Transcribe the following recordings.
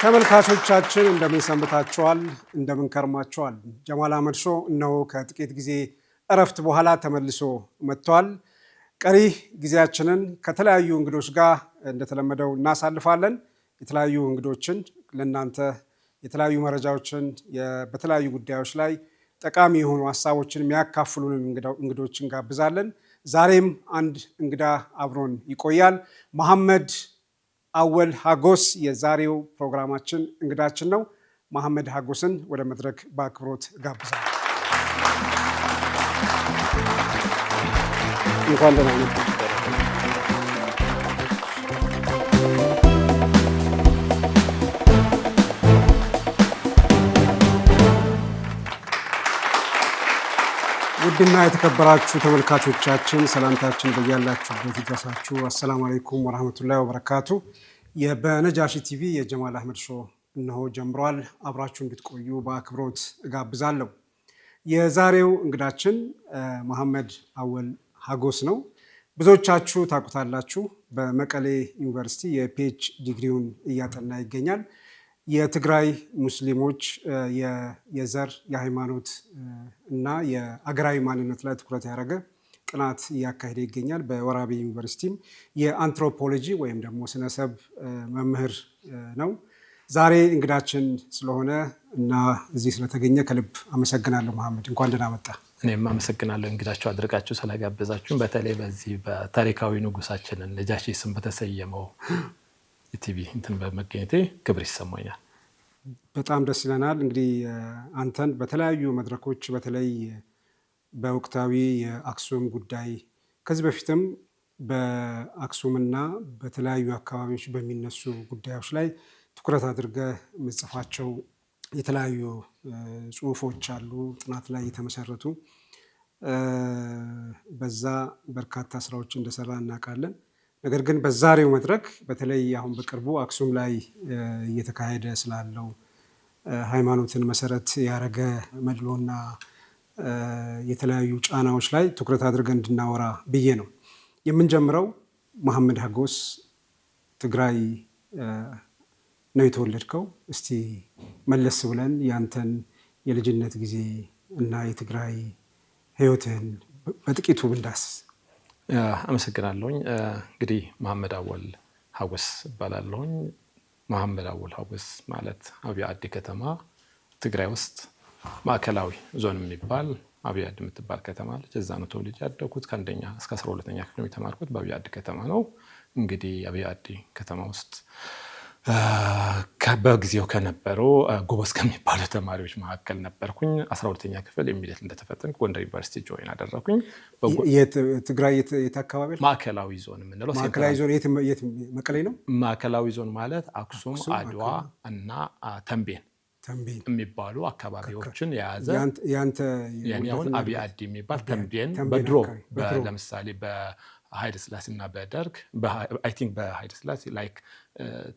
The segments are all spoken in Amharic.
ተመልካቾቻችን እንደምን ሰንብታችኋል? እንደምን ከርማችኋል? ጀማል አህመድ ሾው ነው ከጥቂት ጊዜ እረፍት በኋላ ተመልሶ መጥቷል። ቀሪ ጊዜያችንን ከተለያዩ እንግዶች ጋር እንደተለመደው እናሳልፋለን። የተለያዩ እንግዶችን ለእናንተ የተለያዩ መረጃዎችን በተለያዩ ጉዳዮች ላይ ጠቃሚ የሆኑ ሀሳቦችን የሚያካፍሉን እንግዶችን ጋብዛለን። ዛሬም አንድ እንግዳ አብሮን ይቆያል። መሐመድ አወል ሀጎስ የዛሬው ፕሮግራማችን እንግዳችን ነው። መሐመድ ሀጎስን ወደ መድረክ በአክብሮት ጋብዛለሁ። እንኳን ደህና መጣህ። ውድና የተከበራችሁ ተመልካቾቻችን ሰላምታችን በያላችሁበት ይድረሳችሁ። አሰላሙ አለይኩም ወራህመቱላሂ ወበረካቱ። በነጃሺ ቲቪ የጀማል አህመድ ሾው እነሆ ጀምሯል። አብራችሁ እንድትቆዩ በአክብሮት እጋብዛለሁ። የዛሬው እንግዳችን መሐመድ አወል ሀጎስ ነው። ብዙዎቻችሁ ታውቁታላችሁ። በመቀሌ ዩኒቨርሲቲ የፒኤች ዲግሪውን እያጠና ይገኛል። የትግራይ ሙስሊሞች የዘር የሃይማኖት እና የአገራዊ ማንነት ላይ ትኩረት ያደረገ ጥናት እያካሄደ ይገኛል። በወራቤ ዩኒቨርሲቲም የአንትሮፖሎጂ ወይም ደግሞ ስነሰብ መምህር ነው። ዛሬ እንግዳችን ስለሆነ እና እዚህ ስለተገኘ ከልብ አመሰግናለሁ። መሐመድ እንኳን ደህና መጣ። እኔም አመሰግናለሁ እንግዳችሁ አድርጋችሁ ስለጋበዛችሁን። በተለይ በዚህ በታሪካዊ ንጉሳችንን ነጃሺ ስም በተሰየመው የቲቪ እንትን በመገኘቴ ክብር ይሰማኛል። በጣም ደስ ይለናል። እንግዲህ አንተን በተለያዩ መድረኮች በተለይ በወቅታዊ የአክሱም ጉዳይ ከዚህ በፊትም በአክሱምና በተለያዩ አካባቢዎች በሚነሱ ጉዳዮች ላይ ትኩረት አድርገህ የምጽፋቸው የተለያዩ ጽሁፎች አሉ፣ ጥናት ላይ የተመሰረቱ። በዛ በርካታ ስራዎች እንደሰራ እናውቃለን። ነገር ግን በዛሬው መድረክ በተለይ አሁን በቅርቡ አክሱም ላይ እየተካሄደ ስላለው ሃይማኖትን መሰረት ያደረገ መድሎና የተለያዩ ጫናዎች ላይ ትኩረት አድርገን እንድናወራ ብዬ ነው የምንጀምረው። መሐመድ ሀጎስ ትግራይ ነው የተወለድከው። እስቲ መለስ ብለን ያንተን የልጅነት ጊዜ እና የትግራይ ህይወትህን በጥቂቱ ብንዳስ። አመሰግናለሁኝ። እንግዲህ መሐመድ አወል ሀጎስ እባላለሁኝ። መሐመድ አወል ሀጎስ ማለት አብይ አዲ ከተማ ትግራይ ውስጥ ማዕከላዊ ዞን የሚባል አብይ አዲ የምትባል ከተማ ልጅ፣ እዛ ነው ተወልጄ ያደግኩት። ከአንደኛ እስከ 12ኛ ክፍል የተማርኩት በአብይ አዲ ከተማ ነው። እንግዲህ አብይ አዲ ከተማ ውስጥ በጊዜው ከነበሩ ጎበዝ ከሚባሉ ተማሪዎች መካከል ነበርኩኝ። 12ኛ ክፍል ኢሚዲየት እንደተፈተንኩ ጎንደር ዩኒቨርሲቲ ጆይን አደረኩኝ። ትግራይ የት አካባቢ? ማዕከላዊ ዞን የምንለው። ማዕከላዊ ዞን የት? መቀሌ ነው። ማዕከላዊ ዞን ማለት አክሱም፣ አድዋ እና ተንቤን የሚባሉ አካባቢዎችን የያዘ። አሁን አብይ አዲ የሚባል ተንቤን በድሮ ለምሳሌ በኃይለ ሥላሴ እና በደርግ አይ ቲንክ በኃይለ ሥላሴ ላይክ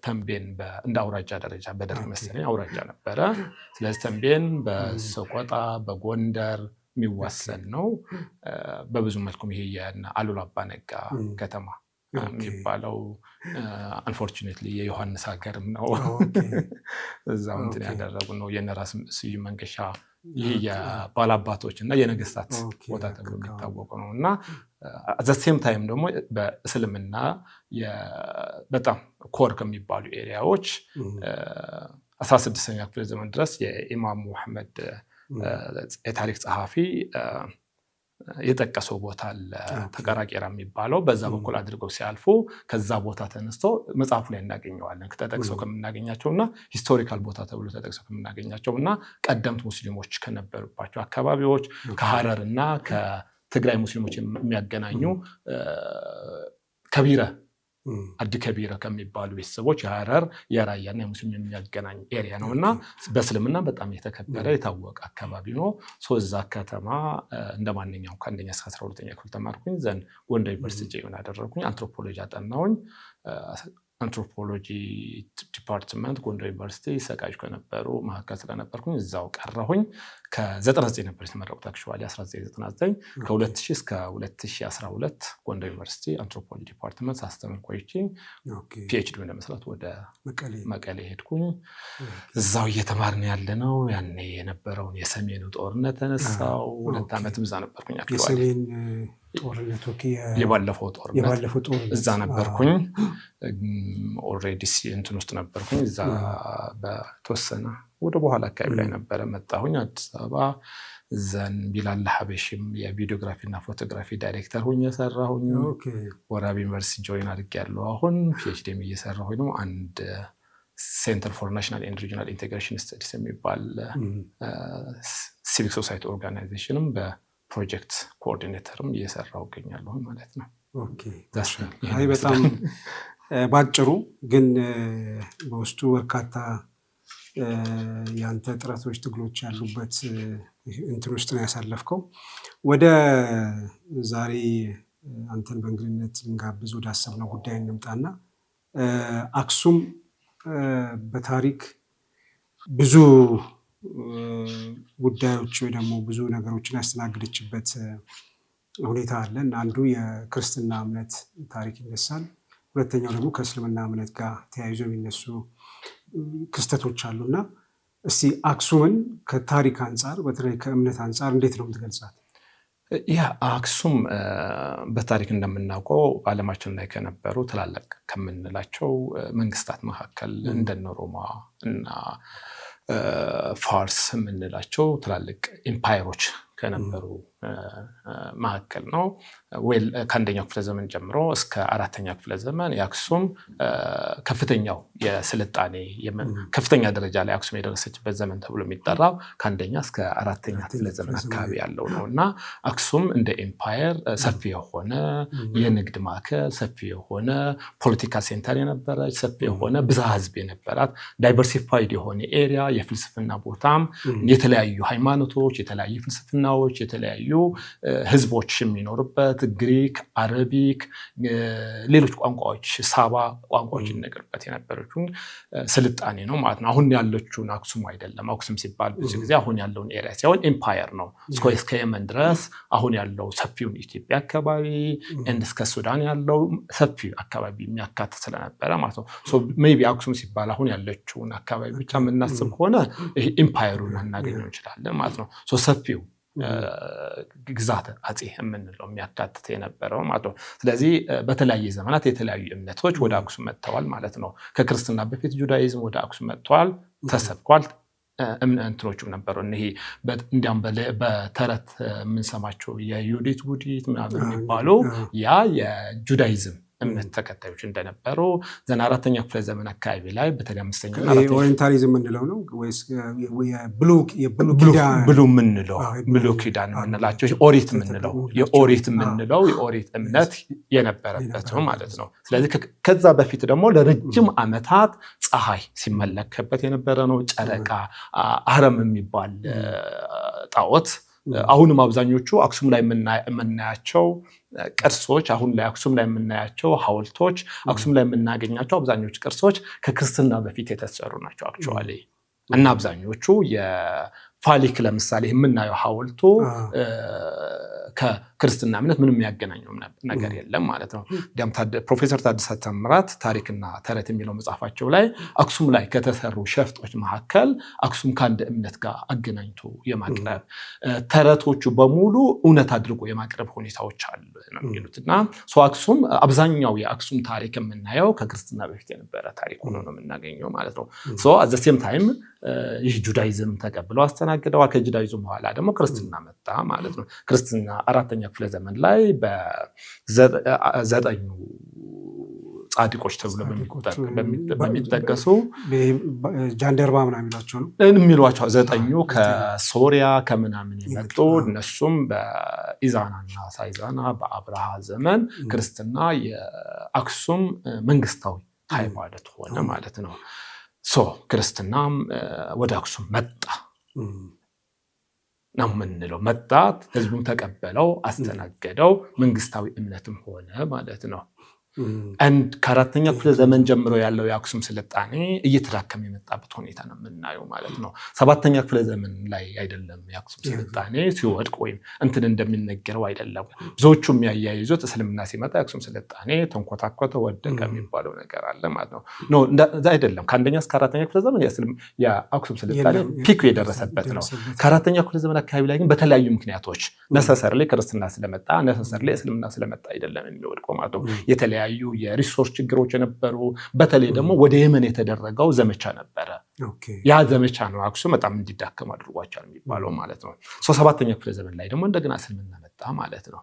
ተንቤን እንደ አውራጃ ደረጃ በደርግ መሰለኝ አውራጃ ነበረ። ስለዚህ ተንቤን በሰቆጣ በጎንደር የሚዋሰን ነው። በብዙ መልኩም ይሄ የአሉላ አባ ነጋ ከተማ የሚባለው አንፎርቹኔትሊ የዮሐንስ ሀገርም ነው። እዛው እንትን ያደረጉ ነው። የነራስ ስዩም መንገሻ ይህ የባላባቶች እና የነገስታት ቦታ ተብሎ የሚታወቁ ነው። እና ዘሴም ታይም ደግሞ በእስልምና በጣም ኮር ከሚባሉ ኤሪያዎች 16ኛ ክፍለ ዘመን ድረስ የኢማሙ አህመድ የታሪክ ጸሐፊ የጠቀሰው ቦታ ተቀራቄራ የሚባለው በዛ በኩል አድርገው ሲያልፉ ከዛ ቦታ ተነስቶ መጽሐፉ ላይ እናገኘዋለን። ተጠቅሰው ከምናገኛቸውና ሂስቶሪካል ቦታ ተብሎ ተጠቅሰው ከምናገኛቸው እና ቀደምት ሙስሊሞች ከነበሩባቸው አካባቢዎች ከሐረር እና ከትግራይ ሙስሊሞች የሚያገናኙ ከቢረ አዲ ከቢረ ከሚባሉ ቤተሰቦች የሐረር የራያና የሙስሊም የሚያገናኝ ኤሪያ ነው እና በእስልምና በጣም የተከበረ የታወቀ አካባቢ ነው። እዛ ከተማ እንደማንኛውም ከአንደኛ እስከ 12ኛ ክፍል ተማርኩኝ። ዘን ጎንደር ዩኒቨርሲቲ ጆይን አደረኩኝ። አንትሮፖሎጂ አጠናሁኝ። አንትሮፖሎጂ ዲፓርትመንት ጎንደር ዩኒቨርሲቲ ሰቃጅ ከነበሩ መካከል ስለነበርኩኝ እዛው ቀረሁኝ። ከ99 ነበር የተመረቁት አክቹዋሊ 1999 ከ2000 እስከ 2012 ጎንደር ዩኒቨርሲቲ አንትሮፖሎጂ ዲፓርትመንት ሳስተምር ቆይቼ ፒኤችዲ ለመስራት ወደ መቀሌ ሄድኩኝ። እዛው እየተማርን ያለነው ያኔ የነበረውን የሰሜኑ ጦርነት ተነሳው። 2 ዓመትም እዛ ነበርኩኝ አክቹዋሊ ጦርነቱ የባለፈው ጦርነት እዛ ነበርኩኝ። ኦልሬዲ እንትን ውስጥ ነበርኩኝ እዛ በተወሰነ ወደ በኋላ አካባቢ ላይ ነበረ መጣሁኝ አዲስ አበባ። ዘን ቢላል ሐበሽም የቪዲዮግራፊ እና ፎቶግራፊ ዳይሬክተር ሆኜ ሰራሁኝ። ወራቤ ዩኒቨርሲቲ ጆይን አድርጌያለሁ። አሁን ፒኤችዲም እየሰራሁኝ ነው። አንድ ሴንተር ፎር ናሽናል ኤንድ ሪጂናል ኢንቴግሬሽን ስተዲስ የሚባል ሲቪክ ሶሳይቲ ኦርጋናይዜሽንም በፕሮጀክት ኮኦርዲኔተርም እየሰራሁ እገኛለሁ ማለት ነው። አይ በጣም ባጭሩ ግን በውስጡ በርካታ ያንተ ጥረቶች ትግሎች ያሉበት እንትን ውስጥ ነው ያሳለፍከው። ወደ ዛሬ አንተን በእንግድነት ልንጋብዝ ወደ አሰብነው ጉዳይ እንምጣና አክሱም በታሪክ ብዙ ጉዳዮች ወይ ደግሞ ብዙ ነገሮችን ያስተናግደችበት ሁኔታ አለ። አንዱ የክርስትና እምነት ታሪክ ይነሳል። ሁለተኛው ደግሞ ከእስልምና እምነት ጋር ተያይዞ የሚነሱ ክስተቶች አሉና እስቲ አክሱምን ከታሪክ አንጻር በተለይ ከእምነት አንጻር እንዴት ነው የምትገልጻት? ያ አክሱም በታሪክ እንደምናውቀው በዓለማችን ላይ ከነበሩ ትላልቅ ከምንላቸው መንግስታት መካከል እንደነ ሮማ እና ፋርስ የምንላቸው ትላልቅ ኢምፓየሮች ከነበሩ መካከል ነው። ከአንደኛው ክፍለ ዘመን ጀምሮ እስከ 4ኛው ክፍለ ዘመን የአክሱም ከፍተኛው የስልጣኔ ከፍተኛ ደረጃ ላይ አክሱም የደረሰችበት ዘመን ተብሎ የሚጠራው ከአንደኛ እስከ 4ኛ ክፍለ ዘመን አካባቢ ያለው ነው እና አክሱም እንደ ኤምፓየር ሰፊ የሆነ የንግድ ማዕከል፣ ሰፊ የሆነ ፖለቲካል ሴንተር የነበረች፣ ሰፊ የሆነ ብዝሃ ህዝብ የነበራት ዳይቨርሲፋይድ የሆነ ኤሪያ፣ የፍልስፍና ቦታም የተለያዩ ሃይማኖቶች፣ የተለያዩ ፍልስፍናዎች፣ የተለያዩ ህዝቦች የሚኖርበት ግሪክ፣ አረቢክ፣ ሌሎች ቋንቋዎች ሳባ ቋንቋዎች ይነገርበት የነበረችው ስልጣኔ ነው ማለት ነው። አሁን ያለችውን አክሱም አይደለም። አክሱም ሲባል ብዙ ጊዜ አሁን ያለውን ኤሪያ ሳይሆን ኤምፓየር ነው። እስከ የመን ድረስ አሁን ያለው ሰፊውን ኢትዮጵያ አካባቢ እስከ ሱዳን ያለው ሰፊ አካባቢ የሚያካትት ስለነበረ ማለት ነው። ሜይ ቢ አክሱም ሲባል አሁን ያለችውን አካባቢ ብቻ የምናስብ ከሆነ ይሄ ኤምፓየሩን እናገኘው እንችላለን ማለት ነው። ሰፊው ግዛት አጼ የምንለው የሚያካትት የነበረው ማለት ነው። ስለዚህ በተለያየ ዘመናት የተለያዩ እምነቶች ወደ አክሱም መጥተዋል ማለት ነው። ከክርስትና በፊት ጁዳይዝም ወደ አክሱም መጥተዋል፣ ተሰብኳል። እንትኖቹም ነበሩ። እነዚህ እንዲያም በተረት የምንሰማቸው የዩዲት ጉዲት ምናምን የሚባሉ ያ የጁዳይዝም እምነት ተከታዮች እንደነበሩ ዘና 4ኛ ክፍለ ዘመን አካባቢ ላይ በተለይ 5ኛው እና 4ኛው ኦሪየንታሊዝም ምንለው ነው ወይስ ብሉ ኪዳን የምንላቸው የኦሪት የምንለው የኦሪት እምነት የነበረበት ነው ማለት ነው። ስለዚህ ከዛ በፊት ደግሞ ለረጅም ዓመታት ፀሐይ ሲመለክበት የነበረ ነው። ጨረቃ፣ አረም የሚባል ጣዖት አሁንም አብዛኞቹ አክሱም ላይ የምናያቸው ቅርሶች አሁን ላይ አክሱም ላይ የምናያቸው ሐውልቶች አክሱም ላይ የምናገኛቸው አብዛኞቹ ቅርሶች ከክርስትና በፊት የተሰሩ ናቸው አክቹዋሊ። እና አብዛኞቹ የፋሊክ ለምሳሌ የምናየው ሐውልቱ ከክርስትና እምነት ምንም የሚያገናኘው ነገር የለም ማለት ነው። ፕሮፌሰር ታደሰ ተምራት ታሪክና ተረት የሚለው መጽሐፋቸው ላይ አክሱም ላይ ከተሰሩ ሸፍጦች መካከል አክሱም ከአንድ እምነት ጋር አገናኝቶ የማቅረብ ተረቶቹ በሙሉ እውነት አድርጎ የማቅረብ ሁኔታዎች አሉ ነው የሚሉትና አክሱም አብዛኛው የአክሱም ታሪክ የምናየው ከክርስትና በፊት የነበረ ታሪክ ሆኖ ነው የምናገኘው ማለት ነው። አት ዘ ሴም ታይም ይህ ጁዳይዝም ተቀብለው አስተናግደዋል። ከጁዳይዝም በኋላ ደግሞ ክርስትና መጣ ማለት ነው። ክርስትና 4ኛ ክፍለ ዘመን ላይ በ9 ጻድቆች ተብሎ በሚጠቀሱ ጃንደርባ ምናምን የሚሏቸው 9 ከሶሪያ ከምናምን የመጡ እነሱም በኢዛናና ሳይዛና በአብርሃ ዘመን ክርስትና የአክሱም መንግስታዊ ሃይማኖት ሆነ ማለት ነው። ክርስትናም ወደ አክሱም መጣ ነው የምንለው። መጣት ህዝቡን ተቀበለው፣ አስተናገደው፣ መንግስታዊ እምነትም ሆነ ማለት ነው። አንድ ከአራተኛ ክፍለ ዘመን ጀምሮ ያለው የአክሱም ስልጣኔ እየተዳከመ የመጣበት ሁኔታ ነው የምናየው ማለት ነው። ሰባተኛ ክፍለ ዘመን ላይ አይደለም የአክሱም ስልጣኔ ሲወድቅ ወይም እንትን እንደሚነገረው አይደለም። ብዙዎቹ የሚያያይዙት እስልምና ሲመጣ የአክሱም ስልጣኔ ተንኮታኮተ ወደቀ የሚባለው ነገር አለ ማለት ነው። ኖ እንደዛ አይደለም። ከአንደኛ እስከ አራተኛ ክፍለ ዘመን የአክሱም ስልጣኔ ፒክ የደረሰበት ነው። ከአራተኛ ክፍለ ዘመን አካባቢ ላይ ግን በተለያዩ ምክንያቶች ነሰሰርሊ ክርስትና ስለመጣ ነሰሰርሊ እስልምና ስለመጣ አይደለም የሚወድቀው ማለት ነው። የተለያዩ የሪሶርስ ችግሮች የነበሩ፣ በተለይ ደግሞ ወደ የመን የተደረገው ዘመቻ ነበረ። ያ ዘመቻ ነው አክሱም በጣም እንዲዳከም አድርጓቸዋል የሚባለው ማለት ነው። ሰባተኛ ክፍለ ዘመን ላይ ደግሞ እንደገና እስልምና መጣ ማለት ነው።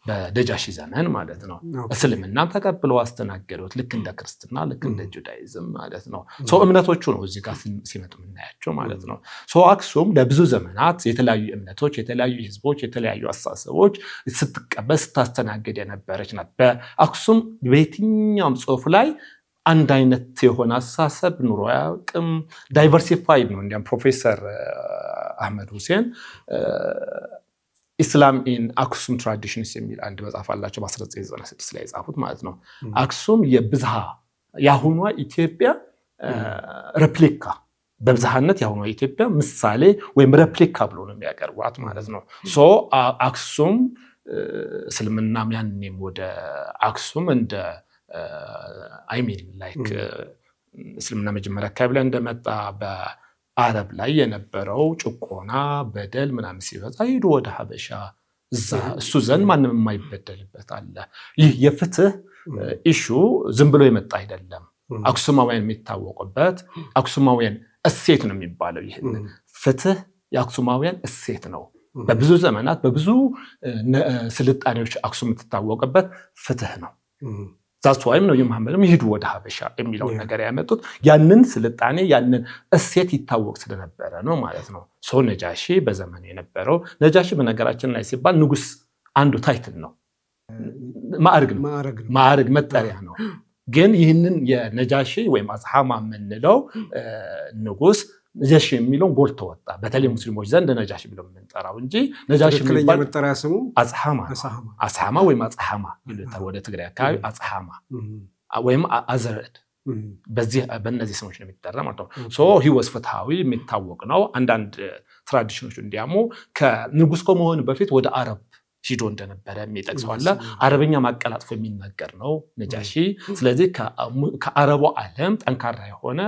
በነጃሺ ዘመን ማለት ነው። እስልምናም ተቀብለው አስተናገዱት ልክ እንደ ክርስትና ልክ እንደ ጁዳይዝም ማለት ነው። እምነቶቹ ነው እዚህ ጋር ሲመጡ የምናያቸው ማለት ነው። አክሱም ለብዙ ዘመናት የተለያዩ እምነቶች፣ የተለያዩ ህዝቦች፣ የተለያዩ አስተሳሰቦች ስትቀበል ስታስተናግድ የነበረች ናት። በአክሱም በየትኛውም ጽሑፍ ላይ አንድ አይነት የሆነ አስተሳሰብ ኑሮ አያውቅም። ዳይቨርሲፋይድ ነው። እንዲያም ፕሮፌሰር አህመድ ሁሴን ኢስላም ኢን አክሱም ትራዲሽንስ የሚል አንድ መጽሐፍ አላቸው በ1996 ላይ የጻፉት ማለት ነው። አክሱም የብዝሃ የአሁኗ ኢትዮጵያ ሬፕሊካ፣ በብዝሃነት የአሁኗ ኢትዮጵያ ምሳሌ ወይም ሬፕሊካ ብሎ ነው የሚያቀርቧት ማለት ነው። አክሱም እስልምናም ያኔም ወደ አክሱም እንደ አይሚን ላይክ እስልምና መጀመሪያ አካባቢ ላይ እንደመጣ አረብ ላይ የነበረው ጭቆና በደል ምናምን ሲበዛ ሄዱ ወደ ሀበሻ። እሱ ዘንድ ማንም የማይበደልበት አለ። ይህ የፍትህ ኢሹ ዝም ብሎ የመጣ አይደለም። አክሱማውያን የሚታወቁበት አክሱማውያን እሴት ነው የሚባለው። ይህን ፍትህ የአክሱማውያን እሴት ነው። በብዙ ዘመናት በብዙ ስልጣኔዎች አክሱም የምትታወቅበት ፍትህ ነው። ዛስዋይም ነው የመሐመድም ይሄዱ ወደ ሀበሻ የሚለውን ነገር ያመጡት ያንን ስልጣኔ ያንን እሴት ይታወቅ ስለነበረ ነው ማለት ነው። ነጃሺ በዘመኑ የነበረው ነጃሺ በነገራችን ላይ ሲባል ንጉስ አንዱ ታይትል ነው፣ ማዕረግ መጠሪያ ነው። ግን ይህንን የነጃሺ ወይም አጽሐማ የምንለው ንጉስ ነጃሺ የሚለውን ጎልቶ ወጣ። በተለይ ሙስሊሞች ዘንድ ነጃሺ ብለው የምንጠራው እንጂ ነጃሺ የሚባል መጠሪያ ስሙ አጽሐማ ወይም አጽሐማ ይሉታል። ወደ ትግራይ አካባቢ አጽሐማ ወይም አዘረድ በእነዚህ ስሞች ነው የሚጠራ ማለት ነው። ህይወት ፍትሃዊ የሚታወቅ ነው። አንዳንድ ትራዲሽኖች እንዲያሙ ከንጉስ ከመሆኑ በፊት ወደ አረብ ሂዶ እንደነበረ የሚጠቅሰው አለ። አረበኛ ማቀላጥፎ የሚናገር ነው ነጃሺ። ስለዚህ ከአረቡ ዓለም ጠንካራ የሆነ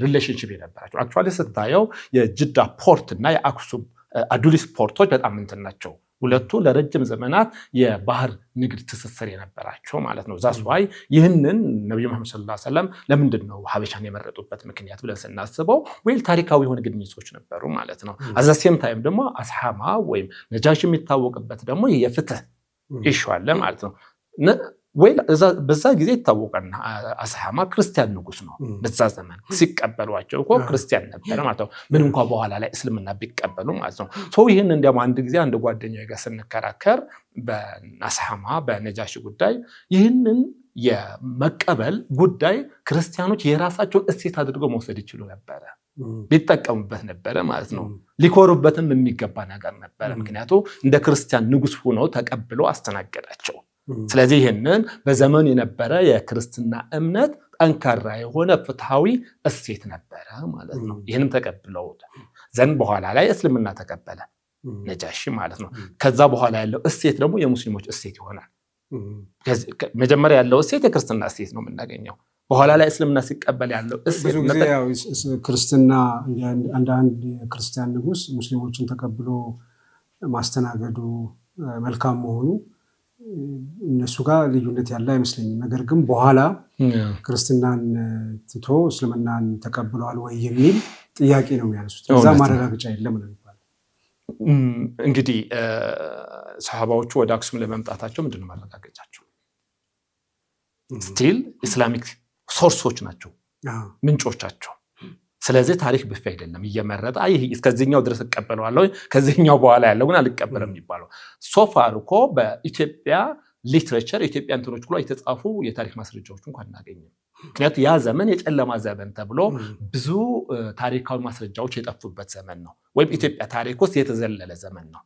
ሪሌሽንሽፕ የነበራቸው አክቹዋሊ ስታየው የጅዳ ፖርት እና የአክሱም አዱሊስ ፖርቶች በጣም እንትን ናቸው። ሁለቱ ለረጅም ዘመናት የባህር ንግድ ትስስር የነበራቸው ማለት ነው። ዛስዋይ ይህንን ነብዩ መሐመድ ሰለላሁ ዐለይሂ ወሰለም ለምንድን ነው ሀበሻን የመረጡበት ምክንያት ብለን ስናስበው ወይል ታሪካዊ የሆነ ግንኙነቶች ነበሩ ማለት ነው። አዛሴም ታይም ደግሞ አስሐማ ወይም ነጃሺ የሚታወቅበት ደግሞ የፍትህ ኢሹ አለ ማለት ነው። ወይል በዛ ጊዜ ይታወቃልና አስሐማ ክርስቲያን ንጉስ ነው። በዛ ዘመን ሲቀበሏቸው እኮ ክርስቲያን ነበር ማለት ነው። ምን እንኳን በኋላ ላይ እስልምና ቢቀበሉ ማለት ነው። ይህን እንዲያውም አንድ ጊዜ አንድ ጓደኛዬ ጋር ስንከራከር በአስሐማ በነጃሺ ጉዳይ ይህንን የመቀበል ጉዳይ ክርስቲያኖች የራሳቸውን እሴት አድርገው መውሰድ ይችሉ ነበረ፣ ሊጠቀሙበት ነበረ ማለት ነው። ሊኮሩበትም የሚገባ ነገር ነበረ። ምክንያቱ እንደ ክርስቲያን ንጉስ ሆነው ተቀብሎ አስተናገዳቸው። ስለዚህ ይህንን በዘመኑ የነበረ የክርስትና እምነት ጠንካራ የሆነ ፍትሃዊ እሴት ነበረ ማለት ነው። ይህንም ተቀብለው ዘንድ በኋላ ላይ እስልምና ተቀበለ ነጃሺ ማለት ነው። ከዛ በኋላ ያለው እሴት ደግሞ የሙስሊሞች እሴት ይሆናል። መጀመሪያ ያለው እሴት የክርስትና እሴት ነው የምናገኘው። በኋላ ላይ እስልምና ሲቀበል ያለው እሴት ክርስትና አንዳንድ የክርስቲያን ንጉስ ሙስሊሞችን ተቀብሎ ማስተናገዱ መልካም መሆኑ እነሱ ጋር ልዩነት ያለ አይመስለኝም። ነገር ግን በኋላ ክርስትናን ትቶ እስልምናን ተቀብለዋል ወይ የሚል ጥያቄ ነው የሚያነሱት። እዛ ማረጋገጫ የለም ነው የሚባለው። እንግዲህ ሰሃባዎቹ ወደ አክሱም ለመምጣታቸው ምንድነው ማረጋገጫቸው? ስቲል ኢስላሚክ ሶርሶች ናቸው ምንጮቻቸው። ስለዚህ ታሪክ ብፌ አይደለም እየመረጠ ይህ እስከዚህኛው ድረስ እቀበለዋለሁ ከዚህኛው በኋላ ያለው ግን አልቀበለም የሚባለው። ሶፋር እኮ በኢትዮጵያ ሊትሬቸር ኢትዮጵያ እንትኖች ብሎ የተጻፉ የታሪክ ማስረጃዎች እንኳን እናገኝም። ምክንያቱም ያ ዘመን የጨለማ ዘመን ተብሎ ብዙ ታሪካዊ ማስረጃዎች የጠፉበት ዘመን ነው፣ ወይም ኢትዮጵያ ታሪክ ውስጥ የተዘለለ ዘመን ነው።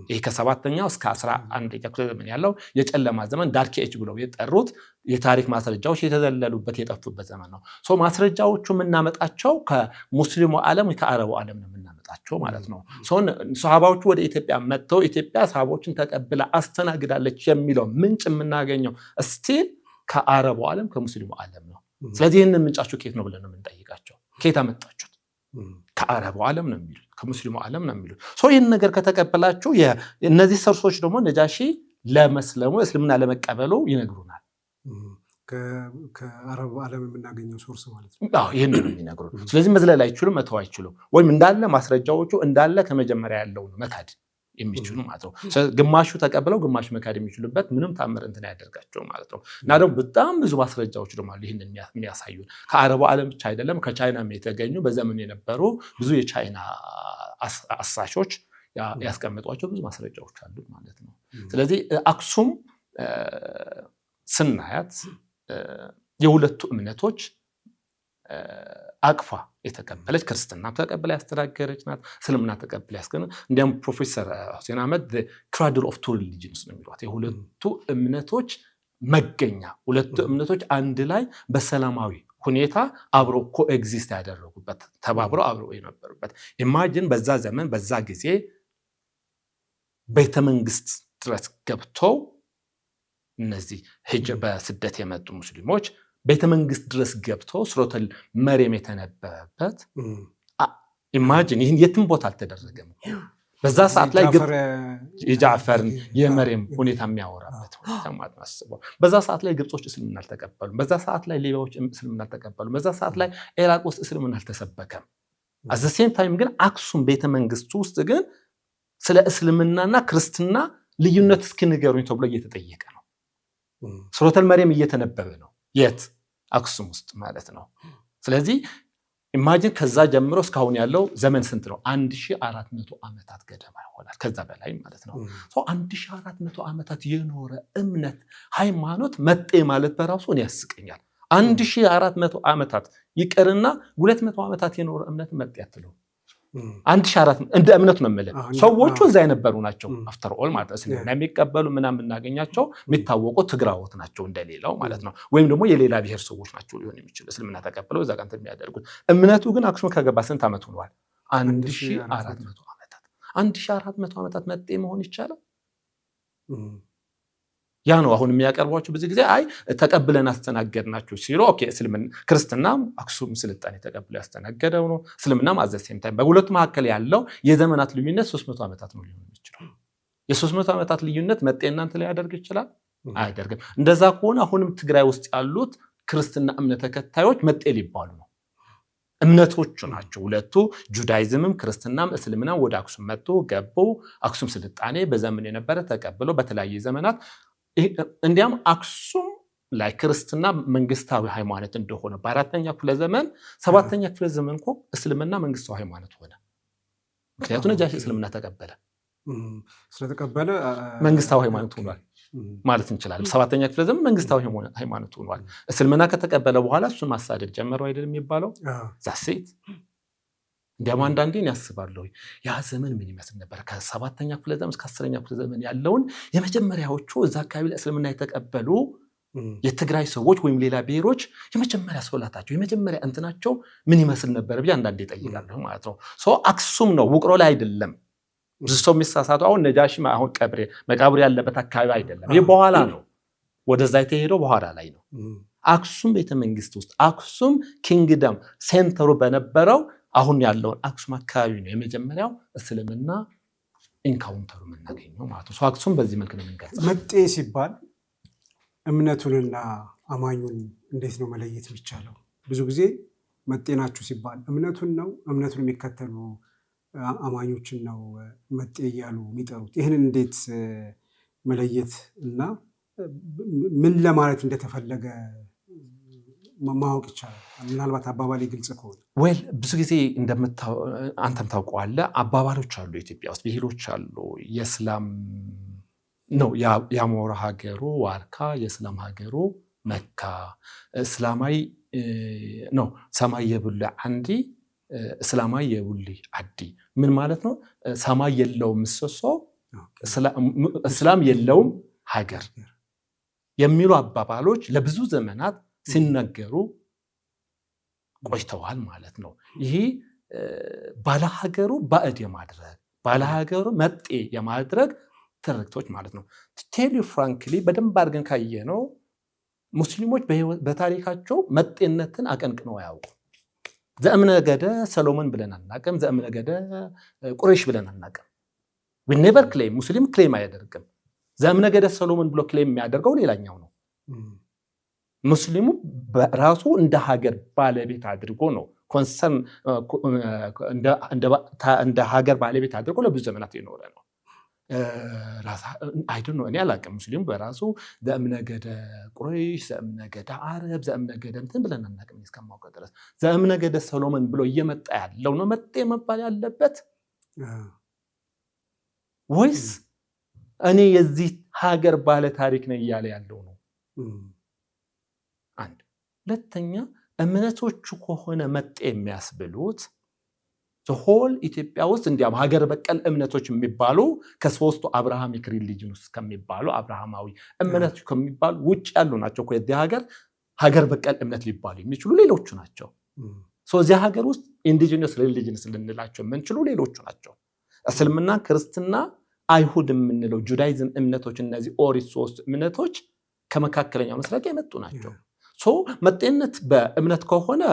ይሄ ከ7ኛው እስከ 11ኛው ክፍለ ዘመን ያለው የጨለማ ዘመን ዳርክ ኤጅ ብለው የጠሩት የታሪክ ማስረጃዎች የተዘለሉበት የጠፉበት ዘመን ነው። ሶ ማስረጃዎቹ የምናመጣቸው ከሙስሊሙ ዓለም ወይ ከአረቡ ዓለም ነው የምናመጣቸው ማለት ነው። ሶሃባዎቹ ወደ ኢትዮጵያ መጥተው ኢትዮጵያ ሰሃቦችን ተቀብላ አስተናግዳለች የሚለው ምንጭ የምናገኘው ስቲል ከአረቡ ዓለም ከሙስሊሙ ዓለም ነው። ስለዚህ ይህንን ምንጫችሁ ከየት ነው ብለን ነው የምንጠይቃቸው። ከየት አመጣችሁት? ከአረቡ ዓለም ነው የሚሉት፣ ከሙስሊሙ ዓለም ነው የሚሉት። ይህን ነገር ከተቀበላችሁ እነዚህ ሰርሶች ደግሞ ነጃሺ ለመስለሙ እስልምና ለመቀበሉ ይነግሩናል። ከአረቡ ዓለም የምናገኘው ሶርስ ማለት ነው። ይህን ነው የሚነግሩን። ስለዚህ መዝለል አይችሉም፣ መተው አይችሉም። ወይም እንዳለ ማስረጃዎቹ እንዳለ ከመጀመሪያ ያለው መካድ የሚችሉ ማለት ነው። ግማሹ ተቀብለው ግማሹ መካድ የሚችሉበት ምንም ታምር እንትን ያደርጋቸው ማለት ነው። እና ደግሞ በጣም ብዙ ማስረጃዎች ደግሞ አሉ ይህንን የሚያሳዩ። ከአረቡ ዓለም ብቻ አይደለም ከቻይናም የተገኙ በዘመኑ የነበሩ ብዙ የቻይና አሳሾች ያስቀመጧቸው ብዙ ማስረጃዎች አሉ ማለት ነው። ስለዚህ አክሱም ስናያት የሁለቱ እምነቶች አቅፋ የተቀበለች ክርስትና ተቀበለ ያስተዳገረች ናት። እስልምና ተቀበለ ያስከነ እንዲያም ፕሮፌሰር ሁሴን አህመድ the cradle of two religions ነው የሚሉት። የሁለቱ እምነቶች መገኛ፣ ሁለቱ እምነቶች አንድ ላይ በሰላማዊ ሁኔታ አብሮ ኮኤግዚስት ያደረጉበት፣ ተባብረው አብሮ የነበሩበት። ኢማጂን በዛ ዘመን በዛ ጊዜ ቤተመንግስት ድረስ ገብተው እነዚህ በስደት የመጡ ሙስሊሞች ቤተመንግስት ድረስ ገብተው ሱረቱል መርየም የተነበበበት ኢማጂን። ይህን የትም ቦታ አልተደረገም። በዛ ሰዓት ላይ የጃዕፈርን የመርየም ሁኔታ የሚያወራበት ሁኔታ ማለት ነው። በዛ ሰዓት ላይ ግብጾች እስልምና አልተቀበሉም። በዛ ሰዓት ላይ ሊቢያዎች እስልምና አልተቀበሉም። በዛ ሰዓት ላይ ኢራቅ ውስጥ እስልምና አልተሰበከም። አት ዘ ሴም ታይም ግን አክሱም ቤተመንግስት ውስጥ ግን ስለ እስልምናና ክርስትና ልዩነት እስኪ ንገሩኝ ተብሎ እየተጠየቀ ነው። ሱረቱል መርየም እየተነበበ ነው። የት? አክሱም ውስጥ ማለት ነው። ስለዚህ ኢማጂን ከዛ ጀምሮ እስካሁን ያለው ዘመን ስንት ነው? 1400 ዓመታት ገደማ ይሆናል፣ ከዛ በላይ ማለት ነው። 1400 ዓመታት የኖረ እምነት ሃይማኖት መጤ ማለት በራሱ እኔ ያስቀኛል። 1400 ዓመታት ይቀርና 200 ዓመታት የኖረ እምነት መጤ ያትለው 1400 እንደ እምነቱ ነው ማለት ሰዎቹ እዛ የነበሩ ናቸው። አፍተር ኦል ማለት እስልምና የሚቀበሉ ምናምን እናገኛቸው የሚታወቁ ትግራዎት ናቸው እንደሌላው ማለት ነው። ወይም ደግሞ የሌላ ብሔር ሰዎች ናቸው ሊሆን የሚችል እስልምና ተቀበለው እዛ ጋር የሚያደርጉት። እምነቱ ግን አክሱም ከገባ ስንት ዓመት ሆኗል? 1400 ዓመታት። 1400 ዓመታት መጤ መሆን ይቻላል? ያ ነው አሁን የሚያቀርቧቸው ብዙ ጊዜ አይ ተቀብለን አስተናገድናችሁ ሲሉ ኦኬ እስልምና ክርስትናም አክሱም ስልጣኔ ተቀብሎ ያስተናገደው ነው። እስልምናም አት ዘ ሴም ታይም በሁለቱ መካከል ያለው የዘመናት ልዩነት 300 ዓመታት ነው ሊሆን ይችላል። የ300 ዓመታት ልዩነት መጤ እናንተ ላይ ያደርግ ይችላል? አይደርግም። እንደዛ ከሆነ አሁንም ትግራይ ውስጥ ያሉት ክርስትና እምነት ተከታዮች መጤ ሊባሉ ነው። እምነቶቹ ናቸው ሁለቱ። ጁዳይዝምም ክርስትናም እስልምናም ወደ አክሱም መጥቶ ገቡ። አክሱም ስልጣኔ በዘመን የነበረ ተቀብሎ በተለያየ ዘመናት እንዲያም አክሱም ላይ ክርስትና መንግስታዊ ሃይማኖት እንደሆነ በ4ኛው ክፍለ ዘመን 7ኛው ክፍለ ዘመን እኮ እስልምና መንግስታዊ ሃይማኖት ሆነ። ምክንያቱም ነጃሺ እስልምና ተቀበለ። ስለተቀበለ መንግስታዊ ሃይማኖት ሆኗል ማለት እንችላለን። 7ኛው ክፍለ ዘመን መንግስታዊ ሃይማኖት ሆኗል። እስልምና ከተቀበለ በኋላ እሱን ማሳደድ ጀመረው አይደል የሚባለው ዛሴት። እንዲያም አንዳንዴን ያስባለሁ ያ ዘመን ምን ይመስል ነበር? ከ7ኛው ክፍለ ዘመን እስከ 10ኛው ክፍለ ዘመን ያለውን የመጀመሪያዎቹ እዛ አካባቢ ለእስልምና የተቀበሉ የትግራይ ሰዎች ወይም ሌላ ብሔሮች የመጀመሪያ ሶላታቸው የመጀመሪያ እንትናቸው ምን ይመስል ነበር ብዬ አንዳንዴ እጠይቃለሁ ማለት ነው። አክሱም ነው፣ ውቅሮ ላይ አይደለም። ብዙ ሰው የሚሳሳተው አሁን ነጃሺ አሁን መቃብር ያለበት አካባቢ አይደለም። ይህ በኋላ ነው፣ ወደዛ የተሄደው በኋላ ላይ ነው። አክሱም ቤተመንግስት ውስጥ አክሱም ኪንግደም ሴንተሩ በነበረው አሁን ያለውን አክሱም አካባቢ ነው የመጀመሪያው እስልምና ኢንካውንተሩ የምናገኘው ማለት ነው። አክሱም በዚህ መልክ ነው የምንገልጸው። መጤ ሲባል እምነቱንና አማኙን እንዴት ነው መለየት የሚቻለው? ብዙ ጊዜ መጤ ናችሁ ሲባል እምነቱን ነው እምነቱን የሚከተሉ አማኞችን ነው መጤ እያሉ የሚጠሩት። ይህንን እንዴት መለየት እና ምን ለማለት እንደተፈለገ ማወቅ ይቻላል? ምናልባት አባባሌ ግልጽ ከሆነ ብዙ ጊዜ አንተም ታውቀዋለህ፣ አባባሎች አሉ ኢትዮጵያ ውስጥ፣ ብሂሎች አሉ። የእስላም ነው የአሞራ ሀገሩ ዋርካ፣ የእስላም ሀገሩ መካ፣ እስላማዊ ነው ሰማይ የቡል አንዲ፣ እስላማዊ የቡል አዲ። ምን ማለት ነው? ሰማይ የለው ምሰሶ እስላም የለውም ሀገር የሚሉ አባባሎች ለብዙ ዘመናት ሲነገሩ ቆይተዋል ማለት ነው። ይሄ ባለሀገሩ ባዕድ የማድረግ ባለሀገሩ መጤ የማድረግ ትርክቶች ማለት ነው። ቴሊ ፍራንክሊ በደንብ አድርገን ካየነው ሙስሊሞች በታሪካቸው መጤነትን አቀንቅነው አያውቁም። ዘእምነገደ ሰሎሞን ብለን አናውቅም። ዘእምነገደ ቁረይሽ ብለን አናውቅም። we never claim ሙስሊም ክሌም አያደርግም። ዘእምነገደ ሰሎሞን ብሎ ክሌም የሚያደርገው ሌላኛው ነው። ሙስሊሙ በራሱ እንደ ሀገር ባለቤት አድርጎ ነው ኮንሰርን እንደ ሀገር ባለቤት አድርጎ ለብዙ ዘመናት የኖረ ነው። አይ ዶንት ኖ እኔ አላውቅም። ሙስሊሙ በራሱ ዘእምነገደ ቁረይሽ፣ ዘእምነገደ አረብ፣ ዘእምነገደ እንትን ብለን አናውቅም እስከማውቀው ድረስ። ዘእምነገደ ሰሎሞን ብሎ እየመጣ ያለው ነው መጤ መባል ያለበት ወይስ እኔ የዚህ ሀገር ባለ ታሪክ ነኝ እያለ ያለው ነው? አንድ ሁለተኛ እምነቶቹ ከሆነ መጤ የሚያስብሉት ሆል ኢትዮጵያ ውስጥ እንዲያም ሀገር በቀል እምነቶች የሚባሉ ከሶስቱ አብርሃሚክ ሪሊጅን ውስጥ ከሚባሉ አብርሃማዊ እምነቶች ከሚባሉ ውጭ ያሉ ናቸው። የዚህ ሀገር በቀል እምነት ሊባሉ የሚችሉ ሌሎቹ ናቸው። እዚህ ሀገር ውስጥ ኢንዲጂነስ ሪሊጅንስ ልንላቸው የምንችሉ ሌሎቹ ናቸው። እስልምና፣ ክርስትና፣ አይሁድ የምንለው ጁዳይዝም እምነቶች እነዚህ ኦሪት ሶስት እምነቶች ከመካከለኛው ምስራቅ የመጡ ናቸው። መጤነት በእምነት ከሆነ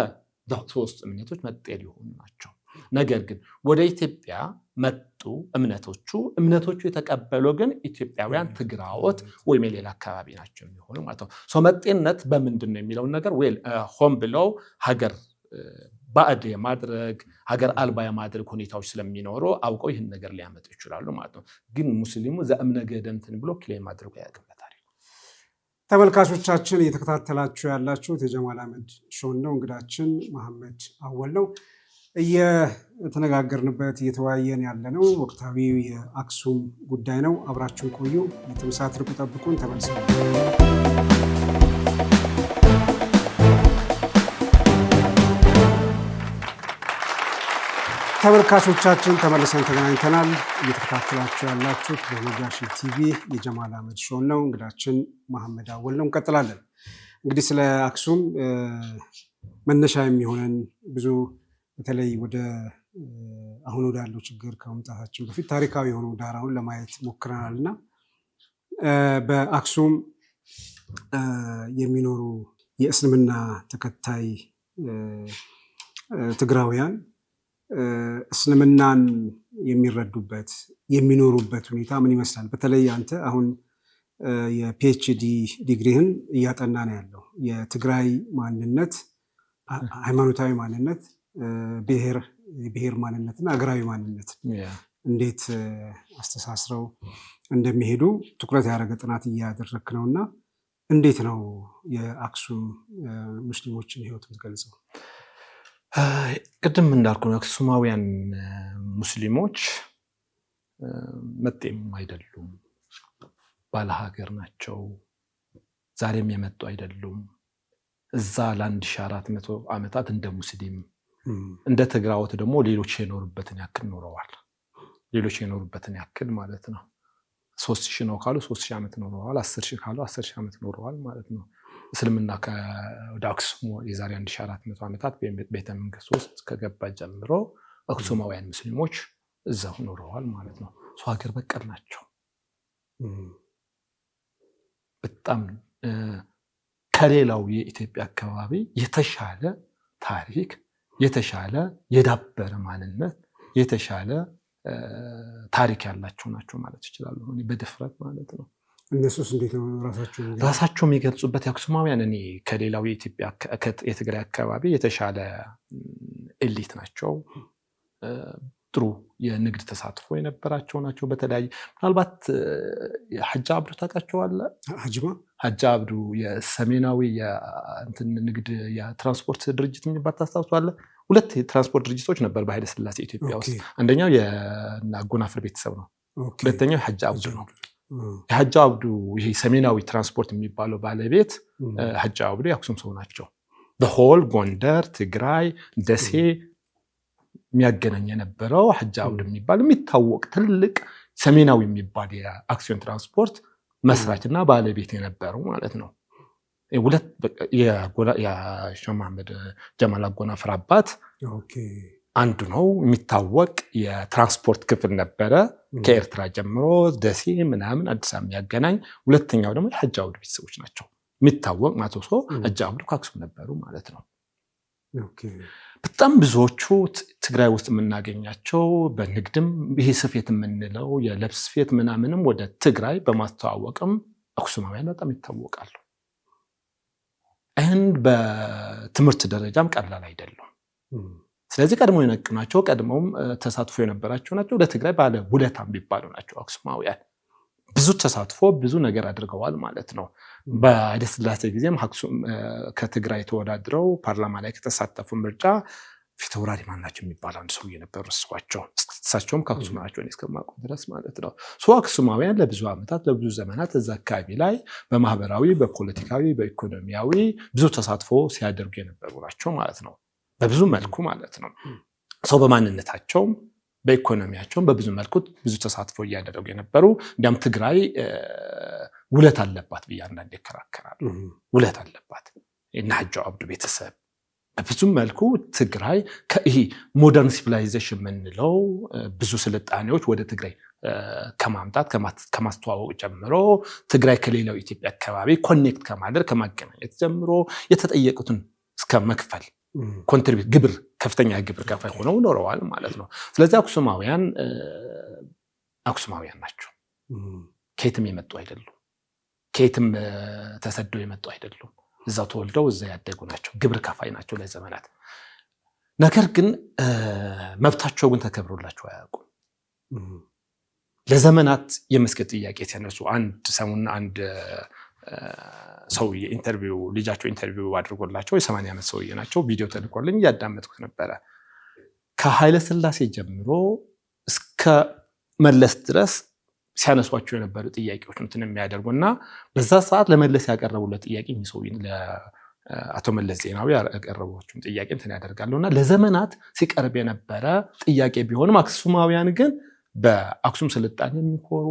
ሶስት እምነቶች መጤ ሊሆኑ ናቸው። ነገር ግን ወደ ኢትዮጵያ መጡ እምነቶቹ የተቀበሉ ግን ኢትዮጵያውያን ትግራዎት ወይም የሌላ አካባቢ ናቸው የሚሆኑ ማለት ነው። መጤነት በምንድን ነው የሚለውን ነገር ሆን ብለው ሀገር ባዕድ የማድረግ ሀገር አልባ የማድረግ ሁኔታዎች ስለሚኖሩ አውቀው ይህን ነገር ሊያመጡ ይችላሉ ማለት ነው። ግን ሙስሊሙ ዘእምነገደ እንትን ብሎ ክሌም ማድረግ ያቅበታል። ተመልካቾቻችን እየተከታተላችሁ ያላችሁት የጀማል አህመድ ሾው ነው። እንግዳችን መሐመድ አወል ነው። እየተነጋገርንበት እየተወያየን ያለነው ወቅታዊ የአክሱም ጉዳይ ነው። አብራችሁን ቆዩ። የተመሳትርቁ ጠብቁን። ተመልሰን ተመልካቾቻችን ተመልሰን ተገናኝተናል። እየተከታተላችሁ ያላችሁት በነጃሺ ቲቪ የጀማል አህመድ ሾው ነው። እንግዳችን መሐመድ አወል ነው። እንቀጥላለን። እንግዲህ ስለ አክሱም መነሻ የሚሆነን ብዙ በተለይ ወደ አሁን ወዳለው ችግር ከመምጣታችን በፊት ታሪካዊ የሆነው ዳራውን ለማየት ሞክረናል እና በአክሱም የሚኖሩ የእስልምና ተከታይ ትግራውያን እስልምናን የሚረዱበት የሚኖሩበት ሁኔታ ምን ይመስላል? በተለይ አንተ አሁን የፒኤችዲ ዲግሪህን እያጠና ነው ያለው የትግራይ ማንነት፣ ሃይማኖታዊ ማንነት፣ ብሔር ማንነትና አገራዊ ማንነት እንዴት አስተሳስረው እንደሚሄዱ ትኩረት ያደረገ ጥናት እያደረክ ነው እና እንዴት ነው የአክሱም ሙስሊሞችን ህይወት የምትገልጸው? ቅድም እንዳልኩ አክሱማውያን ሙስሊሞች መጤም አይደሉም፣ ባለሀገር ናቸው። ዛሬም የመጡ አይደሉም። እዛ ለ1400 ዓመታት እንደ ሙስሊም እንደ ትግራዎት ደግሞ ሌሎች የኖሩበትን ያክል ኖረዋል። ሌሎች የኖሩበትን ያክል ማለት ነው። 3000 ነው ካሉ 3000 ዓመት ኖረዋል። 10000 ካሉ 10000 ዓመት ኖረዋል ማለት ነው። እስልምና ወደ አክሱም የዛሬ 1400 ዓመታት ቤተ መንግስት ውስጥ ከገባ ጀምሮ አክሱማውያን ሙስሊሞች እዛው ኖረዋል ማለት ነው። ሀገር በቀል ናቸው። በጣም ከሌላው የኢትዮጵያ አካባቢ የተሻለ ታሪክ፣ የተሻለ የዳበረ ማንነት፣ የተሻለ ታሪክ ያላቸው ናቸው ማለት ይችላሉ በድፍረት ማለት ነው። እነሱስ እንዴት ነው ራሳቸው የሚገልጹበት? የአክሱማውያን እኔ ከሌላው የኢትዮጵያ የትግራይ አካባቢ የተሻለ ኤሊት ናቸው። ጥሩ የንግድ ተሳትፎ የነበራቸው ናቸው። በተለያየ ምናልባት ሐጂ አብዱ ታውቃቸዋለህ? ሐጂ አብዱ የሰሜናዊ ንግድ የትራንስፖርት ድርጅት የሚባል ታስታውሳለህ? 2 የትራንስፖርት ድርጅቶች ነበር በኃይለ ሥላሴ ኢትዮጵያ ውስጥ። አንደኛው የአጎናፍር ቤተሰብ ነው። ሁለተኛው ሐጂ አብዱ ነው። የሐጂ አብዱ ይሄ ሰሜናዊ ትራንስፖርት የሚባለው ባለቤት ሐጂ አብዱ የአክሱም ሰው ናቸው። በሆል ጎንደር፣ ትግራይ፣ ደሴ የሚያገናኝ የነበረው ሐጂ አብዱ የሚባል የሚታወቅ ትልቅ ሰሜናዊ የሚባል የአክሲዮን ትራንስፖርት መስራችና ባለቤት የነበሩ ማለት ነው። ሁለት የሼህ መሐመድ ጀማል አጎናፍር አባት አንዱ ነው የሚታወቅ የትራንስፖርት ክፍል ነበረ ከኤርትራ ጀምሮ ደሴ ምናምን አዲስ አበባ የሚያገናኝ። ሁለተኛው ደግሞ የሐጂ አውድ ቤተሰቦች ናቸው የሚታወቅ ማለት ነው። ሐጂ አውድ ከአክሱም ነበሩ ማለት ነው። በጣም ብዙዎቹ ትግራይ ውስጥ የምናገኛቸው በንግድም ይሄ ስፌት የምንለው የልብስ ስፌት ምናምንም ወደ ትግራይ በማስተዋወቅም አክሱማውያን በጣም ይታወቃሉ። ይህን በትምህርት ደረጃም ቀላል አይደለም። ስለዚህ ቀድሞ የነቁ ናቸው፣ ቀድሞም ተሳትፎ የነበራቸው ናቸው። ለትግራይ ባለ ውለታ የሚባሉ ናቸው አክሱማውያን። ብዙ ተሳትፎ ብዙ ነገር አድርገዋል ማለት ነው። በኃይለ ሥላሴ ጊዜም አክሱም ከትግራይ ተወዳድረው ፓርላማ ላይ ከተሳተፉ ምርጫ ፊታውራሪ ማናቸው የሚባል አንድ ሰው የነበሩ እሳቸውም ከአክሱም ናቸው እስከማውቀው ድረስ ማለት ነው። አክሱማውያን ለብዙ ዓመታት ለብዙ ዘመናት እዛ አካባቢ ላይ በማህበራዊ፣ በፖለቲካዊ፣ በኢኮኖሚያዊ ብዙ ተሳትፎ ሲያደርጉ የነበሩ ናቸው ማለት ነው። በብዙ መልኩ ማለት ነው። ሰው በማንነታቸውም በኢኮኖሚያቸውም በብዙ መልኩ ብዙ ተሳትፎ እያደረጉ የነበሩ እንዲያም ትግራይ ውለት አለባት ብዬ አንዳንዴ ይከራከራሉ። ውለት አለባት እና ሐጂ አውድ ቤተሰብ በብዙ መልኩ ትግራይ ይሄ ሞደርን ሲቪላይዜሽን የምንለው ብዙ ስልጣኔዎች ወደ ትግራይ ከማምጣት ከማስተዋወቅ ጀምሮ ትግራይ ከሌላው ኢትዮጵያ አካባቢ ኮኔክት ከማድረግ ከማገናኘት ጀምሮ የተጠየቁትን እስከ መክፈል ኮንትሪቢዩት ግብር ከፍተኛ ግብር ከፋይ ሆነው ኖረዋል ማለት ነው። ስለዚህ አክሱማውያን ናቸው። ከየትም የመጡ አይደሉም። ከየትም ተሰደው የመጡ አይደሉም። እዛው ተወልደው እዛ ያደጉ ናቸው። ግብር ከፋይ ናቸው ለዘመናት። ነገር ግን መብታቸው ግን ተከብሮላቸው አያውቁም። ለዘመናት የመስገድ ጥያቄ ሲያነሱ አንድ ሰሙና አንድ ሰውዬ ልጃቸው ኢንተርቪው አድርጎላቸው የ80 ዓመት ሰውዬ ናቸው። ቪዲዮ ተልኮልኝ እያዳመጥኩት ነበረ። ከኃይለ ሥላሴ ጀምሮ እስከ መለስ ድረስ ሲያነሷቸው የነበሩ ጥያቄዎች እንትን የሚያደርጉና በዛ ሰዓት ለመለስ ያቀረቡለት ጥያቄ ለአቶ መለስ ዜናዊ ያቀረቡትን ጥያቄ እንትን ያደርጋሉና ለዘመናት ሲቀርብ የነበረ ጥያቄ ቢሆንም አክሱማውያን ግን በአክሱም ስልጣኔ የሚኮሩ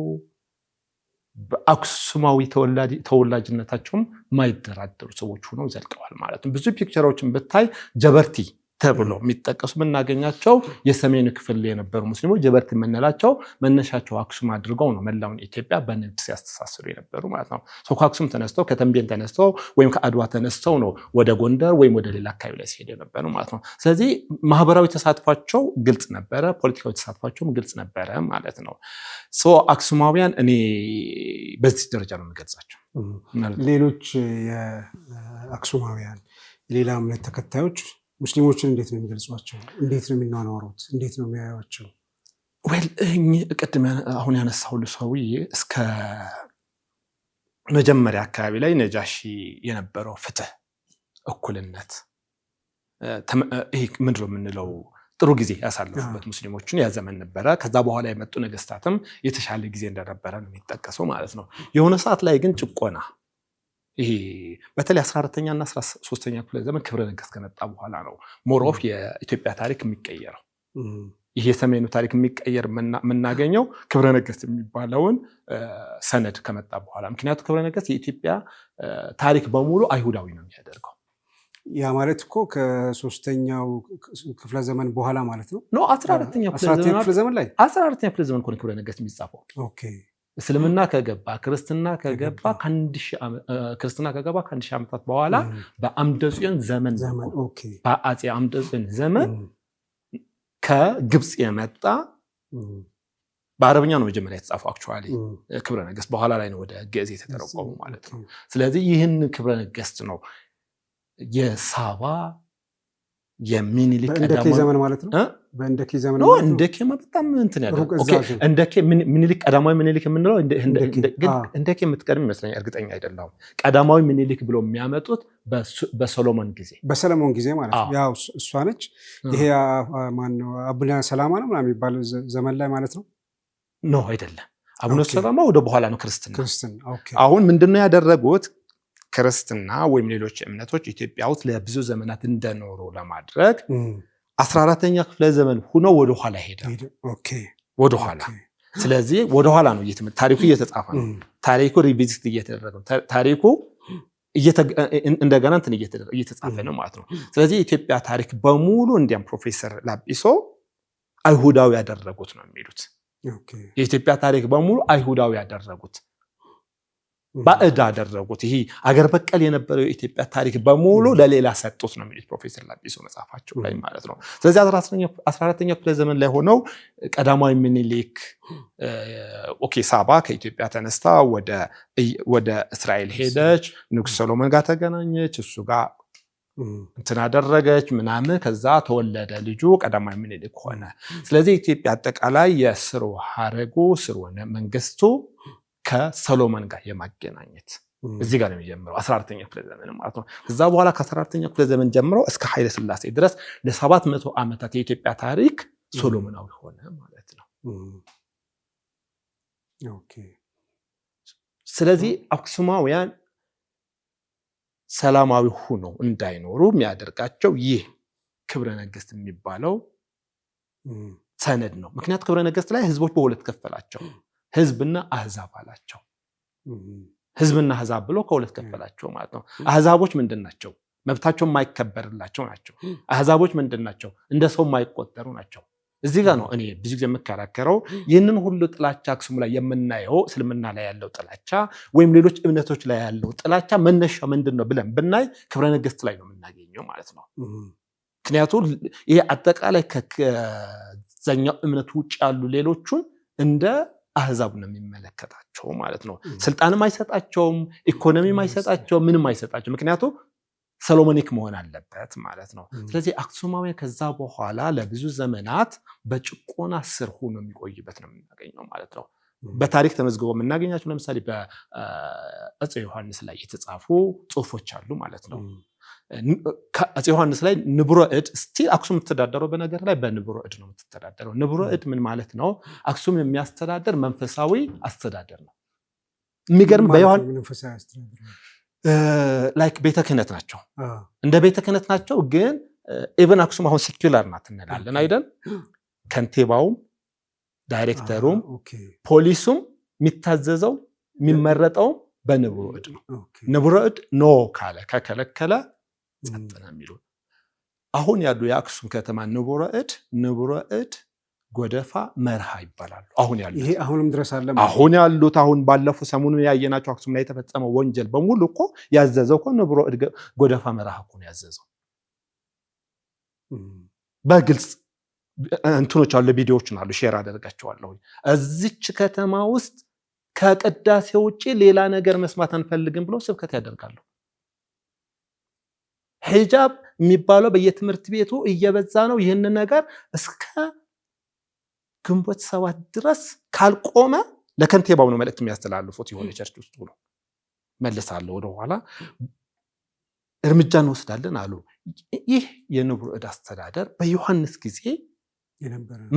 በአክሱማዊ ተወላጅነታቸውም ማይደራደሩ ሰዎች ሆነው ዘልቀዋል ማለት ነው። ብዙ ፒክቸሮችን ብታይ ጀበርቲ ተብሎ የሚጠቀሱ የምናገኛቸው የሰሜኑ ክፍል የነበሩ ሙስሊሞች ጀበርቲ የምንላቸው መነሻቸው አክሱም አድርገው ነው መላውን ኢትዮጵያ በንግድ ሲያስተሳስሩ የነበሩ ማለት ነው። ከአክሱም ተነስተው ከተንቤን ተነስተው ወይም ከአድዋ ተነስተው ነው ወደ ጎንደር ወይም ወደ ሌላ አካባቢ ላይ ሲሄዱ የነበሩ ማለት ነው። ስለዚህ ማህበራዊ ተሳትፏቸው ግልጽ ነበረ፣ ፖለቲካዊ ተሳትፏቸውም ግልጽ ነበረ ማለት ነው። አክሱማውያን እኔ በዚህ ደረጃ ነው የምገልጻቸው። ሌሎች የአክሱማውያን የሌላ እምነት ተከታዮች ሙስሊሞችን እንዴት ነው የሚገልጿቸው? እንዴት ነው የሚኗኗሩት? እንዴት ነው የሚያዩቸው? ቅድም አሁን ያነሳሁልህ ሰውዬ እስከ መጀመሪያ አካባቢ ላይ ነጃሺ የነበረው ፍትህ፣ እኩልነት ይሄ ምንድን ነው የምንለው ጥሩ ጊዜ ያሳለፉበት ሙስሊሞችን ያዘመን ነበረ። ከዛ በኋላ የመጡ ነገስታትም የተሻለ ጊዜ እንደነበረ ነው የሚጠቀሰው ማለት ነው። የሆነ ሰዓት ላይ ግን ጭቆና ይሄ በተለይ 14ኛ እና 13ኛ ክፍለ ዘመን ክብረ ነገስት ከመጣ በኋላ ነው ሞሮፍ የኢትዮጵያ ታሪክ የሚቀየረው። ይሄ የሰሜኑ ታሪክ የሚቀየር የምናገኘው ክብረ ነገስት የሚባለውን ሰነድ ከመጣ በኋላ። ምክንያቱም ክብረ ነገስት የኢትዮጵያ ታሪክ በሙሉ አይሁዳዊ ነው የሚያደርገው። ያ ማለት እኮ ከ3ኛው ክፍለ ዘመን በኋላ ማለት ነው። 14ኛ ክፍለ ዘመን ላይ 14ኛ ክፍለ ዘመን ክብረ ነገስት የሚጻፈው። ኦኬ እስልምና ከገባ ክርስትና ከገባ ከ1000 ዓመታት በኋላ በአምደ ጽዮን ዘመን በአፄ አምደ ጽዮን ዘመን ከግብፅ የመጣ በአረብኛ ነው መጀመሪያ የተጻፈው አክቹዋሊ ክብረ ነገስት፣ በኋላ ላይ ነው ወደ ግዕዝ የተተረጎመው ማለት ነው። ስለዚህ ይህን ክብረ ነገስት ነው የሳባ የሚኒሊክ ቀዳማዊ ዘመን ማለት ነው። በእንደኬ ዘመን ነው። እንደኬማ በጣም እንትን ያለው ኦኬ። እንደኬ ሚኒሊክ ቀዳማዊ ሚኒሊክ የምንለው እንደኬ የምትቀድም ይመስለኛል፣ እርግጠኛ አይደለሁም። ቀዳማዊ ሚኒሊክ ብሎ የሚያመጡት በሶሎሞን ጊዜ ማለት ነው። ያው እሷ ነች። ይሄ ማን ነው? አቡነ ሰላማ ነው ምናምን የሚባለው ዘመን ላይ ማለት ነው። ኖ አይደለም። አቡነ ሰላማ ወደ በኋላ ነው ክርስትና። አሁን ምንድነው ያደረጉት? ክርስትና ወይም ሌሎች እምነቶች ኢትዮጵያ ውስጥ ለብዙ ዘመናት እንደኖሩ ለማድረግ 14ኛ ክፍለ ዘመን ሆኖ ወደ ኋላ ሄደ። ኦኬ ወደ ኋላ ስለዚህ ወደ ኋላ ነው ታሪኩ እየተጻፈ ነው። ታሪኩ ሪቪዚት እየተደረገ ነው። ታሪኩ እንደገና እንትን እየተጻፈ ነው ማለት ነው። ስለዚህ የኢትዮጵያ ታሪክ በሙሉ እንዲያም ፕሮፌሰር ላጲሶ አይሁዳዊ ያደረጉት ነው የሚሉት። የኢትዮጵያ ታሪክ በሙሉ አይሁዳዊ ያደረጉት ባዕድ አደረጉት። ይሄ አገር በቀል የነበረው የኢትዮጵያ ታሪክ በሙሉ ለሌላ ሰጡት ነው የሚሉት ፕሮፌሰር ላጲሶ መጽሐፋቸው ላይ ማለት ነው። ስለዚህ 14ኛው ክፍለ ዘመን ላይ ሆነው ቀዳማዊ ምኒልክ ሳባ ከኢትዮጵያ ተነስታ ወደ እስራኤል ሄደች፣ ንጉሥ ሰሎሞን ጋር ተገናኘች፣ እሱ ጋር እንትን አደረገች ምናምን፣ ከዛ ተወለደ ልጁ ቀዳማዊ ምኒልክ ሆነ። ስለዚህ ኢትዮጵያ አጠቃላይ የስርወ ሐረጉ ስርወ መንግስቱ ከሰሎሞን ጋር የማገናኘት እዚህ ጋር ነው የሚጀምረው 14ኛው ክፍለ ዘመን ማለት ነው። ከዛ በኋላ ከ14ኛው ክፍለ ዘመን ጀምሮ እስከ ኃይለ ሥላሴ ድረስ ለ700 ዓመታት የኢትዮጵያ ታሪክ ሶሎሞናዊ ሆነ ማለት ነው። ስለዚህ አክሱማውያን ሰላማዊ ሆነው እንዳይኖሩ የሚያደርጋቸው ይህ ክብረ ነገስት የሚባለው ሰነድ ነው። ምክንያቱም ክብረ ነገስት ላይ ህዝቦች በሁለት ከፈላቸው፣ ህዝብና አህዛብ አላቸው። ህዝብና አህዛብ ብሎ ከሁለት ከፈላቸው ማለት ነው። አህዛቦች ምንድን ናቸው? መብታቸው የማይከበርላቸው ናቸው። አህዛቦች ምንድን ናቸው? እንደ ሰው የማይቆጠሩ ናቸው። እዚህ ጋር ነው እኔ ብዙ ጊዜ የምከራከረው። ይህንን ሁሉ ጥላቻ አክሱም ላይ የምናየው እስልምና ላይ ያለው ጥላቻ ወይም ሌሎች እምነቶች ላይ ያለው ጥላቻ መነሻ ምንድን ነው ብለን ብናይ ክብረ ነገስት ላይ ነው የምናገኘው ማለት ነው። ምክንያቱም ይሄ አጠቃላይ ከዛኛው እምነት ውጭ ያሉ ሌሎቹን እንደ አህዛብ ነው የሚመለከታቸው ማለት ነው። ስልጣንም አይሰጣቸውም፣ ኢኮኖሚም አይሰጣቸውም፣ ምንም አይሰጣቸው። ምክንያቱም ሰሎሞኒክ መሆን አለበት ማለት ነው። ስለዚህ አክሱማውያን ከዛ በኋላ ለብዙ ዘመናት በጭቆና ስር ሆኖ የሚቆይበት ነው የምናገኘው ማለት ነው። በታሪክ ተመዝግቦ የምናገኛቸው ለምሳሌ በአፄ ዮሐንስ ላይ የተጻፉ ጽሁፎች አሉ ማለት ነው። አፄ ዮሐንስ ላይ ንቡረ እድ ስቲል አክሱም የምትተዳደረው በነገር ላይ በንቡረ እድ ነው የምትተዳደረው። ንቡረ እድ ምን ማለት ነው? አክሱም የሚያስተዳደር መንፈሳዊ አስተዳደር ነው። የሚገርም ላይክ ቤተ ክህነት ናቸው፣ እንደ ቤተ ክህነት ናቸው። ግን ኢቨን አክሱም አሁን ሴኩላር ናት እንላለን አይደል? ከንቲባውም ዳይሬክተሩም ፖሊሱም የሚታዘዘው የሚመረጠው በንቡረ እድ ነው። ንቡረ እድ ኖ ካለ ከከለከለ ጸጥ ነው የሚሉ አሁን ያሉ የአክሱም ከተማ ንቡረ እድ ጎደፋ መርሃ ይባላሉ። አሁን ያሉት ይሄ አሁንም ድረስ አለ። አሁን ያሉት አሁን ባለፈው ሰሞኑን ያየናቸው አክሱም ላይ የተፈጸመው ወንጀል በሙሉ እኮ ያዘዘው እኮ ንቡረ እድ ጎደፋ መርሃ እኮ ነው ያዘዘው። በግልጽ እንትኖች አሉ፣ ቪዲዮዎች አሉ፣ ሼር አደርጋቸዋለሁ። እዚች ከተማ ውስጥ ከቅዳሴ ውጪ ሌላ ነገር መስማት አንፈልግም ብሎ ስብከት ያደርጋሉ። ሂጃብ የሚባለው በየትምህርት ቤቱ እየበዛ ነው። ይህን ነገር እስከ ግንቦት 7 ድረስ ካልቆመ ለከንቲባው ነው መልእክት የሚያስተላልፉት። የሆነ ቸርች ውስጥ ነው መልሳለሁ ወደኋላ እርምጃ እንወስዳለን አሉ። ይህ የንቡረ እድ አስተዳደር በዮሐንስ ጊዜ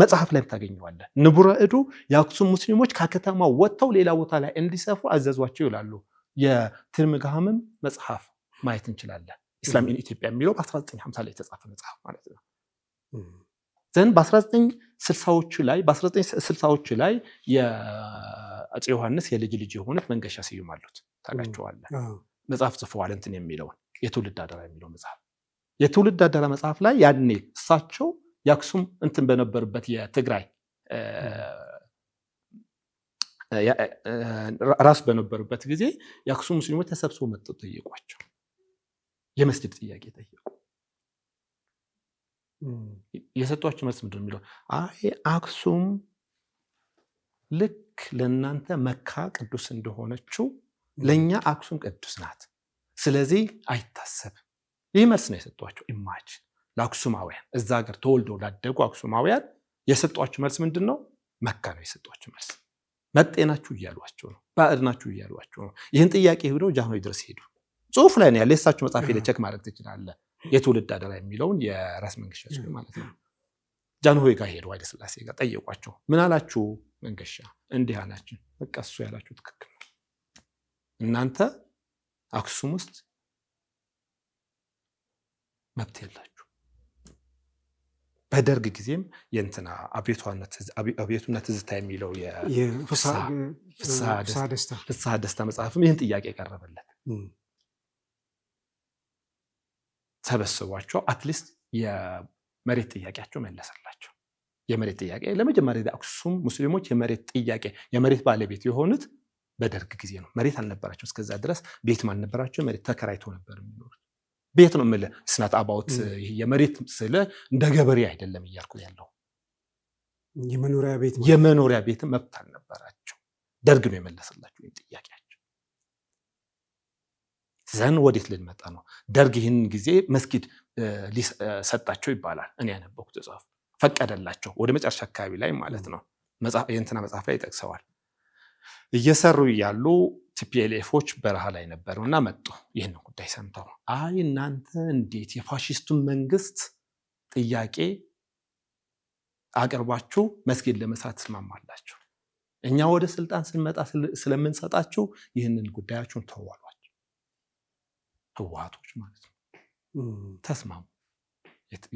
መጽሐፍ ላይ ታገኘዋለህ። ንቡረ እዱ የአክሱም ሙስሊሞች ከከተማው ወጥተው ሌላ ቦታ ላይ እንዲሰፍሩ አዘዟቸው ይላሉ። የትርምግሃምም መጽሐፍ ማየት እንችላለን። ኢስላም ኢን ኢትዮጵያ የሚለው በ1950 ላይ የተጻፈ መጽሐፍ ማለት ነው። ዘንድ በ1960ዎቹ ላይ የአፄ ዮሐንስ የልጅ ልጅ የሆኑት መንገሻ ስዩም አሉት። ታውቃቸዋለህ። መጽሐፍ ጽፈዋል። እንትን የሚለውን የትውልድ አደራ የሚለው መጽሐፍ የትውልድ አደራ መጽሐፍ ላይ ያኔ እሳቸው የአክሱም እንትን በነበሩበት የትግራይ ራስ በነበሩበት ጊዜ የአክሱም ሙስሊሞች ተሰብስበው መጥተው ጠየቋቸው። የመስጊድ ጥያቄ ጠየቁ። የሰጧቸው መልስ ምንድን ነው የሚለው? አይ አክሱም ልክ ለእናንተ መካ ቅዱስ እንደሆነችው ለእኛ አክሱም ቅዱስ ናት፣ ስለዚህ አይታሰብም። ይህ መልስ ነው የሰጧቸው። ኢማጂን ለአክሱማውያን እዛ ሀገር ተወልደው ላደጉ አክሱማውያን የሰጧቸው መልስ ምንድን ነው? መካ ነው የሰጧቸው መልስ። መጤናችሁ እያሏቸው ነው፣ ባዕድናችሁ እያሏቸው ነው። ይህን ጥያቄ ሄደው ጃንሆይ ድረስ ሄዱ። ጽሁፍ ላይ ነው ያለ። የእሳቸው መጽሐፍ ሄደህ ቼክ ማድረግ ትችላለህ። የትውልድ አደራ የሚለውን የራስ መንገሻ ስዩም ማለት ነው። ጃንሆይ ጋር ሄዱ፣ ኃይለ ሥላሴ ጋር ጠየቋቸው። ምን አላችሁ መንገሻ? እንዲህ አላችሁ። በቃ እሱ ያላችሁ ትክክል ነው። እናንተ አክሱም ውስጥ መብት የላችሁ። በደርግ ጊዜም የእንትና አብዮቱና ትዝታ የሚለው ፍስሐ ደስታ መጽሐፍም ይህን ጥያቄ ቀረበለት። ሰበስቧቸው አትሊስት የመሬት ጥያቄያቸው መለሰላቸው። የመሬት ጥያቄ ለመጀመሪያ አክሱም ሙስሊሞች የመሬት ባለቤት የሆኑት በደርግ ጊዜ ነው። መሬት አልነበራቸው እስከዛ ድረስ ቤትም አልነበራቸው። መሬት ተከራይቶ ነበር የሚኖሩት። ቤት ነው የምልህ ስናት አባውት የመሬት ስለ እንደ ገበሬ አይደለም እያልኩ ያለው የመኖሪያ ቤት መብት አልነበራቸው። ደርግ ነው የመለሰላቸው ይህን ጥያቄያቸው። ዘን ወዴት ልንመጣ ነው? ደርግ ይህን ጊዜ መስጊድ ሰጣቸው ይባላል። እኔ ያነበብኩት ጽሑፍ ፈቀደላቸው ወደ መጨረሻ አካባቢ ላይ ማለት ነው። የእንትና መጽሐፍ ላይ ይጠቅሰዋል። እየሰሩ ያሉ ቲፒኤልኤፎች በረሃ ላይ ነበሩና መጡ። ይህን ጉዳይ ሰምተው አይ እናንተ እንዴት የፋሺስቱን መንግስት ጥያቄ አቅርባችሁ መስጊድ ለመስራት ተስማማላችሁ? እኛ ወደ ስልጣን ስንመጣ ስለምንሰጣችሁ ይህንን ጉዳያችሁን ተዋሏቸው። ህወሓቶች ማለት ነው። ተስማሙ።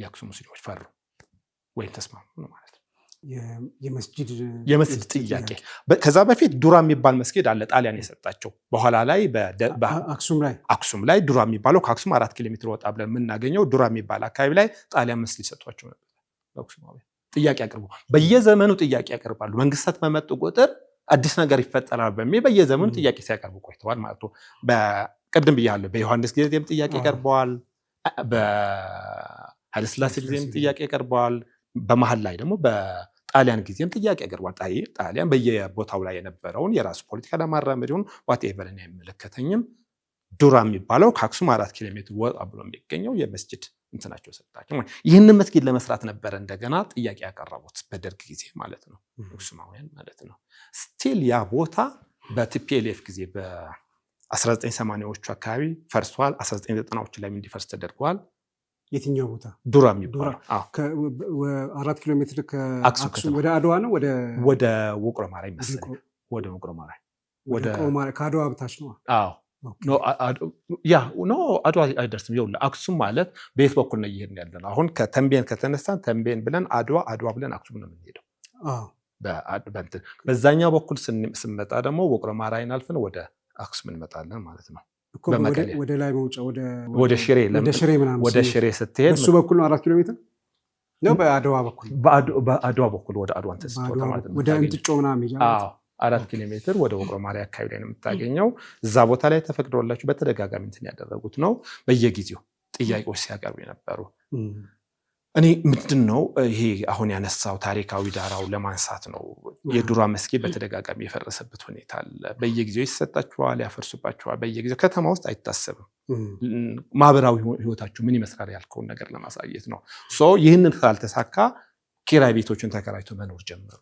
የአክሱም ሙስሊሞች ፈሩ ወይም ተስማሙ ነው ማለት ነው። የመስጊድ ጥያቄ ከዛ በፊት ዱራ የሚባል መስጊድ አለ ጣሊያን የሰጣቸው። በኋላ ላይ አክሱም ላይ ዱራ የሚባለው ከአክሱም 4 ኪሎ ሜትር ወጣ ብለን የምናገኘው ዱራ የሚባል አካባቢ ላይ ጣሊያን መስጊድ ሰጥቷቸው ነበር። በአክሱማውያን ጥያቄ ያቀርቡ፣ በየዘመኑ ጥያቄ ያቀርባሉ። መንግስታት በመጡ ቁጥር አዲስ ነገር ይፈጠራል በሚል በየዘመኑ ጥያቄ ሲያቀርቡ ቆይተዋል ማለት ነው። በቅድም ብያለሁ፣ በዮሐንስ ጊዜም ጥያቄ ቀርበዋል፣ በኃይለ ሥላሴ ጊዜም ጥያቄ ቀርበዋል። በመሀል ላይ ደግሞ በጣሊያን ጊዜም ጥያቄ ያቀርባል። ጣሊያን በየቦታው ላይ የነበረውን የራሱ ፖለቲካ ለማራመድ ይሁን ዋቴቨር እኔ አይመለከተኝም። ዱራ የሚባለው ከአክሱም 4 ኪሎ ሜትር ወጣ ብሎ የሚገኘው የመስጊድ እንትናቸው ሰጣቸው። ይህንን መስጊድ ለመስራት ነበረ እንደገና ጥያቄ ያቀረቡት በደርግ ጊዜ ማለት ነው፣ አክሱማውያን ማለት ነው። ስቲል ያ ቦታ በቲፒኤልኤፍ ጊዜ በ1980ዎቹ አካባቢ ፈርሷል። 1990ዎቹ ላይ እንዲፈርስ ተደርጓል። የትኛው ቦታ? ዱራ የሚባለው 4 ኪሎ ሜትር ከአክሱም ወደ አድዋ ነው ወደ ውቅሮ ማርያም ይመስላል። ወደ ውቅሮ ማርያም ከአድዋ በታች ነው። አዎ አድዋ አይደርስም። ይኸውልህ አክሱም ማለት በየት በኩል ነው እየሄድን ያለነው? አሁን ከተንቤን ከተነሳን ተንቤን ብለን አድዋ ብለን አክሱም ነው የምንሄደው። በዛኛው በኩል ስንመጣ ደግሞ ውቅሮ ማርያምን አልፈን ወደ አክሱም እንመጣለን ማለት ነው። ወደ ላይ መውጫ ወደ ሽሬ ስትሄድ እሱ በኩል ነው 4 ኪሎ ሜትር ነው። በአድዋ በኩል ወደ አድዋ ተስፋው ማለት ነው። ወደ እንጥጮ ምናምን 4 ኪሎ ሜትር ወደ ውቅሮ ማርያም አካባቢ ላይ ነው የምታገኘው። እዛ ቦታ ላይ ተፈቅዶላችሁ በተደጋጋሚ እንትን ያደረጉት ነው። በየጊዜው ጥያቄዎች ሲያቀርቡ የነበሩ እኔ ምንድነው ይሄ አሁን ያነሳው ታሪካዊ ዳራው ለማንሳት ነው። የዱራ መስጊድ በተደጋጋሚ የፈረሰበት ሁኔታ አለ። በየጊዜው ይሰጣቸዋል፣ ያፈርሱባቸዋል። በየጊዜው ከተማ ውስጥ አይታሰብም። ማህበራዊ ህይወታቸው ምን ይመስላል ያልከውን ነገር ለማሳየት ነው። ይህንን ካልተሳካ ኪራይ ቤቶችን ተከራይቶ መኖር ጀመሩ።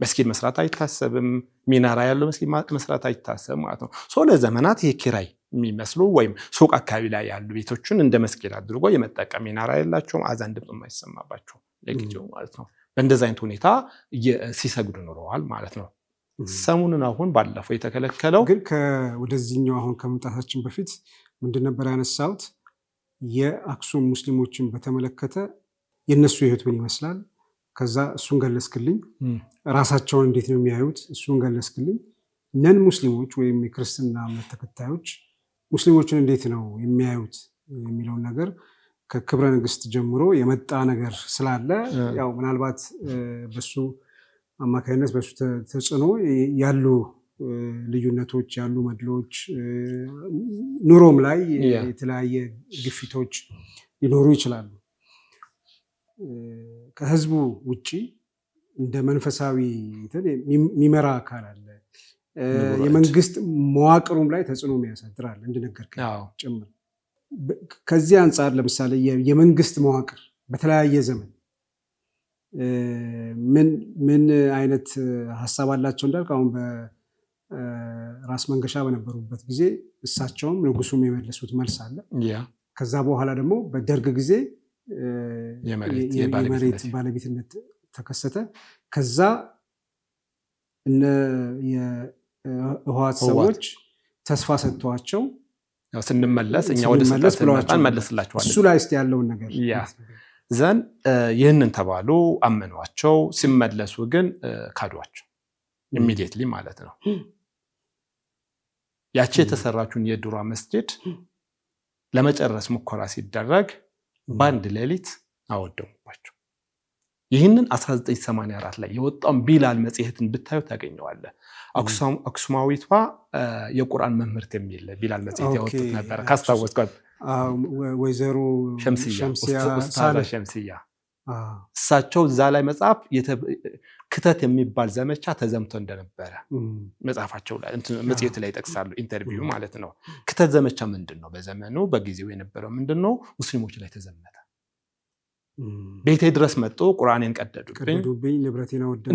መስጊድ መስራት አይታሰብም። ሚናራ ያለው መስጊድ መስራት አይታሰብም ማለት ነው። ለዘመናት ይሄ ኪራይ የሚመስሉ ወይም ሱቅ አካባቢ ላይ ያሉ ቤቶችን እንደ መስጊድ አድርጎ የመጠቀም ሚናራ የላቸውም። አዛን ድምፅ የማይሰማባቸው ለጊዜው ማለት ነው። በእንደዚህ አይነት ሁኔታ ሲሰግዱ ኖረዋል ማለት ነው። ሰሙንን አሁን ባለፈው የተከለከለው ግን ወደዚህኛው አሁን ከመምጣታችን በፊት ምንድን ነበር ያነሳሁት? የአክሱም ሙስሊሞችን በተመለከተ የነሱ ህይወት ምን ይመስላል? ከዛ እሱን ገለጽክልኝ። ራሳቸውን እንዴት ነው የሚያዩት? እሱን ገለጽክልኝ። ነን ሙስሊሞች ወይም የክርስትና እምነት ተከታዮች ሙስሊሞችን እንዴት ነው የሚያዩት የሚለውን ነገር ከክብረ ንግስት ጀምሮ የመጣ ነገር ስላለ ያው ምናልባት በሱ አማካይነት በሱ ተጽዕኖ ያሉ ልዩነቶች ያሉ መድሎች ኑሮም ላይ የተለያየ ግፊቶች ሊኖሩ ይችላሉ። ከህዝቡ ውጪ እንደ መንፈሳዊ የሚመራ አካል አለ። የመንግስት መዋቅሩም ላይ ተጽዕኖ የሚያሳድራል እንደነገርከኝ ጭምር። ከዚህ አንጻር ለምሳሌ የመንግስት መዋቅር በተለያየ ዘመን ምን አይነት ሀሳብ አላቸው እንዳልክ አሁን በራስ መንገሻ በነበሩበት ጊዜ እሳቸውም ንጉሱም የመለሱት መልስ አለ። ከዛ በኋላ ደግሞ በደርግ ጊዜ የመሬት ባለቤትነት ተከሰተ። ከዛ የህወሓት ሰዎች ተስፋ ሰጥተዋቸው ስንመለስ እኛ ወደ ስልጣን መለስላቸዋለን። እሱ ላይ እስቲ ያለውን ነገር ዘን ይህንን ተባሉ፣ አመኗቸው። ሲመለሱ ግን ካዷቸው ኢሚዲየትሊ ማለት ነው። ያቺ የተሰራችውን የድሯ መስጂድ ለመጨረስ ሙከራ ሲደረግ በአንድ ሌሊት አወደሙባቸው። ይህንን 1984 ላይ የወጣውን ቢላል መጽሔትን ብታዩ ታገኘዋለህ። አክሱማዊቷ የቁርአን መምህርት የሚል ቢላል መጽሔት ያወጡት ነበር ካስታወስኳት ወይዘሮ ሸምስያ እሳቸው እዛ ላይ መጽሐፍ ክተት የሚባል ዘመቻ ተዘምቶ እንደነበረ መጽሐፋቸው ላይ መጽሔት ላይ ይጠቅሳሉ። ኢንተርቪው ማለት ነው። ክተት ዘመቻ ምንድነው? በዘመኑ በጊዜው የነበረው ምንድነው? ሙስሊሞች ላይ ተዘመተ። ቤቴ ድረስ መጥቶ ቁርአንን ቀደዱብኝ፣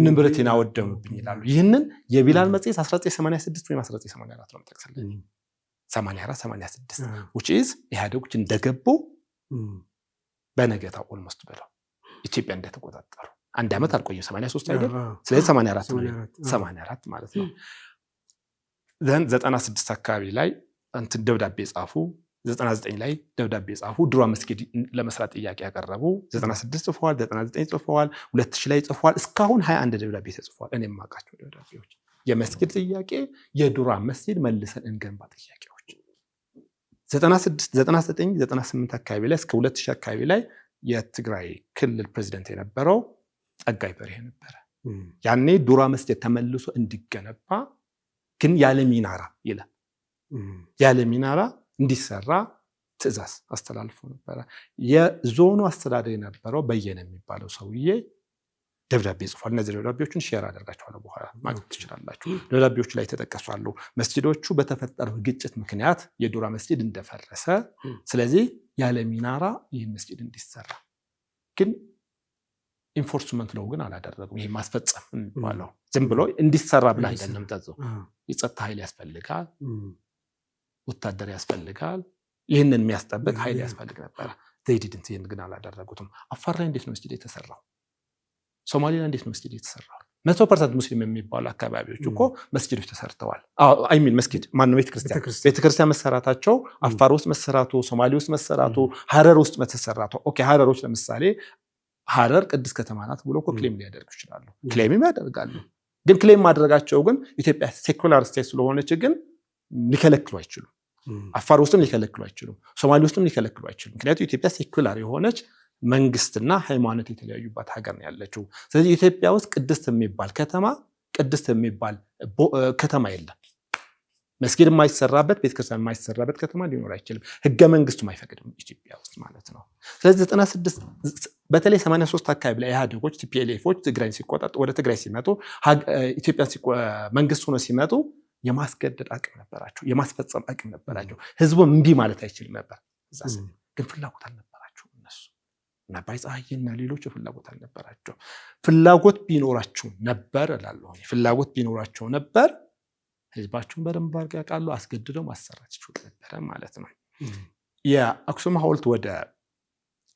ንብረቴን አወደሙብኝ ይላሉ። ይህንን የቢላል መጽሔት 1986 ወይም 1984 ነው የምጠቅስልኝ። 84 86 which is ኢህአዴጎች እንደገቡ በነገታው ኦልሞስት ብለው ኢትዮጵያ እንደተቆጣጠሩ አንድ ዓመት አልቆየም። 83 አይደል? ስለዚህ 84 ማለት ነው። ዘን 96 አካባቢ ላይ እንትን ደብዳቤ ጻፉ። 99 ላይ ደብዳቤ ጻፉ። ድሯ መስጊድ ለመስራት ጥያቄ ያቀረቡ 96 ጽፈዋል፣ 99 ጽፈዋል፣ 2000 ላይ ጽፈዋል። እስካሁን 21 ደብዳቤ ተጽፈዋል። እኔ የማውቃቸው ደብዳቤዎች የመስጊድ ጥያቄ፣ የድሯ መስጊድ መልሰን እንገንባ ጥያቄዎች 96 99 98 አካባቢ ላይ እስከ 2000 አካባቢ ላይ የትግራይ ክልል ፕሬዝዳንት የነበረው ጸጋይ በርሄ ነበረ። ያኔ ድሯ መስጊድ ተመልሶ እንዲገነባ ግን ያለ ሚናራ ይላል ያለ ሚናራ እንዲሰራ ትዕዛዝ አስተላልፎ ነበረ። የዞኑ አስተዳዳሪ የነበረው በየነ የሚባለው ሰውዬ ደብዳቤ ጽፏል። እነዚህ ደብዳቤዎችን ሼር አደርጋቸዋለሁ በኋላ ማግኘት ትችላላችሁ። ደብዳቤዎቹ ላይ ተጠቀሷሉ። መስጂዶቹ በተፈጠረው ግጭት ምክንያት የድሯ መስጂድ እንደፈረሰ፣ ስለዚህ ያለ ሚናራ ይህን መስጂድ እንዲሰራ ግን ኢንፎርስመንት ነው ግን አላደረጉም። ይሄ ማስፈጸም የሚባለው ዝም ብሎ እንዲሰራ ብላ አይደለም። ተዘው የጸጥታ ኃይል ያስፈልጋል፣ ወታደር ያስፈልጋል፣ ይህንን የሚያስጠብቅ ኃይል ያስፈልግ ነበር። ዘይዲድንት ይህን ግን አላደረጉትም። አፋር ላይ እንዴት ነው መስጂድ የተሰራው? ሶማሊያ እንዴት ነው መስጂድ የተሰራው? 100% ሙስሊም የሚባሉ አካባቢዎች እኮ መስጂዶች ተሰርተዋል። አይ ሚን መስጊድ ማነው ቤተክርስቲያን መሰራታቸው አፋር ውስጥ መሰራቱ፣ ሶማሌ ውስጥ መሰራቱ፣ ሀረር ውስጥ መተሰራቱ። ኦኬ ሀረሮች ለምሳሌ ሀረር ቅድስት ከተማ ናት ብሎ እኮ ክሌም ሊያደርጉ ይችላሉ። ክሌምም ያደርጋሉ። ግን ክሌም ማድረጋቸው ግን ኢትዮጵያ ሴኩላር ስቴት ስለሆነች ግን ሊከለክሉ አይችሉም። አፋር ውስጥም ሊከለክሉ አይችሉም። ሶማሌ ውስጥም ሊከለክሉ አይችሉም። ምክንያቱም ኢትዮጵያ ሴኩላር የሆነች መንግስትና ሃይማኖት የተለያዩባት ሀገር ነው ያለችው። ስለዚህ ኢትዮጵያ ውስጥ ቅድስት የሚባል ከተማ የለም። መስጊድ የማይሰራበት ቤተክርስቲያን የማይሰራበት ከተማ ሊኖር አይችልም። ህገ መንግስቱም አይፈቅድም ኢትዮጵያ ውስጥ ማለት ነው። ስለዚህ 96 በተለይ 83 አካባቢ ላይ ኢህአዴጎች ቲፒኤልኤፎች ትግራይን ሲቆጣጡ ወደ ትግራይ ሲመጡ ኢትዮጵያ መንግስት ሆኖ ሲመጡ የማስገደድ አቅም ነበራቸው፣ የማስፈጸም አቅም ነበራቸው። ህዝቡ እምቢ ማለት አይችልም ነበር። ግን ፍላጎት አልነበራቸው እነሱ እና ባይፀሐይና ሌሎች ፍላጎት አልነበራቸው። ፍላጎት ቢኖራቸው ነበር እላለሁ። ፍላጎት ቢኖራቸው ነበር ህዝባቸውን በደንብ አድርገው ያውቃሉ፣ አስገድደው ማሰራት ይችሉ ነበር ማለት ነው። የአክሱም ሐውልት ወደ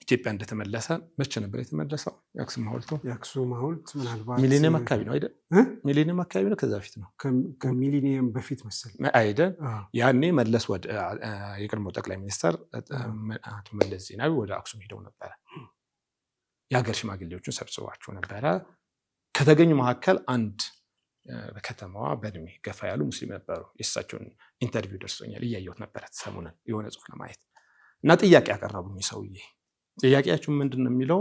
ኢትዮጵያ እንደተመለሰ መቼ ነበር የተመለሰው? የአክሱም ሐውልት ምናልባት ሚሊኒየም አካባቢ ነው አይደል? ሚሊኒየም አካባቢ ነው። ከዛ በፊት ነው። ከሚሊኒየም በፊት መሰለኝ አይደል? ያኔ መለስ ወደ የቀድሞው ጠቅላይ ሚኒስትር አቶ መለስ ዜናዊ ወደ አክሱም ሄደው ነበረ። የሀገር ሽማግሌዎችን ሰብስቧቸው ነበረ። ከተገኙ መካከል አንድ በከተማዋ በእድሜ ገፋ ያሉ ሙስሊም ነበሩ። የእሳቸውን ኢንተርቪው ደርሶኛል፣ እያየሁት ነበረ ሰሞኑን የሆነ ጽሑፍ ለማየት እና ጥያቄ ያቀረቡኝ ሰውዬ ጥያቄያችሁ ምንድን ነው የሚለው፣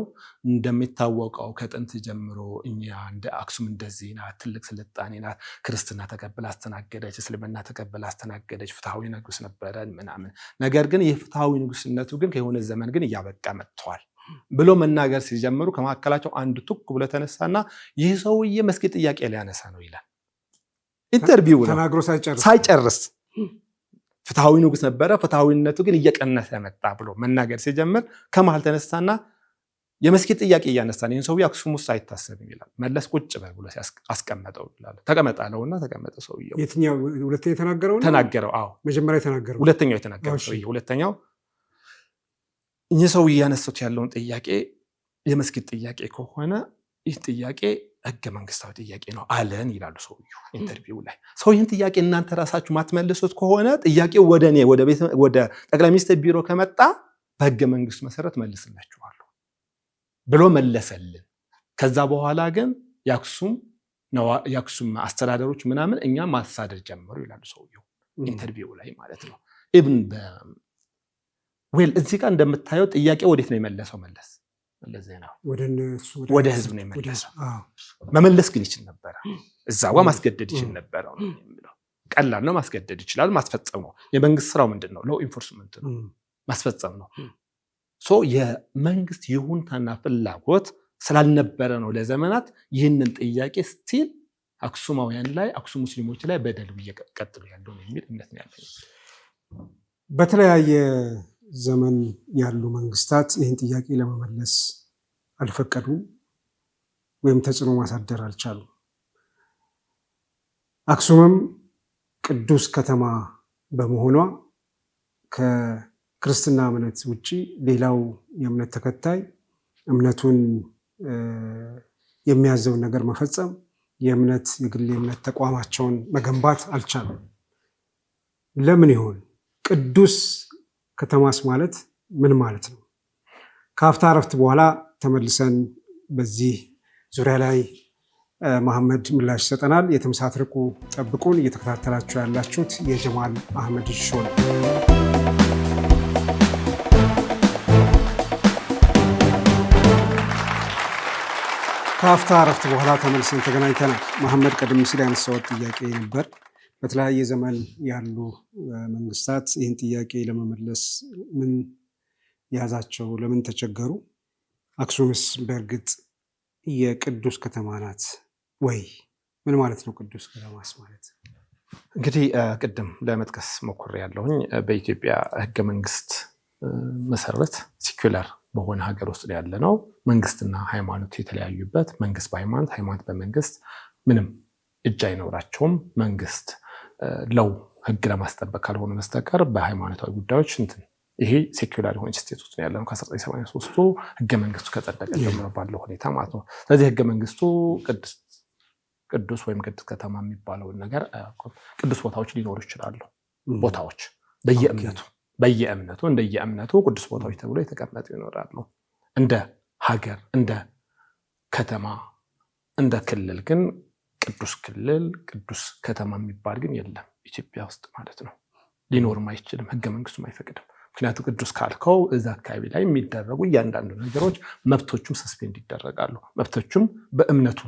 እንደሚታወቀው ከጥንት ጀምሮ እኛ እንደ አክሱም እንደዚህ ናት፣ ትልቅ ስልጣኔ ናት። ክርስትና ተቀብላ አስተናገደች፣ እስልምና ተቀብላ አስተናገደች፣ ፍትሐዊ ንጉስ ነበረን ምናምን። ነገር ግን ይህ ፍትሐዊ ንጉስነቱ ግን ከሆነ ዘመን ግን እያበቃ መጥተዋል ብሎ መናገር ሲጀምሩ ከመካከላቸው አንዱ ቱክ ብሎ ተነሳና ይህ ሰውዬ መስጊድ ጥያቄ ሊያነሳ ነው ይላል። ኢንተርቪው ተናግሮ ሳይጨርስ ፍትሐዊ ንጉስ ነበረ፣ ፍትሐዊነቱ ግን እየቀነሰ መጣ ብሎ መናገር ሲጀምር ከመሃል ተነሳና የመስጊድ ጥያቄ እያነሳ ነው። ይህን ሰውዬ አክሱም ውስጥ አይታሰብም ይላል። መለስ ቁጭ በል ብሎ አስቀመጠው ይላል። ተቀመጣለውና ተቀመጠ ሰውዬው። የትኛው ሁለተኛው የተናገረው ነው? ተናገረው። አዎ መጀመሪያ የተናገረው ሁለተኛው የተናገረው ሰውዬ። ሁለተኛው እኚህ ሰውዬ ያነሱት ያለውን ጥያቄ የመስጊድ ጥያቄ ከሆነ ይህ ጥያቄ ህገ መንግስታዊ ጥያቄ ነው አለን ይላሉ ሰውዬው ኢንተርቪው ላይ። ሰው ይህን ጥያቄ እናንተ ራሳችሁ ማትመልሱት ከሆነ ጥያቄው ወደ እኔ ወደ ጠቅላይ ሚኒስትር ቢሮ ከመጣ በህገ መንግስቱ መሰረት መልስላችኋለሁ። ብሎ መለሰልን። ከዛ በኋላ ግን የአክሱም አስተዳደሮች ምናምን እኛ ማሳደድ ጀመሩ ይላሉ ሰውየው ኢንተርቪው ላይ ማለት ነው። ኢብን እዚህ ጋር እንደምታየው ጥያቄ ወዴት ነው የመለሰው? መለስ ዜናዊ ወደ ህዝብ ነው የመለሰው። መመለስ ግን ይችል ነበረ፣ እዛዋ ማስገደድ ይችል ነበረ ነው የሚለው። ቀላል ነው፣ ማስገደድ ይችላል፣ ማስፈጸም ነው። የመንግስት ስራው ምንድን ነው? ሎው ኢንፎርስመንት ነው፣ ማስፈጸም ነው። የመንግስት ይሁንታና ፍላጎት ስላልነበረ ነው ለዘመናት ይህንን ጥያቄ ስቲል አክሱማውያን ላይ አክሱም ሙስሊሞች ላይ በደሉ እየቀጥሉ ያለው የሚል እምነት ነው ያለኝ። በተለያየ ዘመን ያሉ መንግስታት ይህን ጥያቄ ለመመለስ አልፈቀዱም ወይም ተጽዕኖ ማሳደር አልቻሉም። አክሱምም ቅዱስ ከተማ በመሆኗ ከክርስትና እምነት ውጭ ሌላው የእምነት ተከታይ እምነቱን የሚያዘውን ነገር መፈጸም፣ የግል የእምነት ተቋማቸውን መገንባት አልቻሉም። ለምን ይሆን? ቅዱስ ከተማስ ማለት ምን ማለት ነው? ከአፍታ እረፍት በኋላ ተመልሰን በዚህ ዙሪያ ላይ መሐመድ ምላሽ ይሰጠናል። የትም ሳትርቁ ጠብቁን። እየተከታተላችሁ ያላችሁት የጀማል አህመድ ሾው ነው። ከአፍታ እረፍት በኋላ ተመልሰን ተገናኝተናል። መሐመድ ቀደም ሲል ያነሳሁት ጥያቄ ነበር። በተለያየ ዘመን ያሉ መንግስታት ይህን ጥያቄ ለመመለስ ምን ያዛቸው? ለምን ተቸገሩ? አክሱምስ በእርግጥ የቅዱስ ከተማ ናት ወይ? ምን ማለት ነው ቅዱስ ከተማስ ማለት? እንግዲህ ቅድም ለመጥቀስ ሞክሬያለሁኝ። በኢትዮጵያ ህገ መንግስት መሰረት ሲኩላር በሆነ ሀገር ውስጥ ያለ ነው። መንግስትና ሃይማኖት የተለያዩበት፣ መንግስት በሃይማኖት ሃይማኖት በመንግስት ምንም እጅ አይኖራቸውም። መንግስት ለው ህግ ለማስጠበቅ ካልሆነ በስተቀር በሃይማኖታዊ ጉዳዮች ይሄ ሴኩላር የሆነ ስቴት ውስጥ ያለ ነው። ከ1983 ህገ መንግስቱ ከጸደቀ ጀምሮ ባለው ሁኔታ ማለት ነው። ስለዚህ ህገ መንግስቱ ቅዱስ ወይም ቅዱስ ከተማ የሚባለውን ነገር ቅዱስ ቦታዎች ሊኖሩ ይችላሉ። ቦታዎች በየእምነቱ እንደየእምነቱ ቅዱስ ቦታዎች ተብሎ የተቀመጡ ይኖራሉ። እንደ ሀገር፣ እንደ ከተማ፣ እንደ ክልል ግን ቅዱስ ክልል፣ ቅዱስ ከተማ የሚባል ግን የለም ኢትዮጵያ ውስጥ ማለት ነው። ሊኖርም አይችልም፣ ህገ መንግስቱም አይፈቅድም። ምክንያቱም ቅዱስ ካልከው እዛ አካባቢ ላይ የሚደረጉ እያንዳንዱ ነገሮች መብቶቹም ሰስፔንድ ይደረጋሉ። መብቶቹም በእምነቱ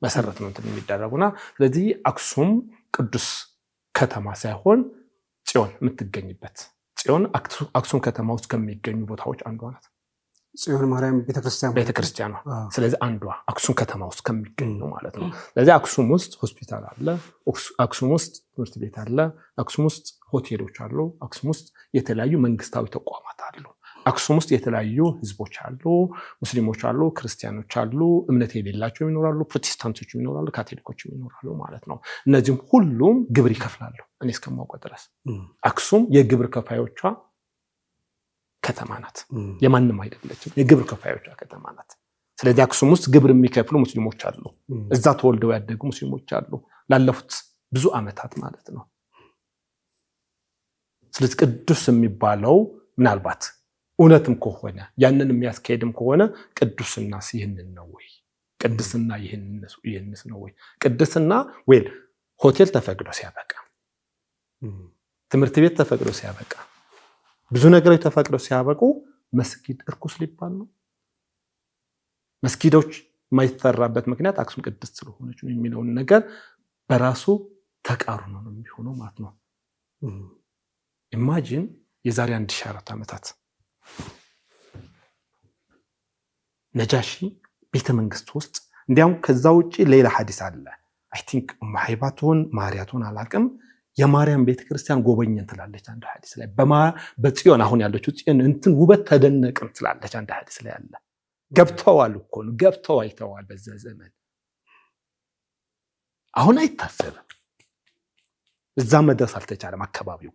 መሰረት ነው የሚደረጉና ስለዚህ አክሱም ቅዱስ ከተማ ሳይሆን ጽዮን የምትገኝበት፣ ጽዮን አክሱም ከተማ ውስጥ ከሚገኙ ቦታዎች አንዷ ናት። ጽዮን ማርያም ቤተክርስቲያኗ ስለዚህ አንዷ አክሱም ከተማ ውስጥ ከሚገኙ ማለት ነው። ስለዚህ አክሱም ውስጥ ሆስፒታል አለ፣ አክሱም ውስጥ ትምህርት ቤት አለ፣ አክሱም ውስጥ ሆቴሎች አሉ፣ አክሱም ውስጥ የተለያዩ መንግስታዊ ተቋማት አሉ፣ አክሱም ውስጥ የተለያዩ ህዝቦች አሉ፣ ሙስሊሞች አሉ፣ ክርስቲያኖች አሉ፣ እምነት የሌላቸው ይኖራሉ፣ ፕሮቴስታንቶች ይኖራሉ፣ ካቶሊኮች ይኖራሉ ማለት ነው። እነዚህም ሁሉም ግብር ይከፍላሉ። እኔ እስከማውቀው ድረስ አክሱም የግብር ከፋዮቿ ከተማ ናት። የማንም አይደለችም፣ የግብር ከፋዮቿ ከተማ ናት። ስለዚህ አክሱም ውስጥ ግብር የሚከፍሉ ሙስሊሞች አሉ፣ እዛ ተወልደው ያደጉ ሙስሊሞች አሉ ላለፉት ብዙ ዓመታት ማለት ነው። ስለዚህ ቅዱስ የሚባለው ምናልባት እውነትም ከሆነ ያንን የሚያስካሄድም ከሆነ ቅዱስናስ ይህንን ነው ወይ? ቅድስና ይህንስ ነው ወይ? ቅድስና ወይ ሆቴል ተፈቅዶ ሲያበቃ፣ ትምህርት ቤት ተፈቅዶ ሲያበቃ፣ ብዙ ነገሮች ተፈቅደው ሲያበቁ መስጊድ እርኩስ ሊባል ነው? መስጊዶች የማይሰራበት ምክንያት አክሱም ቅድስት ስለሆነች ነው የሚለውን ነገር በራሱ ተቃርኖ ነው የሚሆነው ማለት ነው። ኢማጂን የዛሬ 1400 ዓመታት ነጃሺ ቤተመንግስት ውስጥ እንዲያውም ከዛ ውጪ ሌላ ሐዲስ አለ። አይ ቲንክ ማህባቱን ማርያቱን አላቅም የማርያም ቤተክርስቲያን ጎበኘን ትላለች አንድ ሐዲስ ላይ። በጽዮን አሁን ያለችው ጽዮን እንትን ውበት ተደነቅን ትላለች አንድ ሐዲስ ላይ አለ። ገብተዋል እኮ ነው፣ ገብተው አይተዋል በዛ ዘመን። አሁን አይታሰብም፣ እዛ መድረስ አልተቻለም። አካባቢው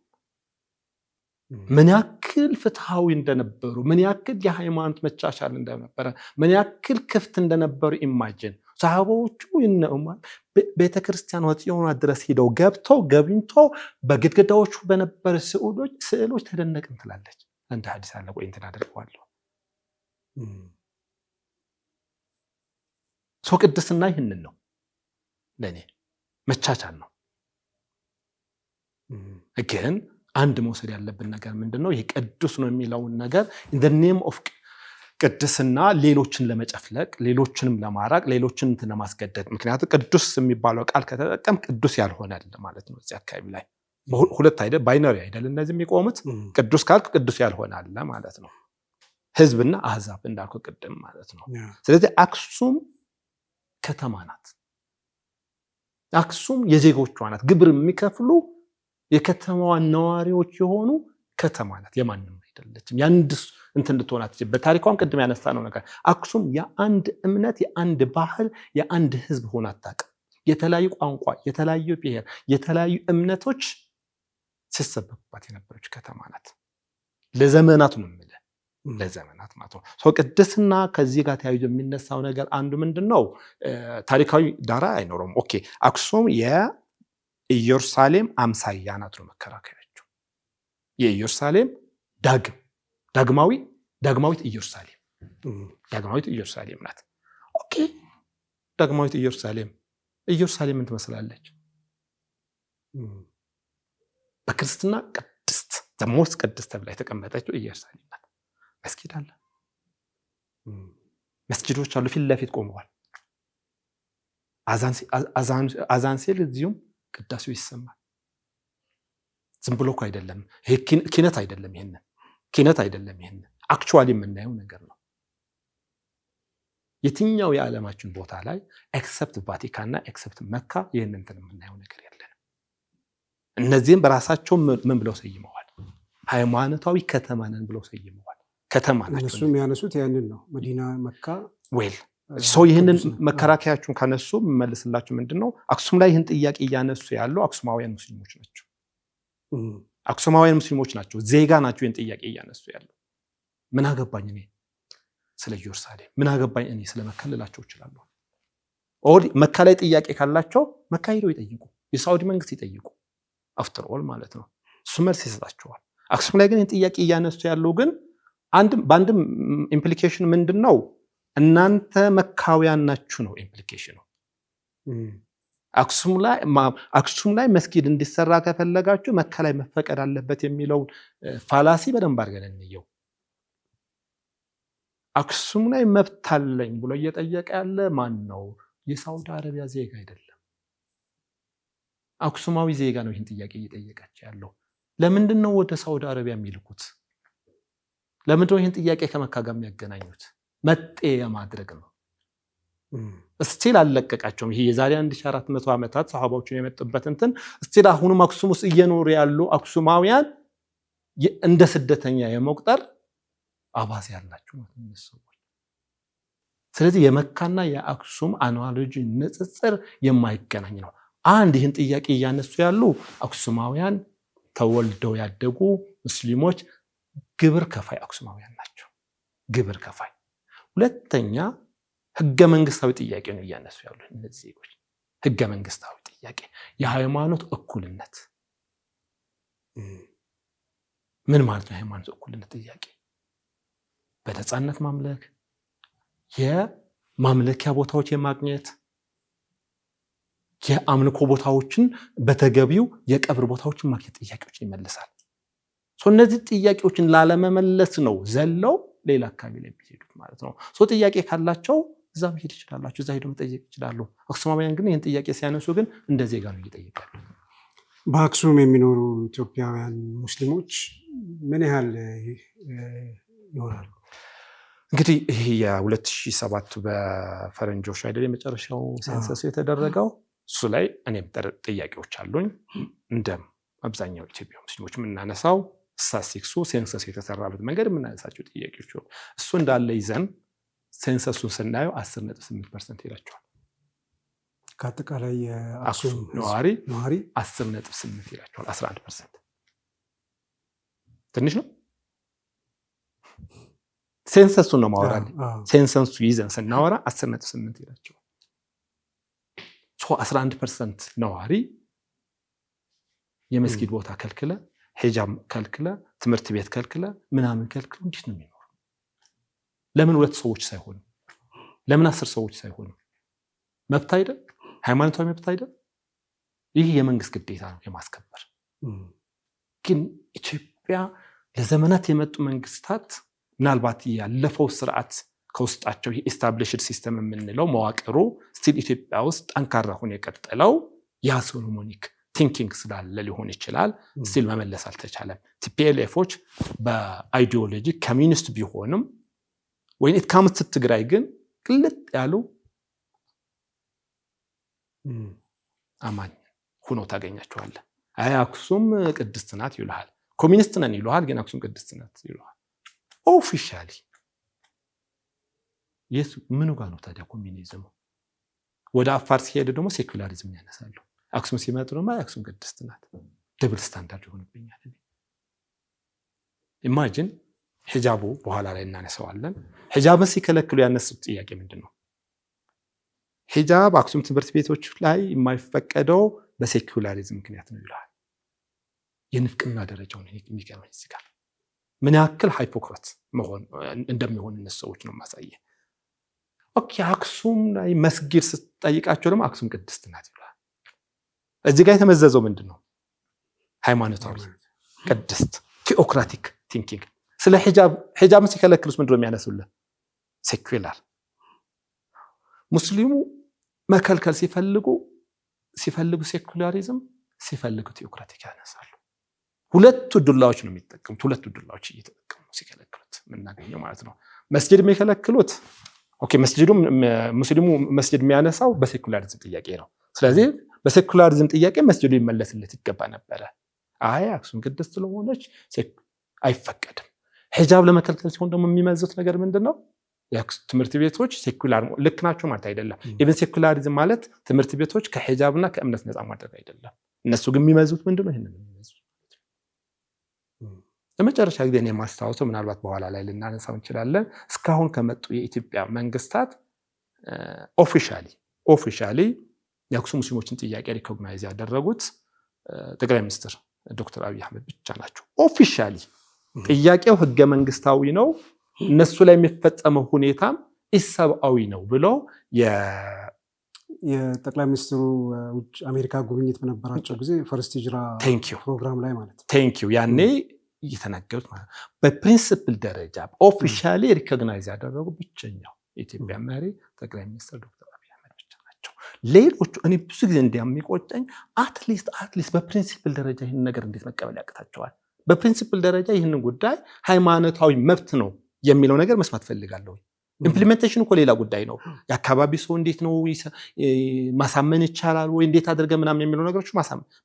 ምን ያክል ፍትሃዊ እንደነበሩ፣ ምን ያክል የሃይማኖት መቻቻል እንደነበረ፣ ምን ያክል ክፍት እንደነበሩ ኢማጂን። ሰሃቦቹ ቤተክርስቲያን ጽዮን ድረስ ሄደው ገብተው ገብኝተው በግድግዳዎቹ በነበረ ስዕሎች ተደነቅን ትላለች አንድ ሐዲስ አለ። ቆይ እንትን አደርገዋለሁ። ሰው ቅድስና ይህንን ነው ለኔ መቻቻል ነው። ግን አንድ መውሰድ ያለብን ነገር ምንድነው? ይሄ ቅዱስ ነው የሚለውን ነገር in the name of ቅድስና ሌሎችን ለመጨፍለቅ ሌሎችንም ለማራቅ ሌሎችን ለማስገደድ ምክንያቱም ቅዱስ የሚባለው ቃል ከተጠቀም ቅዱስ ያልሆነል ማለት ነው። እዚህ አካባቢ ላይ ሁለት አይደል ባይነሪ አይደል እነዚህ የሚቆሙት ቅዱስ ካልክ ቅዱስ ያልሆናል ማለት ነው። ህዝብና አህዛብ እንዳልኩ ቅድም ማለት ነው። ስለዚህ አክሱም ከተማ ናት። አክሱም የዜጎቿ ናት። ግብር የሚከፍሉ የከተማዋ ነዋሪዎች የሆኑ ከተማ ናት። የማንም አይደለችም። ያንድ እንትን ልትሆናት በታሪኳም ቅድም ያነሳነው ነገር አክሱም የአንድ እምነት የአንድ ባህል የአንድ ህዝብ ሆና አታውቅም። የተለያዩ ቋንቋ የተለያዩ ብሔር የተለያዩ እምነቶች ሲሰበኩባት የነበረች ከተማ ናት። ለዘመናት ነው የምልህ ለዘመናት ማለት ነው። ሰው ቅድስና ከዚህ ጋር ተያይዞ የሚነሳው ነገር አንዱ ምንድነው? ታሪካዊ ዳራ አይኖርም። ኦኬ አክሱም የኢየሩሳሌም አምሳያ ናት ነው መከራከሪያቸው። የኢየሩሳሌም ዳግማዊት ኢየሩሳሌም ናት። ኦኬ ዳግማዊት ኢየሩሳሌም ምን ትመስላለች? በክርስትና ቅድስት ዘሞስት ቅድስት ተብላ የተቀመጠችው ኢየሩሳሌም ናት። መስጊድ አለ፣ መስጊዶች አሉ፣ ፊት ለፊት ቆመዋል። አዛን ሲል እዚሁም ቅዳሴው ይሰማል። ዝም ብሎ እኮ አይደለም ይሄ ኪነት አይደለም። ይሄን አክቹዋሊ የምናየው ነገር ነው። የትኛው የዓለማችን ቦታ ላይ ኤክሰፕት ቫቲካንና ኤክሰፕት መካ ይሄንን እንትን የምናየው ነገር የለንም። እነዚህም በራሳቸው ምን ብለው ሰይመዋል? ሃይማኖታዊ ከተማ ነን ብለው ሰይመዋል። ከተማ ናቸው። እነሱ የሚያነሱት ያንን ነው። መዲና መካ ዌል ሰው ይሄንን መከራከያችሁን ካነሱ መልስላችሁ ምንድነው? አክሱም ላይ ይሄን ጥያቄ እያነሱ ያለው አክሱማውያን ሙስሊሞች ናቸው። አክሱማውያን ሙስሊሞች ናቸው፣ ዜጋ ናቸው። ይሄን ጥያቄ እያነሱ ያለው ምን አገባኝ እኔ ስለ ኢየሩሳሌም፣ ምን አገባኝ እኔ ስለ መካ ልላቸው ይችላሉ። ኦል መካ ላይ ጥያቄ ካላቸው መካ ሄደው ይጠይቁ፣ የሳውዲ መንግስት ይጠይቁ። አፍተር ኦል ማለት ነው እሱ መልስ ይሰጣቸዋል። አክሱም ላይ ግን ይሄን ጥያቄ እያነሱ ያለው ግን በአንድም ኢምፕሊኬሽን ምንድነው? እናንተ መካውያን ናችሁ ነው ኢምፕሊኬሽኑ። አክሱም ላይ መስጊድ እንዲሰራ ከፈለጋችሁ መካ ላይ መፈቀድ አለበት የሚለውን ፋላሲ በደንብ አድርገን እንየው። አክሱም ላይ መብት አለኝ ብሎ እየጠየቀ ያለ ማን ነው? የሳውዲ አረቢያ ዜጋ አይደለም፣ አክሱማዊ ዜጋ ነው ይህን ጥያቄ እየጠየቀች ያለው። ለምንድን ነው ወደ ሳውዲ አረቢያ የሚልኩት? ለምንድን ነው ይህን ጥያቄ ከመካ ጋር የሚያገናኙት? መጤ የማድረግ ነው። እስቲል አልለቀቃቸውም። ይሄ የዛሬ 1400 ዓመታት ሰሃባዎችን የመጡበት እንትን እስቲል አሁንም አክሱም ውስጥ እየኖሩ ያሉ አክሱማውያን እንደ ስደተኛ የመቁጠር አባዜ ያላቸው ማለት ነው። ስለዚህ የመካና የአክሱም አናሎጂ ንጽጽር የማይገናኝ ነው። አንድ ይህን ጥያቄ እያነሱ ያሉ አክሱማውያን ተወልደው ያደጉ ሙስሊሞች ግብር ከፋይ አክሱማውያን ናቸው። ግብር ከፋይ። ሁለተኛ ህገ መንግስታዊ ጥያቄ ነው እያነሱ ያሉ እነዚህ ዜጎች። ህገ መንግስታዊ ጥያቄ፣ የሃይማኖት እኩልነት። ምን ማለት ነው የሃይማኖት እኩልነት ጥያቄ? በነፃነት ማምለክ፣ የማምለኪያ ቦታዎች የማግኘት፣ የአምልኮ ቦታዎችን በተገቢው የቀብር ቦታዎችን ማግኘት ጥያቄዎችን ይመልሳል። እነዚህ ጥያቄዎችን ላለመመለስ ነው ዘለው ሌላ አካባቢ ላይ የሚሄዱት ማለት ነው። ጥያቄ ካላቸው እዛ መሄድ ይችላላችሁ፣ እዛ ሄዶ መጠየቅ ይችላሉ። አክሱማውያን ግን ይህን ጥያቄ ሲያነሱ ግን እንደ ዜጋ ነው እየጠየቃሉ። በአክሱም የሚኖሩ ኢትዮጵያውያን ሙስሊሞች ምን ያህል ይሆናሉ? እንግዲህ ይሄ የ2007 በፈረንጆች አይደል የመጨረሻው ሴንሰስ የተደረገው፣ እሱ ላይ እኔም ጥያቄዎች አሉኝ። እንደ አብዛኛው ኢትዮጵያ ሙስሊሞች የምናነሳው ስታቲስቲክሱ ሴንሰስ የተሰራበት መንገድ የምናነሳቸው ጥያቄዎች እሱ እንዳለ ይዘን ሴንሰሱን ስናየው 10.8% ይላቸዋል። ከአጠቃላይ የአክሱም ነዋሪ 10.8 ይላቸዋል። 11% ትንሽ ነው። ሴንሰሱን ነው ማውራት። ሴንሰሱ ይዘን ስናወራ 10.8 ይላቸዋል። 11% ነዋሪ የመስጊድ ቦታ ከልክለ፣ ሂጃብ ከልክለ፣ ትምህርት ቤት ከልክለ፣ ምናምን ከልክለ እንዴት ነው የሚኖረው? ለምን 2 ሰዎች ሳይሆኑ? ለምን 10 ሰዎች ሳይሆኑ? መብት አይደል? ሃይማኖታዊ መብት አይደል? ይህ የመንግስት ግዴታ ነው የማስከበር። ግን ኢትዮጵያ ለዘመናት የመጡ መንግስታት ምናልባት ያለፈው ስርዓት ከውስጣቸው የኤስታብሊሽድ ሲስተም የምንለው መዋቅሩ ስቲል ኢትዮጵያ ውስጥ ጠንካራ ሆኖ የቀጠለው ያ ሶሎሞኒክ ቲንኪንግ ስላለ ሊሆን ይችላል። ስቲል መመለስ አልተቻለም። ቲፒኤልኤፎች በአይዲዮሎጂ ኮሚኒስት ቢሆንም when it comes to ትግራይ ግን ግልጥ ያሉ አማኝ ሆኖ ታገኛቸዋለህ። አይ አክሱም ቅድስት ናት ይሉሃል፣ ኮሚኒስት ነን ይሉሃል፣ ግን አክሱም ቅድስት ናት ይሉሃል። ኦፊሻሊ ምኑ ጋር ነው ታዲያ ኮሚኒዝሙ? ወደ አፋር ሲሄድ ደግሞ ሴኩላሪዝም ያነሳሉ። አክሱም ሲመጡ ደግሞ አክሱም ቅድስት ናት። ደብል ስታንዳርድ ይሆንብኛል። ኢማጂን ሂጃቡ በኋላ ላይ እናነሳዋለን። ሂጃብን ሲከለክሉ ያነሱት ጥያቄ ምንድነው? ሂጃብ አክሱም ትምህርት ቤቶች ላይ የማይፈቀደው በሴኩላሪዝም ምክንያት ነው ይላል። የንፍቅና ደረጃውን የሚገርመኝ እዚህ ጋር ምን ያክል ሃይፖክራት መሆን እንደሚሆን እነሱ ሰዎች ነው ማሳየ። ኦኬ አክሱም ላይ መስጊድ ስትጠይቃቸው ደግሞ አክሱም ቅድስት ናት ይላል። እዚህ ጋር የተመዘዘው ምንድነው? ሃይማኖታዊ ቅድስት ቴዎክራቲክ ቲንኪንግ። ስለ ሂጃብን ሲከለክሉስ ምንድነው የሚያነሱልን? ሴኩላር። ሙስሊሙ መከልከል ሲፈልጉ ሴኩላሪዝም፣ ሲፈልጉ ቴዎክራቲክ ያነሳሉ። ሁለቱ ዱላዎች ነው የሚጠቀሙት። ሁለቱ ዱላዎች እየተጠቀሙ ሲከለክሉት የምናገኘው ማለት ነው። መስጂድ የሚከለክሉት ኦኬ ሙስሊሙ መስጂድ የሚያነሳው በሴኩላሪዝም ጥያቄ ነው። ስለዚህ በሴኩላሪዝም ጥያቄ መስጂዱ ይመለስለት ይገባ ነበረ። አይ አክሱም ቅድስት ስለሆነች አይፈቀድም። ሂጃብ ለመከልከል ሲሆን ደግሞ የሚመዙት ነገር ምንድነው? ትምህርት ቤቶች ሴኩላር ልክ ናቸው ማለት አይደለም። ኢቭን ሴኩላሪዝም ማለት ትምህርት ቤቶች ከሂጃብና ከእምነት ነፃ ማድረግ አይደለም። እነሱ ግን የሚመዙት ምንድነው? ይሄንን የሚመዙት ለመጨረሻ ጊዜ እኔ ማስታወሰው ምናልባት በኋላ ላይ ልናነሳው እንችላለን። እስካሁን ከመጡ የኢትዮጵያ መንግስታት ኦፊሻሊ የአክሱም ሙስሊሞችን ጥያቄ ሪኮግናይዝ ያደረጉት ጠቅላይ ሚኒስትር ዶክተር አብይ አህመድ ብቻ ናቸው። ኦፊሻሊ ጥያቄው ህገ መንግስታዊ ነው፣ እነሱ ላይ የሚፈጸመው ሁኔታም ኢሰብአዊ ነው ብሎ የጠቅላይ ሚኒስትሩ ውጭ አሜሪካ ጉብኝት በነበራቸው ጊዜ ፈርስት ሂጅራ ፕሮግራም ላይ ማለት ነው ቴንኪው ያኔ እየተናገሩት ማለት ነው። በፕሪንሲፕል ደረጃ ኦፊሻሊ ሪኮግናይዝ ያደረጉ ብቸኛው የኢትዮጵያ መሪ ጠቅላይ ሚኒስትር ዶክተር አብይ አህመድ ብቻ ናቸው። ሌሎቹ እኔ ብዙ ጊዜ እንደሚቆጨኝ አትሊስት በፕሪንሲፕል ደረጃ ይህን ነገር እንዴት መቀበል ያቅታቸዋል? በፕሪንሲፕል ደረጃ ይህንን ጉዳይ ሃይማኖታዊ መብት ነው የሚለው ነገር መስማት ፈልጋለሁ። ኢምፕሊሜንቴሽን እኮ ሌላ ጉዳይ ነው። የአካባቢ ሰው እንዴት ነው ማሳመን ይቻላል ወይ እንዴት አድርገ ምናምን የሚለው ነገሮች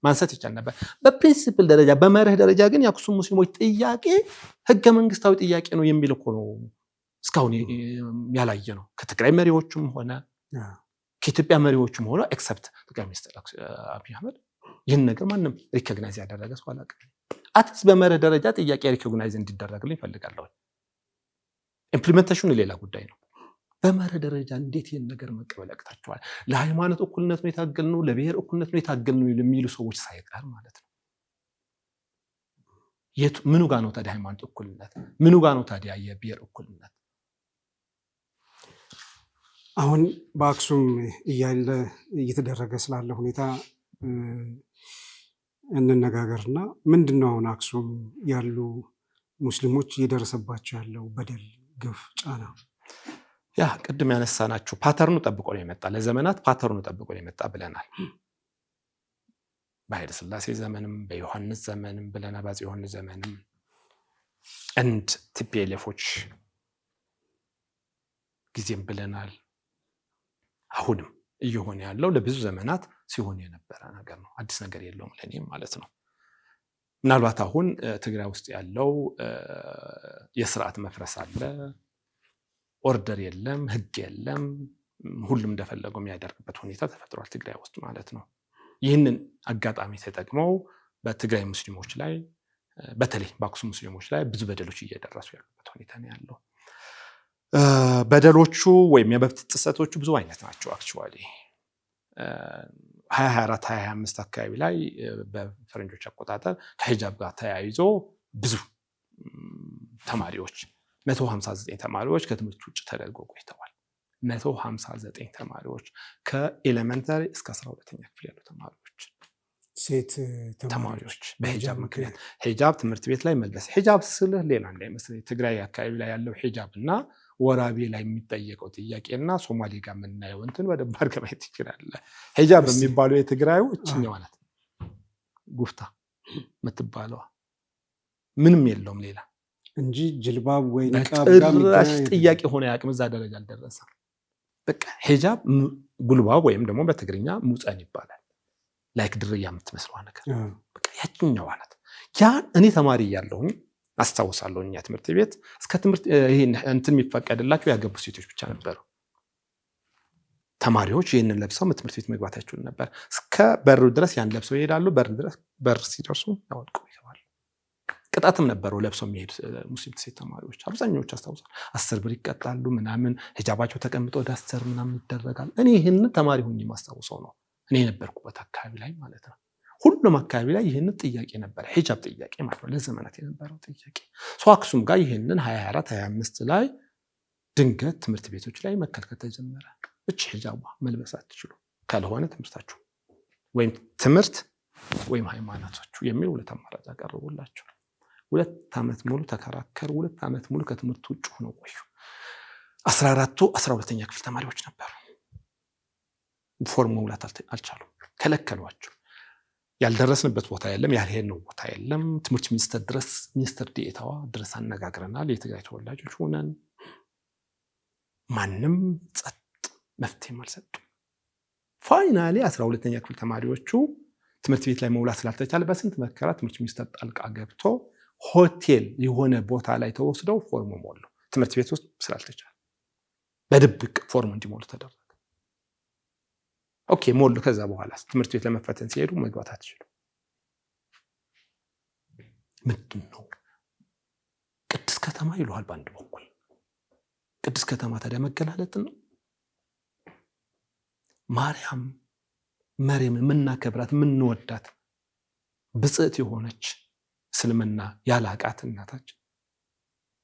ማንሳት ይቻል ነበር። በፕሪንሲፕል ደረጃ በመርህ ደረጃ ግን የአክሱም ሙስሊሞች ጥያቄ ህገ መንግስታዊ ጥያቄ ነው የሚል እኮ ነው እስካሁን ያላየ ነው። ከትግራይ መሪዎችም ሆነ ከኢትዮጵያ መሪዎችም ሆነ ኤክሰፕት ጠቅላይ ሚኒስትር አብይ አህመድ ይህን ነገር ማንም ሪኮግናይዝ ያደረገ ሰው አላውቅም። አትሊስት በመርህ ደረጃ ጥያቄ ሪኮግናይዝ እንዲደረግልኝ እፈልጋለሁ። ኢምፕሊሜንቴሽኑ ሌላ ጉዳይ ነው። በመርህ ደረጃ እንዴት ይህን ነገር መቀበል ያቅታቸዋል? ለሃይማኖት እኩልነት ነው የታገልነው፣ ለብሔር እኩልነት ነው የታገልነው የሚሉ ሰዎች ሳይቀር ማለት ነው። ምኑ ጋር ነው ታዲያ ሃይማኖት እኩልነት? ምኑ ጋር ነው ታዲያ የብሔር እኩልነት? አሁን በአክሱም እያለ እየተደረገ ስላለ ሁኔታ እንነጋገርና ምንድነው አሁን አክሱም ያሉ ሙስሊሞች እየደረሰባቸው ያለው በደል፣ ግፍ፣ ጫና? ያ ቅድም ያነሳናችሁ ፓተርኑ ጠብቆ ነው የመጣ፣ ለዘመናት ፓተርኑ ጠብቆ ነው የመጣ ብለናል። በኃይለ ሥላሴ ዘመንም በዮሐንስ ዘመንም ብለናል፣ በአፄ ዮሐንስ ዘመንም እንድ ቲፒኤልኤፎች ጊዜም ብለናል። አሁንም እየሆነ ያለው ለብዙ ዘመናት ሲሆን የነበረ ነገር ነው። አዲስ ነገር የለውም ለኔም ማለት ነው። ምናልባት አሁን ትግራይ ውስጥ ያለው የስርዓት መፍረስ አለ፣ ኦርደር የለም፣ ህግ የለም፣ ሁሉም እንደፈለገው የሚያደርግበት ሁኔታ ተፈጥሯል ትግራይ ውስጥ ማለት ነው። ይህንን አጋጣሚ ተጠቅመው በትግራይ ሙስሊሞች ላይ በተለይ በአክሱም ሙስሊሞች ላይ ብዙ በደሎች እየደረሱ ያሉበት ሁኔታ ነው ያለው። በደሎቹ ወይም የመብት ጥሰቶቹ ብዙ አይነት ናቸው። አክቹዋሊ 2024 2025 አካባቢ ላይ በፈረንጆች አቆጣጠር ከሂጃብ ጋር ተያይዞ ብዙ ተማሪዎች 159 ተማሪዎች ከትምህርት ውጭ ተደርገው ቆይተዋል። 159 ተማሪዎች ከኤሌመንታሪ እስከ 12ኛ ክፍል ያሉ ተማሪዎች ሴት ተማሪዎች በሂጃብ ምክንያት ሂጃብ ትምህርት ቤት ላይ መልበስ ሂጃብ ስልህ ሌላ እንዳይመስልህ ትግራይ አካባቢ ላይ ያለው ሂጃብ እና ወራቤ ላይ የሚጠየቀው ጥያቄና ሶማሌ ጋር የምናየው እንትን በደንብ አድርገህ ማየት ትችላለህ። ሂጃብ የሚባለው የትግራዮች ነው ማለት ጉፍታ የምትባለው ምንም የለውም ሌላ እንጂ ጅልባብ ወይ ንቃብ ጋር ጥያቄ ሆነ ያቅም እዛ ደረጃ አልደረሰም። በቃ ሂጃብ ጉልባብ ወይም ደግሞ በትግርኛ ሙፀን ይባላል። ላይክ ድርያ የምትመስለው ነገር በቃ ያችኛው ማለት ያን እኔ ተማሪ እያለሁኝ አስታውሳለሁ። እኛ ትምህርት ቤት እስከ ትምህርት ይሄን እንትን የሚፈቀድላቸው ያገቡ ሴቶች ብቻ ነበሩ። ተማሪዎች ይሄንን ለብሰው ትምህርት ቤት መግባታቸው ነበር። እስከ በሩ ድረስ ያን ለብሰው ይሄዳሉ። በር ሲደርሱ ያወልቁ ይገባሉ። ቅጣትም ነበረው ለብሰው የሚሄዱ ሙስሊም ሴት ተማሪዎች አብዛኞቹ አስታውሳለሁ 10 ብር ይቀጣሉ ምናምን ሂጃባቸው ተቀምጦ ዳስተር ምናምን ይደረጋል። እኔ ይሄንን ተማሪ ሆኜ ማስታውሰው ነው። እኔ የነበርኩበት አካባቢ ላይ ማለት ነው። ሁሉም አካባቢ ላይ ይሄንን ጥያቄ ነበር፣ ሂጃብ ጥያቄ ማለት ነው። ለዘመናት የነበረው ጥያቄ አክሱም ጋር ይሄንን 24 25 ላይ ድንገት ትምህርት ቤቶች ላይ መከልከል ተጀመረ። እቺ ሂጃብ መልበስ አትችሉ ካልሆነ ትምህርታችሁ ወይም ትምህርት ወይም ሃይማኖታችሁ የሚል ሁለት አማራጭ አቀረቡላቸው። 2 ዓመት ሙሉ ተከራከሩ። 2 ዓመት ሙሉ ከትምህርት ውጭ ሆነው ቆዩ። 14ቱ 12ኛ ክፍል ተማሪዎች ነበሩ። ፎርም መሙላት አልቻሉም፣ ከለከሏቸው። ያልደረስንበት ቦታ የለም፣ ያልሄድነው ቦታ የለም። ትምህርት ሚኒስቴር ድረስ ሚኒስትር ዲኤታዋ ድረስ አነጋግረናል። የትግራይ ተወላጆች ሆነን ማንም ጸጥ መፍትሄም አልሰጡም። ፋይናሊ 12ኛ ክፍል ተማሪዎቹ ትምህርት ቤት ላይ መውላት ስላልተቻለ በስንት መከራ ትምህርት ሚኒስቴር ጣልቃ ገብቶ ሆቴል የሆነ ቦታ ላይ ተወስደው ፎርም ሞሉ። ትምህርት ቤት ውስጥ ስላልተቻለ በድብቅ ፎርም እንዲሞሉ ተደረገ። ኦኬ ሞሉ። ከዛ በኋላ ትምህርት ቤት ለመፈተን ሲሄዱ መግባት አትችሉ። ምንድን ነው ቅድስት ከተማ ይሉሃል በአንድ በኩል። ቅድስት ከተማ ታዲያ መገላለጥ ነው። ማርያም መርየምን የምናከብራት የምንወዳት ብጽዕት የሆነች እስልምና ያላቃት እናታችን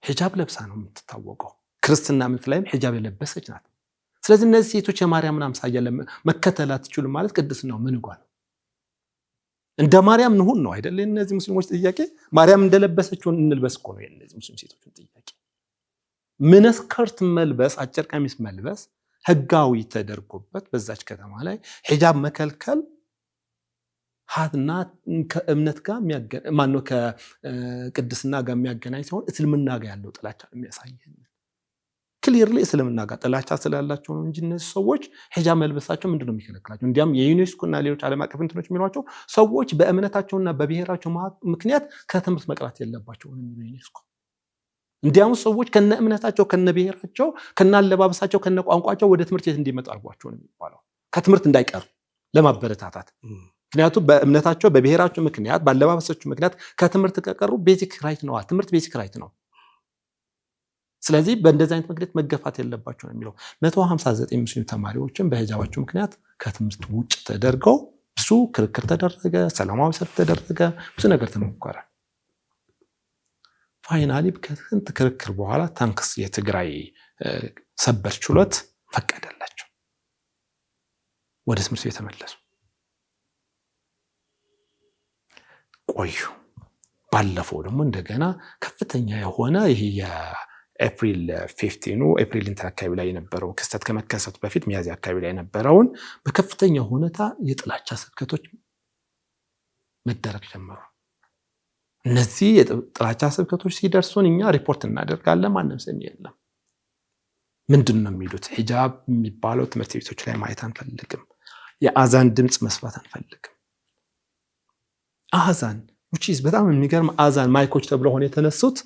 ሂጃብ ለብሳ ነው የምትታወቀው። ክርስትና እምነት ላይም ሂጃብ የለበሰች ናት። ስለዚህ እነዚህ ሴቶች የማርያምን አምሳያ መከተል አትችሉም ማለት ቅድስናው ምን ጓል እንደ ማርያም እንሁን ነው አይደል? እነዚህ ሙስሊሞች ጥያቄ ማርያም እንደለበሰችው እንልበስ እኮ ነው የእነዚህ ሙስሊም ሴቶች ጥያቄ። ምንስከርት መልበስ አጭር ቀሚስ መልበስ ህጋዊ ተደርጎበት በዛች ከተማ ላይ ሂጃብ መከልከል ሀድና ከእምነት ጋር ማነው ከቅድስና ጋር የሚያገናኝ ሲሆን እስልምና ጋር ያለው ጥላቻ የሚያሳይ ክሊርሊ እስልምና ጋር ጥላቻ ስላላቸው ነው እንጂ እነዚህ ሰዎች ሂጃብ መልበሳቸው ምንድነው የሚከለክላቸው? እንዲያም የዩኔስኮ እና ሌሎች ዓለም አቀፍ እንትኖች የሚሏቸው ሰዎች በእምነታቸውና በብሔራቸው ምክንያት ከትምህርት መቅረት የለባቸውም የሚለው ዩኔስኮ። እንዲያም ሰዎች ከነ እምነታቸው ከነ ብሔራቸው ከነ አለባበሳቸው ከነ ቋንቋቸው ወደ ትምህርት ቤት እንዲመጡ አድርጓቸው ነው የሚባለው፣ ከትምህርት እንዳይቀሩ ለማበረታታት። ምክንያቱም በእምነታቸው በብሔራቸው ምክንያት ባለባበሳቸው ምክንያት ከትምህርት ከቀሩ ቤዚክ ራይት ነው፣ ትምህርት ቤዚክ ራይት ነው። ስለዚህ በእንደዚህ አይነት ምክንያት መገፋት የለባቸው ነው የሚለው። 159 ሙስሊም ተማሪዎችን በሂጃባቸው ምክንያት ከትምህርት ውጭ ተደርገው ብዙ ክርክር ተደረገ፣ ሰላማዊ ሰልፍ ተደረገ፣ ብዙ ነገር ተሞከረ። ፋይናሊ ከስንት ክርክር በኋላ ታንክስ የትግራይ ሰበር ችሎት ፈቀደላቸው፣ ወደ ትምህርት ቤት ተመለሱ። ቆዩ። ባለፈው ደግሞ እንደገና ከፍተኛ የሆነ ይሄ የኤፕሪል 15 ኤፕሪል እንትን አካባቢ ላይ የነበረው ክስተት ከመከሰቱ በፊት ሚያዝያ አካባቢ ላይ የነበረውን በከፍተኛ ሁኔታ የጥላቻ ስብከቶች መደረግ ጀመሩ። እነዚህ የጥላቻ ስብከቶች ሲደርሱን እኛ ሪፖርት እናደርጋለን፣ ማንም ሰሚ የለም። ምንድን ነው የሚሉት? ሂጃብ የሚባለው ትምህርት ቤቶች ላይ ማየት አንፈልግም፣ የአዛን ድምፅ መስፋት አንፈልግም። አዛን which በጣም የሚገርም አዛን ማይኮች ተብሎ ሆነ የተነሱት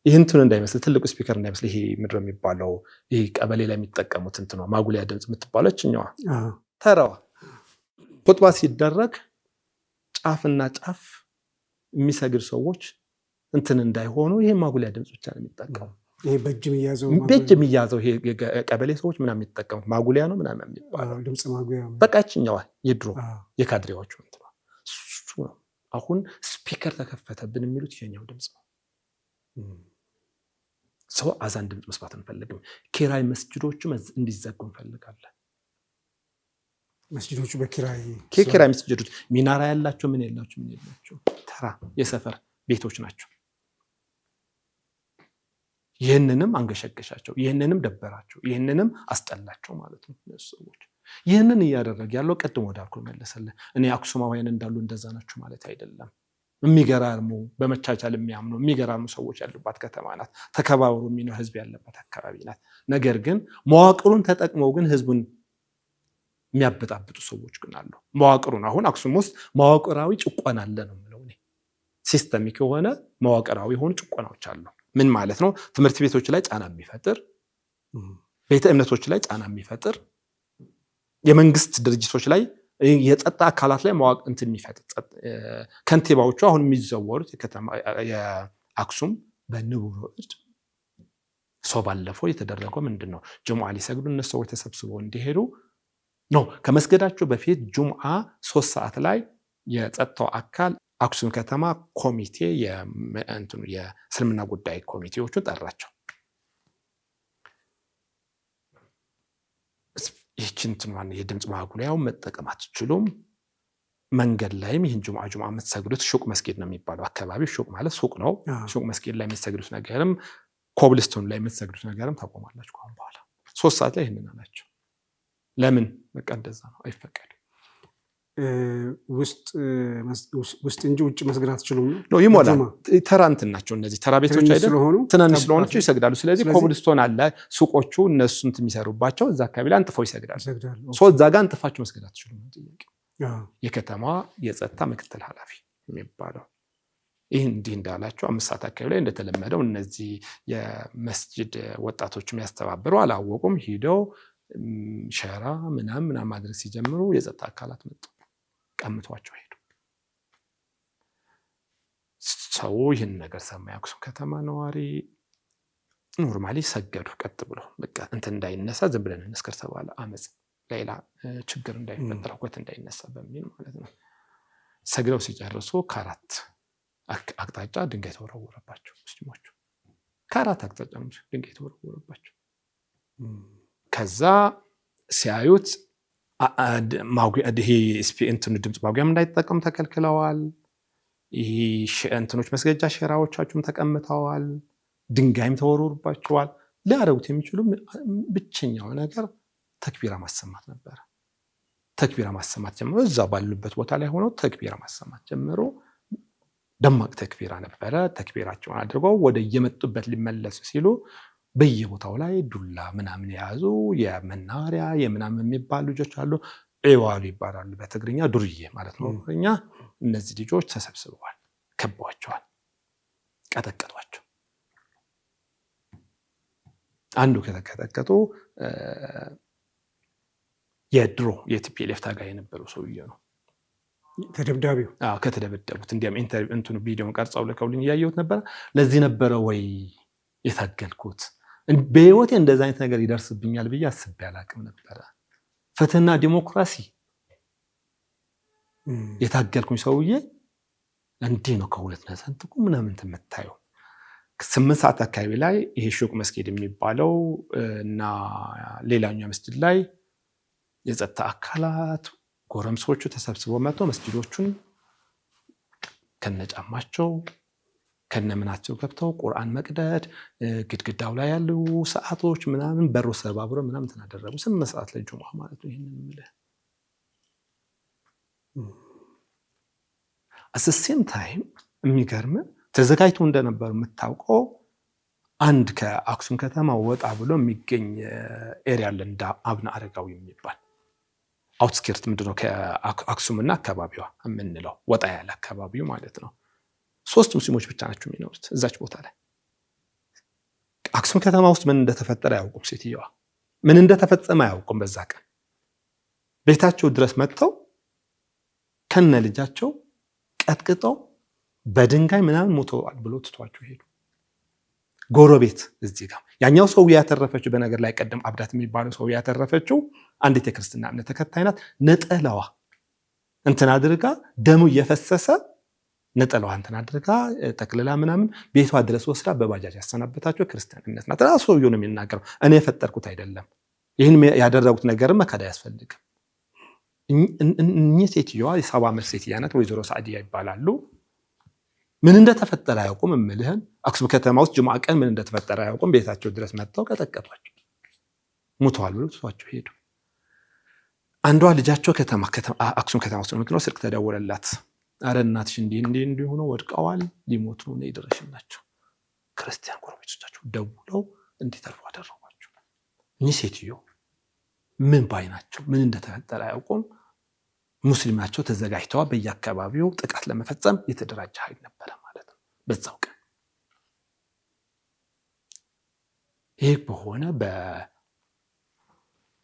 ይህንቱን እንዳይመስል ትልቁ ስፒከር እንዳይመስል ይሄ ምድር የሚባለው ይሄ ቀበሌ ላይ የሚጠቀሙት እንት ነው ማጉሊያ ድምፅ የምትባለች እኛዋ ተራዋ ኹጥባ ሲደረግ ጫፍና ጫፍ የሚሰግድ ሰዎች እንትን እንዳይሆኑ ይሄ ማጉሊያ ድምፅ ብቻ ነው የሚጠቀሙ። ይሄ በእጅ የሚያዘው ይሄ ቀበሌ ሰዎች ምናምን የሚጠቀሙት ማጉሊያ ነው ምናምን የሚባለው ድምፅ ማጉያ በቃ እኛዋ የድሮ የካድሬዎቹ እንት ነው እሱ ነው። አሁን ስፒከር ተከፈተብን የሚሉት የኛው ድምፅ ነው። ሰው አዛን ድምፅ መስማት አንፈልግም። ኪራይ መስጂዶችም እንዲዘጉ እንፈልጋለን። መስጂዶቹ በኪራይ መስጂዶች ሚናራ ያላቸው ምን የላቸው ተራ የሰፈር ቤቶች ናቸው። ይህንንም አንገሸገሻቸው፣ ይህንንም ደበራቸው፣ ይህንንም አስጠላቸው ማለት ነው ሰዎች። ይህንን እያደረገ ያለው ቀድሞ ወዳልኩ መለሰልህ። እኔ አክሱማውያን እንዳሉ እንደዛ ናቸው ማለት አይደለም። የሚገራርሙ በመቻቻል የሚያምኑ የሚገራርሙ ሰዎች ያሉባት ከተማ ናት። ተከባብሮ የሚኖር ህዝብ ያለበት አካባቢ ናት። ነገር ግን መዋቅሩን ተጠቅመው ግን ህዝቡን የሚያበጣብጡ ሰዎች ግን አሉ። መዋቅሩን አሁን አክሱም ውስጥ መዋቅራዊ ጭቆና አለ ነው የምለው እኔ። ሲስተሚክ የሆነ መዋቅራዊ የሆኑ ጭቆናዎች አሉ። ምን ማለት ነው? ትምህርት ቤቶች ላይ ጫና የሚፈጥር፣ ቤተ እምነቶች ላይ ጫና የሚፈጥር፣ የመንግስት ድርጅቶች ላይ የጸጥታ አካላት ላይ መዋቅር እንትን የሚፈጥር ከንቲባዎቹ አሁን የሚዘወሩት የአክሱም በንቡረ እድ ሰው ባለፈው የተደረገው ምንድን ነው? ጁምዓ ሊሰግዱ እነሱ ሰዎች ተሰብስበው እንዲሄዱ ነው። ከመስገዳቸው በፊት ጁምዓ 3 ሰዓት ላይ የጸጥታው አካል አክሱም ከተማ ኮሚቴ የእስልምና ጉዳይ ኮሚቴዎቹን ጠራቸው። ይህችን የድምፅ ማጉሊያውን መጠቀም አትችሉም። መንገድ ላይም ይህን ጁምዓ የምትሰግዱት ሹቅ መስጊድ ነው የሚባለው አካባቢ። ሹቅ ማለት ሱቅ ነው። ሹቅ መስጊድ ላይ የምትሰግዱት ነገርም ኮብልስቶን ላይ የምትሰግዱት ነገርም ታቆማላችሁ ከአሁን በኋላ 3 ሰዓት ላይ ይህንን አላቸው። ለምን? በቃ እንደዛ ነው፣ አይፈቀድም። ውስጥ እንጂ ውጭ መስገድ አትችሉም ነው። ይሞላል። ተራ እንትን ናቸው እነዚህ ተራ ቤቶች አይደል? ትናንሽ ስለሆነች ይሰግዳሉ። ስለዚህ ኮብልስቶን አለ፣ ሱቆቹ እነሱ እንትን የሚሰሩባቸው እዛ አካባቢ ላይ አንጥፈው ይሰግዳሉ። እዛ ጋር አንጥፋችሁ መስገድ አትችሉም ነው ጥያቄው። የከተማዋ የጸጥታ ምክትል ኃላፊ የሚባለው ይህ እንዲህ እንዳላቸው 5 ሰዓት አካባቢ ላይ እንደተለመደው እነዚህ የመስጂድ ወጣቶች የሚያስተባብሩ አላወቁም። ሂደው ሸራ ምናምን ማድረግ ሲጀምሩ የጸጥታ አካላት መጡ፣ ቀምቷቸው ሄዱ። ሰው ይህን ነገር ሰማ። የአክሱም ከተማ ነዋሪ ኖርማሊ ሰገዱ ቀጥ ብሎ። በቃ እንትን እንዳይነሳ ዝም ብለን እንስከር ተባለ። አመፅ፣ ሌላ ችግር እንዳይፈጠር ሁከት እንዳይነሳ በሚል ማለት ነው። ሰግደው ሲጨርሱ ከ4 አቅጣጫ ድንጋይ ተወረወረባቸው ሙስሊሞቹ። ከ4 አቅጣጫ ድንጋይ ተወረወረባቸው። ከዛ ሲያዩት ይሄ እንትኑ ድምፅ ማጉያም እንዳይጠቀሙ ተከልክለዋል። ይሄ እንትኖች መስገጃ ሸራዎቻቸውም ተቀምጠዋል። ድንጋይም ተወርውሮባቸዋል። ሊያደርጉት የሚችሉ ብቸኛው ነገር ተክቢራ ማሰማት ነበረ። ተክቢራ ማሰማት ጀምሮ እዛ ባሉበት ቦታ ላይ ሆነው ተክቢራ ማሰማት ጀምሮ ደማቅ ተክቢራ ነበረ። ተክቢራቸውን አድርገው ወደ የመጡበት ሊመለሱ ሲሉ በየቦታው ላይ ዱላ ምናምን የያዙ የመናሪያ የምናምን የሚባሉ ልጆች አሉ። ኤዋሉ ይባላሉ በትግርኛ፣ ዱርዬ ማለት ነው በትግርኛ። እነዚህ ልጆች ተሰብስበዋል፣ ከበዋቸዋል፣ ቀጠቀጧቸው። አንዱ ከተቀጠቀጡ የድሮ የቲፒኤልኤፍ ታጋይ የነበረው ሰውዬ ነው ተደብዳቢው። ከተደበደቡት እንዲያም እንትኑ ቪዲዮን ቀርጸው ልከውልኝ እያየሁት ነበረ። ለዚህ ነበረ ወይ የታገልኩት? በህይወቴ እንደዛ አይነት ነገር ይደርስብኛል ብዬ አስቤ አላቅም ነበረ። ፍትህና ዲሞክራሲ የታገልኩኝ ሰውዬ እንዲህ ነው ከሁለት ነሰንጥቁ ምናምን የምታየው። 8 ሰዓት አካባቢ ላይ ይሄ ሹቅ መስጊድ የሚባለው እና ሌላኛው መስጊድ ላይ የጸጥታ አካላት ጎረምሶቹ ተሰብስበው መጥተው መስጊዶቹን ከነጫማቸው ከነምናቸው ገብተው ቁርአን መቅደድ፣ ግድግዳው ላይ ያሉ ሰዓቶች ምናምን በሩ ሰባብረው ምናምን ተናደረቡ። 8 ሰዓት ላይ ጁምዓ ማለት ነው። ይሄንን የሚልህ አሰሴም ታይም የሚገርም ተዘጋጅቶ እንደነበር የምታውቀው አንድ ከአክሱም ከተማ ወጣ ብሎ የሚገኝ ኤሪያ አለ እንደ አብነ አረጋዊ የሚባል አውትስኪርት ምንድነው ከአክሱምና አካባቢዋ የምንለው ወጣ ያለ አካባቢው ማለት ነው። 3 ሙስሊሞች ብቻ ናቸው የሚኖሩት እዛች ቦታ ላይ። አክሱም ከተማ ውስጥ ምን እንደተፈጠረ አያውቁም። ሴትዮዋ ምን እንደተፈጸመ አያውቁም። በዛ ቀን ቤታቸው ድረስ መጥተው ከነ ልጃቸው ቀጥቅጠው በድንጋይ ምናምን ሞተዋል ብሎ ትቷቸው ሄዱ። ጎረቤት እዚህ ጋር ያኛው ሰው ያተረፈችው በነገር ላይ ቀደም አብዳት የሚባለው ሰው ያተረፈችው አንዲት የክርስትና እምነት ተከታይ ናት። ነጠላዋ እንትን አድርጋ ደሙ እየፈሰሰ ነጠላዋን እንትን አድርጋ ጠቅልላ ምናምን ቤቷ ድረስ ወስዳ በባጃጅ ያሰናበታቸው ክርስቲያን እምነት ናት። ራሱ ሰውየው ነው የሚናገረው። እኔ የፈጠርኩት አይደለም። ይህን ያደረጉት ነገርም መካድ አያስፈልግም። እኚህ ሴትዮዋ የ70 ዓመት ሴትያ ናት። ወይዘሮ ሳዕዲያ ይባላሉ። ምን እንደተፈጠረ አያውቁም። እምልህን አክሱም ከተማ ውስጥ ጅምዓ ቀን ምን እንደተፈጠረ አያውቁም። ቤታቸው ድረስ መጥተው ቀጠቀጧቸው። ሙተዋል ብለው ትቷቸው ሄዱ። አንዷ ልጃቸው አክሱም ከተማ ውስጥ ነው የምትኖር። ስልክ ተደወለላት። አረ እናትሽ እንዲህ ሆነው ወድቀዋል፣ ሊሞቱ ነው፣ ይድረሽላቸው። ክርስቲያን ጎረቤቶቻቸው ደውለው እንዲተርፉ አደረጓቸው። እኚህ ሴትዮ ምን ባይ ናቸው? ምን እንደተፈጠረ አያውቁም። ሙስሊም ናቸው። ተዘጋጅተዋል። በየአካባቢው ጥቃት ለመፈጸም የተደራጀ ኃይል ነበረ ማለት ነው በዛው ቀን። ይህ በሆነ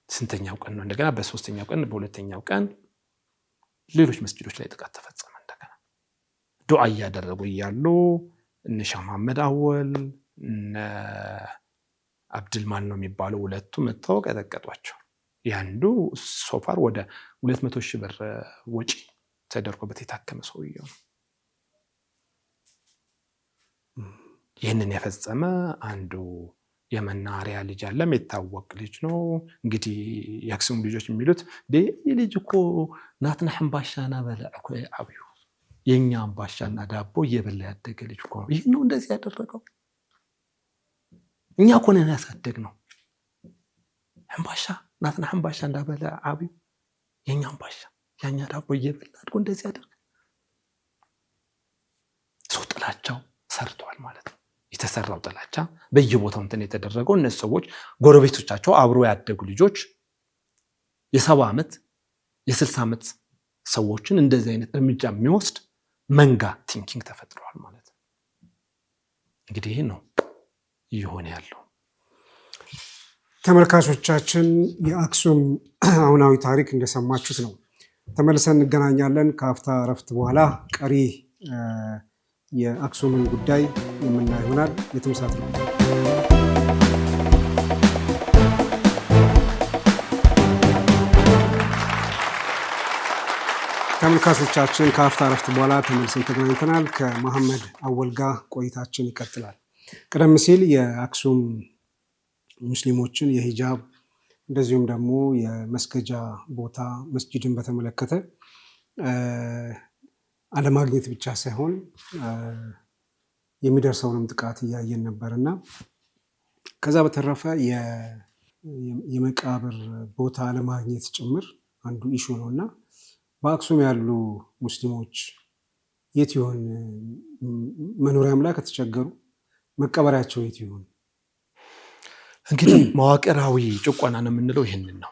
በስንተኛው ቀን ነው? እንደገና በ3ኛው ቀን በ2ኛው ቀን ሌሎች መስጊዶች ላይ ጥቃት ተፈጸመ። እንደገና ዱዓ እያደረጉ እያሉ እነ ሻህ መሐመድ አወል እነ አብድልማን ነው የሚባለው ሁለቱ መጥተው ቀጠቀጧቸው። ያንዱ ሶፋር ወደ 200,000 ብር ወጪ ተደርጎበት የታከመ ሰውየው ነው። ይህንን የፈጸመ አንዱ የመናሪያ ልጅ አለም የታወቅ ልጅ ነው። እንግዲህ የአክሱም ልጆች የሚሉት ይህ ልጅ እኮ ናትና ሕምባሻና በላዕ እኮ አብዩ የኛ አምባሻና ዳቦ እየበላ ያደገ ልጅ እኮ ነው። ይህ ነው እንደዚህ ያደረገው። እኛ እኮ ነን ያሳደግነው። ሕምባሻ ናትና ሕምባሻ እንዳበላ አብዩ የኛ አምባሻ ያኛ ዳቦ እየበላ አድጎ እንደዚህ ያደርግ። ሰው ጥላቻው ሰርቷል ማለት ነው። የተሰራው ጥላቻ በየቦታው እንትን የተደረገው እነዚህ ሰዎች ጎረቤቶቻቸው አብሮ ያደጉ ልጆች የ70 ዓመት የ60 ዓመት ሰዎችን እንደዚህ አይነት እርምጃ የሚወስድ መንጋ ቲንኪንግ ተፈጥሯል ማለት ነው። እንግዲህ ይህ ነው እየሆነ ያለው። ተመልካቾቻችን የአክሱም አሁናዊ ታሪክ እንደሰማችሁት ነው። ተመልሰን እንገናኛለን ከአፍታ እረፍት በኋላ ቀሪ የአክሱምን ጉዳይ የምናይ ይሆናል። የትምሳት ነው። ተመልካቾቻችን ከአፍታ እረፍት በኋላ ተመልሰን ተገናኝተናል። ከመሐመድ አወል ጋር ቆይታችን ይቀጥላል። ቀደም ሲል የአክሱም ሙስሊሞችን የሂጃብ እንደዚሁም ደግሞ የመስገጃ ቦታ መስጂድን በተመለከተ አለማግኘት ብቻ ሳይሆን የሚደርሰውንም ጥቃት እያየን ነበርና ከዛ በተረፈ የመቃብር ቦታ አለማግኘት ጭምር አንዱ ኢሹ ነውና በአክሱም ያሉ ሙስሊሞች የት ይሆን መኖሪያም ላይ ከተቸገሩ መቀበሪያቸው የት ይሆን? እንግዲህ መዋቅራዊ ጭቆና ነው የምንለው ይህንን ነው።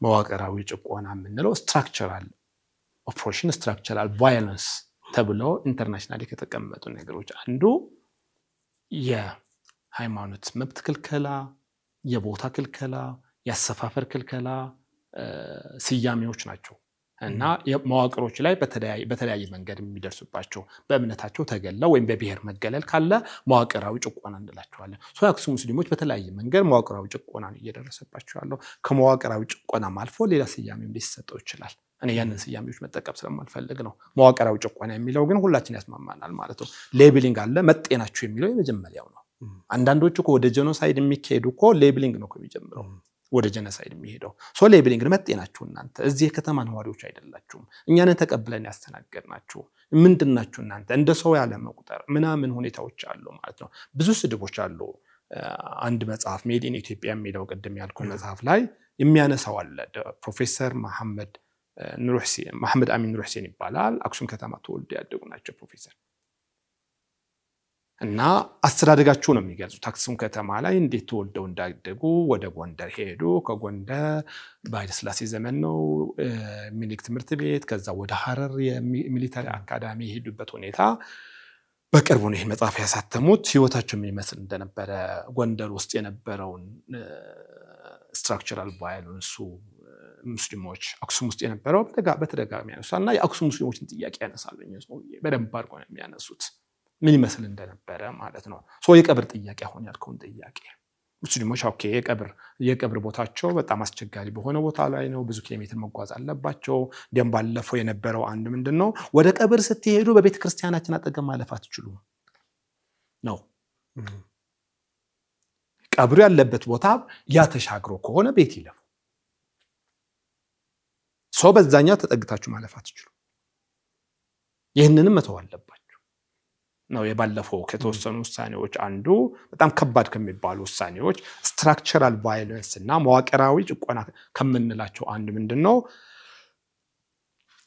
መዋቅራዊ ጭቆና የምንለው ስትራክቸራል ኦፕሬሽን ስትራክቸራል ቫዮለንስ ተብለው ኢንተርናሽናሊ ከተቀመጡ ነገሮች አንዱ የሃይማኖት መብት ክልከላ፣ የቦታ ክልከላ፣ የአሰፋፈር ክልከላ ስያሜዎች ናቸው እና መዋቅሮች ላይ በተለያየ መንገድ የሚደርሱባቸው በእምነታቸው ተገለው ወይም በብሔር መገለል ካለ መዋቅራዊ ጭቆና እንላቸዋለን። የአክሱም ሙስሊሞች በተለያየ መንገድ መዋቅራዊ ጭቆና እየደረሰባቸው ያለው ከመዋቅራዊ ጭቆናም አልፎ ሌላ ስያሜም ሊሰጠው ይችላል። እኔ ያንን ስያሜዎች መጠቀም ስለማልፈልግ ነው። መዋቅራዊ ጭቆና የሚለው ግን ሁላችን ያስማማናል ማለት ነው። ሌብሊንግ አለ። መጤናችሁ የሚለው የመጀመሪያው ነው። አንዳንዶቹ ወደ ጄኖሳይድ የሚካሄዱ እኮ ሌብሊንግ ነው የሚጀምረው ወደ ጄኖሳይድ የሚሄደው ሌብሊንግ መጤናችሁ እናንተ እዚህ የከተማ ነዋሪዎች አይደላችሁም፣ እኛንን ተቀብለን ያስተናገድናችሁ ምንድናችሁ እናንተ እንደ ሰው ያለ መቁጠር ምናምን ሁኔታዎች አሉ ማለት ነው። ብዙ ስድቦች አሉ። አንድ መጽሐፍ ሜድ ኢን ኢትዮጵያ የሚለው ቅድም ያልኩ መጽሐፍ ላይ የሚያነሳው አለ። ፕሮፌሰር መሐመድ አሚን ኑር ሁሴን ይባላል። አክሱም ከተማ ተወልዶ ያደጉ ናቸው ፕሮፌሰር እና አስተዳደጋቸው ነው የሚገልጹት። አክሱም ከተማ ላይ እንዴት ተወልደው እንዳደጉ ወደ ጎንደር ሄዱ። ከጎንደር በኃይለ ሥላሴ ዘመን ነው ሚኒሊክ ትምህርት ቤት፣ ከዛ ወደ ሐረር የሚሊታሪ አካዳሚ የሄዱበት ሁኔታ በቅርቡ ነው ይህ መጽሐፍ ያሳተሙት። ህይወታቸው ምን ይመስል እንደነበረ ጎንደር ውስጥ የነበረውን ስትራክቸራል ቫዮለንስ ሙስሊሞች አክሱም ውስጥ የነበረው በተደጋጋሚ ያነሳል እና የአክሱም ሙስሊሞችን ጥያቄ ያነሳሉ። በደንብ አድርገው ነው የሚያነሱት ምን ይመስል እንደነበረ ማለት ነው። የቀብር ጥያቄ አሁን ያልከውን ጥያቄ ሙስሊሞች ኦኬ የቀብር ቦታቸው በጣም አስቸጋሪ በሆነ ቦታ ላይ ነው። ብዙ ኪሎ ሜትር መጓዝ አለባቸው። ደም ባለፈው የነበረው አንድ ምንድነው ወደ ቀብር ስትሄዱ በቤተ ክርስቲያናችን አጠገብ ማለፍ አትችሉም ነው። ቀብሩ ያለበት ቦታ ያ ተሻግሮ ከሆነ ቤት ይለፉ። ሰው በዛኛው ተጠግታችሁ ማለፍ አትችሉም። ይህንንም መተው አለባችሁ ነው። የባለፈው ከተወሰኑ ውሳኔዎች አንዱ በጣም ከባድ ከሚባሉ ውሳኔዎች ስትራክቸራል ቫዮለንስ እና መዋቅራዊ ጭቆና ከምንላቸው አንድ ምንድነው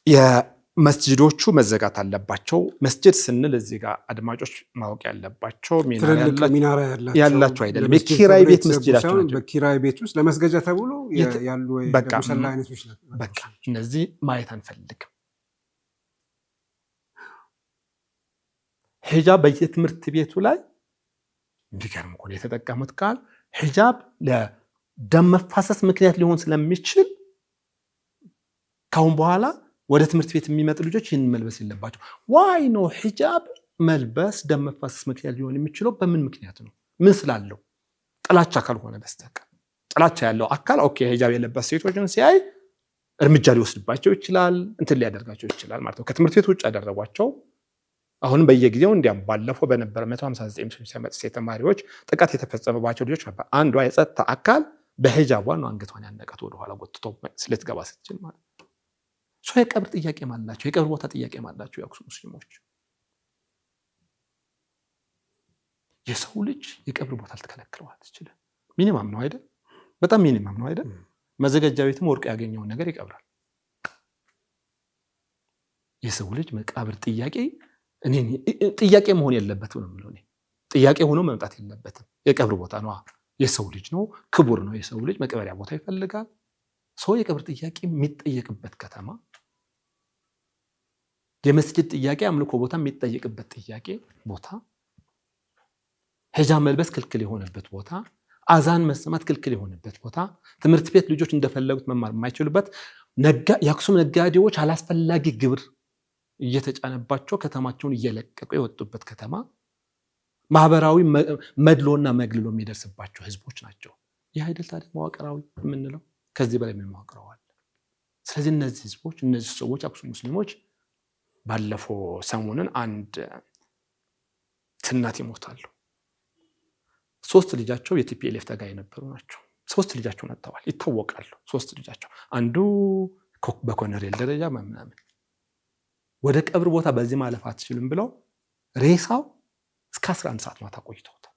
የመስጂዶቹ መዘጋት አለባቸው። መስጂድ ስንል እዚህ ጋር አድማጮች ማወቅ ያለባቸው ሚናራ ያላቸው አይደለም። የኪራይ ቤት መስጂዳቸው ናቸው። በኪራይ ቤት ውስጥ ለመስገጃ ተብሎ ያሉ የሙሰላ አይነቶች ናቸው። በቃ እነዚህ ማየት አንፈልግም። ሂጃብ በየትምህርት ቤቱ ላይ እንዲገርም እኮ የተጠቀሙት ቃል ሂጃብ ለደም መፋሰስ ምክንያት ሊሆን ስለሚችል ካሁን በኋላ ወደ ትምህርት ቤት የሚመጡ ልጆች ይህንን መልበስ የለባቸው። ዋይ ነው ሂጃብ መልበስ ደም መፋሰስ ምክንያት ሊሆን የሚችለው በምን ምክንያት ነው? ምን ስላለው? ጥላቻ ካልሆነ በስተቀር ጥላቻ ያለው አካል ኦኬ ሂጃብ የለበስ ሴቶችን ሲያይ እርምጃ ሊወስድባቸው ይችላል፣ እንትን ሊያደርጋቸው ይችላል ማለት ነው። ከትምህርት ቤት ውጭ ያደረጓቸው አሁን በየጊዜው እንዲያም ባለፈው በነበረ 159 ሴት ተማሪዎች ጥቃት የተፈጸመባቸው ልጆች ነበር። አንዷ የጸጥታ አካል በሂጃቧ ነው አንገቷን ያነቃት ወደኋላ ጎትቶ ስለትገባ ስትችል ማለት ነው። ሰው የቀብር ጥያቄ ማላቸው፣ የቀብር ቦታ ጥያቄ ማላቸው የአክሱም ሙስሊሞች የሰው ልጅ የቀብር ቦታ ልትከለክለው አትችልም። ሚኒማም ነው አይደል? በጣም ሚኒማም ነው አይደል? መዘጋጃ ቤትም ወርቅ ያገኘውን ነገር ይቀብራል። የሰው ልጅ መቃብር ጥያቄ መሆን የለበትም ነው የምለው እኔ። ጥያቄ ሆኖ መምጣት የለበትም። የቀብር ቦታ ነው፣ የሰው ልጅ ነው፣ ክቡር ነው። የሰው ልጅ መቀበሪያ ቦታ ይፈልጋል። ሰው የቀብር ጥያቄ የሚጠየቅበት ከተማ፣ የመስጊድ ጥያቄ አምልኮ ቦታ የሚጠየቅበት ጥያቄ ቦታ፣ ሂጃብ መልበስ ክልክል የሆነበት ቦታ፣ አዛን መሰማት ክልክል የሆነበት ቦታ፣ ትምህርት ቤት ልጆች እንደፈለጉት መማር የማይችሉበት፣ የአክሱም ነጋዴዎች አላስፈላጊ ግብር እየተጫነባቸው ከተማቸውን እየለቀቁ የወጡበት ከተማ፣ ማህበራዊ መድሎና መግልሎ የሚደርስባቸው ህዝቦች ናቸው። ይህ አይደል ታዲያ መዋቅራዊ የምንለው? ከዚህ በላይ ምን መዋቅራዊ አለ? ስለዚህ እነዚህ ህዝቦች፣ እነዚህ ሰዎች አክሱም ሙስሊሞች ባለፈው ሰሞኑን አንድ እናት ይሞታሉ። 3 ልጃቸው የቲፒኤልኤፍ ታጋይ የነበሩ ናቸው። 3 ልጃቸውን አጥተዋል፣ ይታወቃሉ። 3 ልጃቸው አንዱ በኮሎኔል ደረጃ ምናምን ወደ ቀብር ቦታ በዚህ ማለፍ አትችልም ብለው ሬሳው እስከ 11 ሰዓት ማታ ቆይተውታል።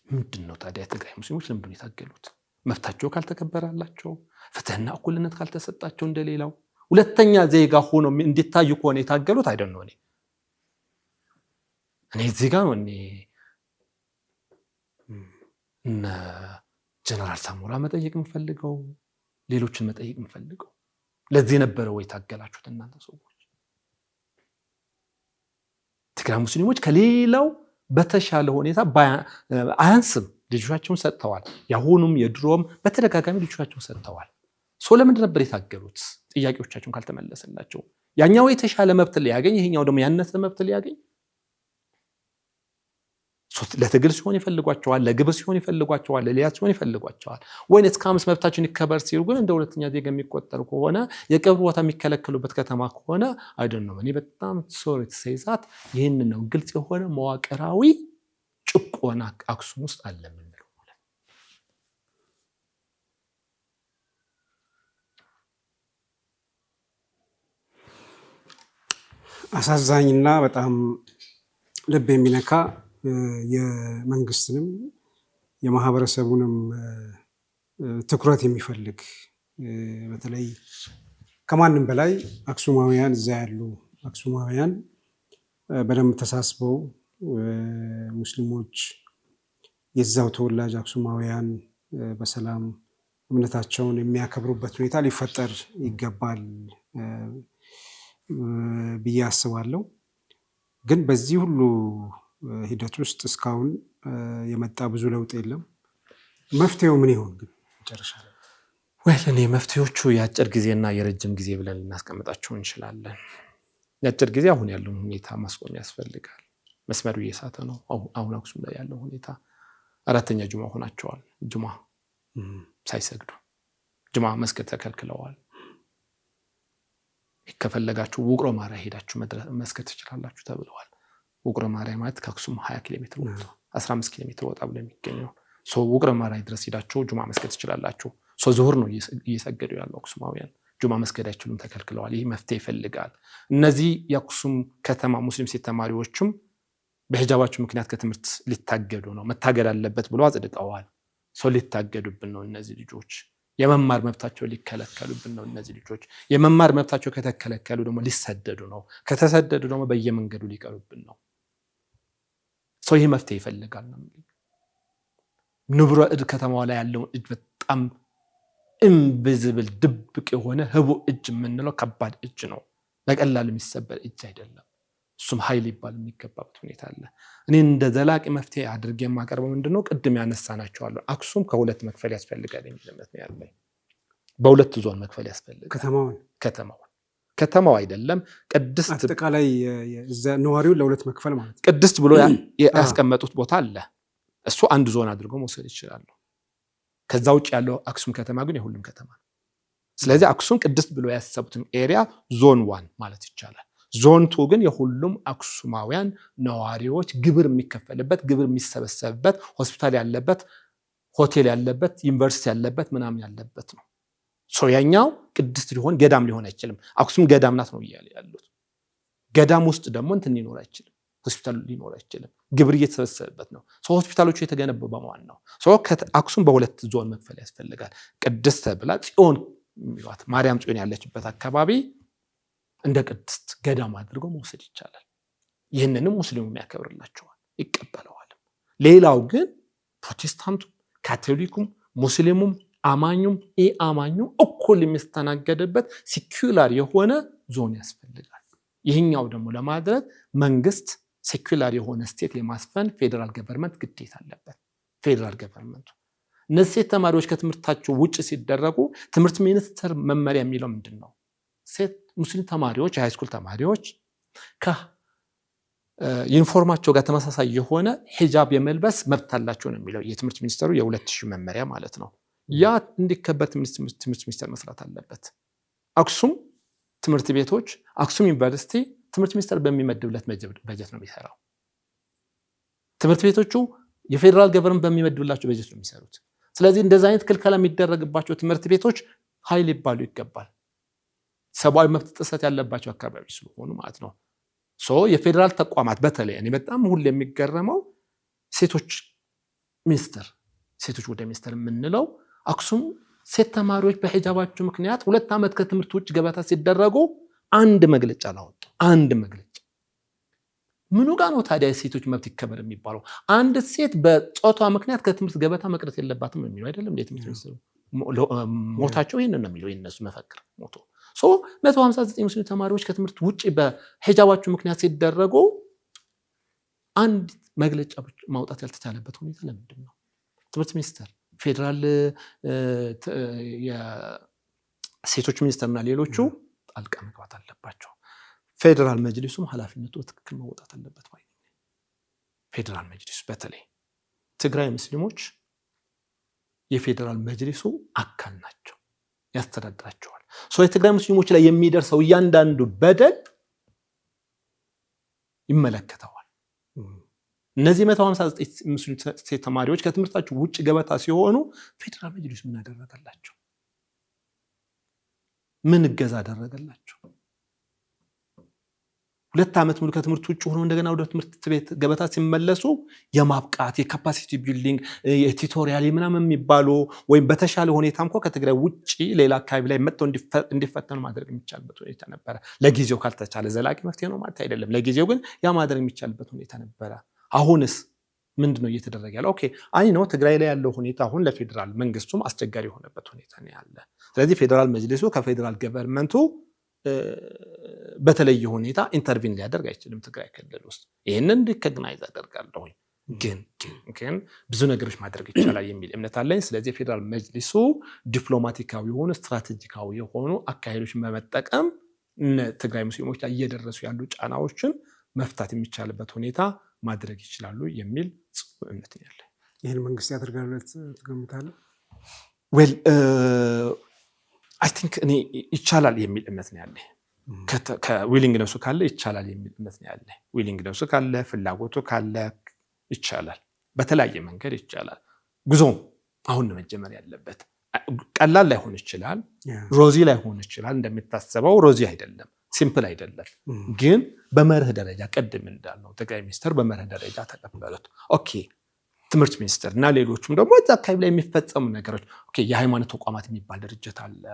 ምንድነው ታዲያ የትግራይ ሙስሊሞች ለምንድን ነው የታገሉት? መብታቸው ካልተከበራላቸው፣ ፍትህና እኩልነት ካልተሰጣቸው፣ እንደሌላው ሁለተኛ ዜጋ ሆኖ እንዲታዩ ከሆነ የታገሉት አይደለም። እኔ እዚህ ጋር ነው እነ ጀነራል ሳሞራ መጠየቅ የምፈልገው፣ ሌሎችን መጠየቅ የምፈልገው ለዚህ ነበረ ወይ ታገላችሁት እናንተ ሰዎች? ትግራይ ሙስሊሞች ከሌላው በተሻለ ሁኔታ አያንስም። ልጆቻቸውን ሰጥተዋል። ያሁኑም የድሮም በተደጋጋሚ ልጆቻቸውን ሰጥተዋል። ሰው ለምንድን ነበር የታገሉት? ጥያቄዎቻቸውን ካልተመለሰላቸው ያኛው የተሻለ መብት ሊያገኝ፣ ይሄኛው ደግሞ ያነሰ መብት ሊያገኝ፣ ለትግል ሲሆን ይፈልጓቸዋል፣ ለግብር ሲሆን ይፈልጓቸዋል፣ ለሊያ ሲሆን ይፈልጓቸዋል። ወይን እስከ 5 መብታችን ይከበር ሲሉ ግን እንደ ሁለተኛ ዜጋ የሚቆጠሩ ከሆነ የቀብር ቦታ የሚከለከሉበት ከተማ ከሆነ አይደለም። እኔ በጣም ሶሪ ተሰይዛት ይህን ነው ግልጽ የሆነ መዋቅራዊ ጭቆና አክሱም ውስጥ አለ የምንለው ማለት። አሳዛኝና በጣም ልብ የሚነካ የመንግስትንም የማህበረሰቡንም ትኩረት የሚፈልግ በተለይ ከማንም በላይ አክሱማውያን እዛ ያሉ አክሱማውያን በደንብ ተሳስበው ሙስሊሞች የዛው ተወላጅ አክሱማውያን በሰላም እምነታቸውን የሚያከብሩበት ሁኔታ ሊፈጠር ይገባል ብዬ አስባለሁ። ግን በዚህ ሁሉ ሂደት ውስጥ እስካሁን የመጣ ብዙ ለውጥ የለም። መፍትሄው ምን ይሆን ግን መጨረሻ ላይ? እኔ መፍትሄዎቹ የአጭር ጊዜና የረጅም ጊዜ ብለን ልናስቀምጣቸው እንችላለን። የአጭር ጊዜ አሁን ያለውን ሁኔታ ማስቆም ያስፈልጋል። መስመሩ እየሳተ ነው። አሁን አክሱም ላይ ያለው ሁኔታ 4ኛ ጁማ ሆናቸዋል። ጁማ ሳይሰግዱ ጁማ መስገድ ተከልክለዋል። ከፈለጋችሁ ውቅሮ ማርያ ሄዳችሁ መስገድ ትችላላችሁ ተብለዋል። ውቅሮ ማርያ ማለት ከአክሱም 20 ኪሎ ሜትር ወጣ 15 ኪሎ ሜትር ወጣ ብሎ የሚገኘው ውቅሮ ማርያ ድረስ ሄዳችሁ ጁማ መስገድ ትችላላችሁ። ዙሁር ነው እየሰገዱ ያለው አክሱማውያን። ጁማ መስገድ አይችሉም፣ ተከልክለዋል። ይህ መፍትሄ ይፈልጋል። እነዚህ የአክሱም ከተማ ሙስሊም ሴት ተማሪዎችም በሂጃባቸው ምክንያት ከትምህርት ሊታገዱ ነው፣ መታገድ አለበት ብሎ አጽድቀዋል። ሊታገዱብን ነው እነዚህ ልጆች፣ የመማር መብታቸው ሊከለከሉብን ነው እነዚህ ልጆች። የመማር መብታቸው ከተከለከሉ ደግሞ ሊሰደዱ ነው፣ ከተሰደዱ ደግሞ በየመንገዱ ሊቀሩብን ነው። ይህ መፍትሄ ይፈልጋል ነው። ንቡረ እድ ከተማዋ ላይ ያለውን እጅ በጣም ኢንቪዚብል ድብቅ የሆነ ህቡ እጅ የምንለው ከባድ እጅ ነው። በቀላሉ የሚሰበር እጅ አይደለም። እሱም ኃይል ይባል የሚገባበት ሁኔታ አለ። እኔ እንደ ዘላቂ መፍትሄ አድርጌ የማቀርበው ምንድነው ቅድም ያነሳናቸዋለሁ። አክሱም ከሁለት መክፈል ያስፈልጋል የሚል እምነት ነው ያለኝ። በሁለት ዞን መክፈል ያስፈልጋል። ከተማው አይደለም ቅድስት አጠቃላይ ነዋሪውን ለሁለት መክፈል ማለት ነው። ቅድስት ብሎ ያስቀመጡት ቦታ አለ። እሱ አንድ ዞን አድርገው መውሰድ ይችላሉ። ከዛ ውጭ ያለው አክሱም ከተማ ግን የሁሉም ከተማ ነው። ስለዚህ አክሱም ቅድስት ብሎ ያሰቡትን ኤሪያ ዞን 1 ማለት ይቻላል። ዞን 2 ግን የሁሉም አክሱማውያን ነዋሪዎች ግብር የሚከፈልበት፣ ግብር የሚሰበሰብበት፣ ሆስፒታል ያለበት፣ ሆቴል ያለበት፣ ዩኒቨርሲቲ ያለበት ምናምን ያለበት ነው። ያኛው ቅድስት ሊሆን ገዳም ሊሆን አይችልም። አክሱም ገዳም ናት ነው እያለ ያሉት። ገዳም ውስጥ ደግሞ እንትን ሊኖር አይችልም፣ ሆስፒታል ሊኖር አይችልም። ግብር እየተሰበሰበበት ነው። ሆስፒታሎቹ የተገነቡ በመዋል ነው። አክሱም በሁለት ዞን መክፈል ያስፈልጋል። ቅድስት ተብላ ጽዮን የሚሏት ማርያም ጽዮን ያለችበት አካባቢ እንደ ቅድስት ገዳም አድርጎ መውሰድ ይቻላል። ይህንንም ሙስሊሙ ያከብርላቸዋል፣ ይቀበለዋል። ሌላው ግን ፕሮቴስታንቱ፣ ካቶሊኩም፣ ሙስሊሙም፣ አማኙም ኢአማኙም እኩል የሚስተናገድበት ሴኩላር የሆነ ዞን ያስፈልጋል። ይህኛው ደግሞ ለማድረግ መንግስት ሴኩላር የሆነ ስቴት የማስፈን ፌደራል ገቨርንመንት ግዴታ አለበት። ፌደራል ገቨርንመንቱ እነዚህ ተማሪዎች ከትምህርታቸው ውጭ ሲደረጉ ትምህርት ሚኒስቴር መመሪያ የሚለው ምንድን ነው? ሴት ሙስሊም ተማሪዎች የሃይስኩል ተማሪዎች ከዩኒፎርማቸው ጋር ተመሳሳይ የሆነ ሂጃብ የመልበስ መብት አላቸው ነው የሚለው የትምህርት ሚኒስቴሩ የ2000 መመሪያ ማለት ነው። ያ እንዲከበር ትምህርት ሚኒስቴር መስራት አለበት። አክሱም ትምህርት ቤቶች፣ አክሱም ዩኒቨርሲቲ ትምህርት ሚኒስቴር በሚመድብለት በጀት ነው የሚሰራው። ትምህርት ቤቶቹ የፌደራል ገቨርንመንት በሚመድብላቸው በጀት ነው የሚሰሩት። ስለዚህ እንደዚህ አይነት ክልከላ የሚደረግባቸው ትምህርት ቤቶች ኃይል ይባሉ ይገባል። ሰብአዊ መብት ጥሰት ያለባቸው አካባቢ ስለሆኑ ማለት ነው። የፌደራል ተቋማት በተለይ እኔ በጣም ሁሉ የሚገረመው ሴቶች ጉዳይ ሚኒስቴር የምንለው አክሱም ሴት ተማሪዎች በሂጃባቸው ምክንያት 2 ዓመት ከትምህርት ውጭ ገበታ ሲደረጉ አንድ መግለጫ አላወጡ። አንድ መግለጫ ምኑ ጋር ነው ታዲያ የሴቶች መብት ይከበር የሚባለው? አንድ ሴት በጾታ ምክንያት ከትምህርት ገበታ መቅረት የለባትም ነው የሚለው አይደለም? ለትምህርት ሚኒስትሩ ሞታቸው ይሄንን ነው የሚለው የነሱ መፈክር ሞቶ 159 ሙስሊም ተማሪዎች ከትምህርት ውጭ በሂጃባቸው ምክንያት ሲደረጉ አንድ መግለጫ ማውጣት ያልተቻለበት ሁኔታ ለምንድን ነው? ትምህርት ሚኒስቴር፣ ፌደራል የሴቶች ሚኒስቴርና ሌሎቹ ጣልቃ መግባት አለባቸው። ፌደራል መጅሊሱም ኃላፊነቱ በትክክል መውጣት አለበት። ፌደራል መጅሊሱ በተለይ ትግራይ ሙስሊሞች የፌደራል መጅሊሱ አካል ናቸው፣ ያስተዳድራቸዋል። የትግራይ ሙስሊሞች ላይ የሚደርሰው እያንዳንዱ በደል ይመለከተዋል። እነዚህ 159 ሙስሊም ሴት ተማሪዎች ከትምህርታቸው ውጭ ገበታ ሲሆኑ ፌደራል መጅሊሱ ምን አደረገላቸው? ምን እገዛ አደረገላቸው? 2 ዓመት ሙሉ ከትምህርት ውጭ ሆኖ እንደገና ወደ ትምህርት ቤት ገበታ ሲመለሱ የማብቃት የካፓሲቲ ቢልዲንግ የቲቶሪያል ምናምን የሚባሉ ወይም በተሻለ ሁኔታ እንኳን ከትግራይ ውጭ ሌላ አካባቢ ላይ መጥተው እንዲፈተኑ ማድረግ የሚቻልበት ሁኔታ ነበረ። ለጊዜው ካልተቻለ ዘላቂ መፍትሄ ነው ማለት አይደለም። ለጊዜው ግን ያ ማድረግ የሚቻልበት ሁኔታ ነበረ። አሁንስ ምንድነው እየተደረገ ያለው? አይ ነው ትግራይ ላይ ያለው ሁኔታ አሁን ለፌደራል መንግስቱም አስቸጋሪ የሆነበት ሁኔታ ነው ያለ። ስለዚህ ፌደራል መጅሊሱ ከፌደራል ገቨርንመንቱ በተለየ ሁኔታ ኢንተርቪን ሊያደርግ አይችልም ትግራይ ክልል ውስጥ። ይህንን ሪኮግናይዝ አደርጋለሁ። ግን ብዙ ነገሮች ማድረግ ይቻላል የሚል እምነት አለኝ። ስለዚህ የፌደራል መጅሊሱ ዲፕሎማቲካዊ የሆኑ ስትራቴጂካዊ የሆኑ አካሄዶችን በመጠቀም ትግራይ ሙስሊሞች ላይ እየደረሱ ያሉ ጫናዎችን መፍታት የሚቻልበት ሁኔታ ማድረግ ይችላሉ የሚል ጽኑ እምነት ያለ። ይህን መንግስት ያደርጋል ትገምታለህ? ዌል አይ ቲንክ እኔ ይቻላል የሚል እምነት ነው ያለ። ከዊሊንግነሱ ካለ ይቻላል የሚል እምነት ነው ያለ። ዊሊንግነሱ ካለ ፍላጎቱ ካለ ይቻላል። በተለያየ መንገድ ይቻላል። ጉዞ አሁን ነው መጀመር ያለበት። ቀላል ላይሆን ይችላል፣ ሮዚ ላይሆን ይችላል። እንደሚታሰበው ሮዚ አይደለም፣ ሲምፕል አይደለም። ግን በመርህ ደረጃ ቅድም እንዳልነው ጠቅላይ ሚኒስትር በመርህ ደረጃ ተቀበሉት። ኦኬ ትምህርት ሚኒስትር እና ሌሎችም ደግሞ እዛ አካባቢ ላይ የሚፈጸሙ ነገሮች ኦኬ የሃይማኖት ተቋማት የሚባል ድርጅት አለ።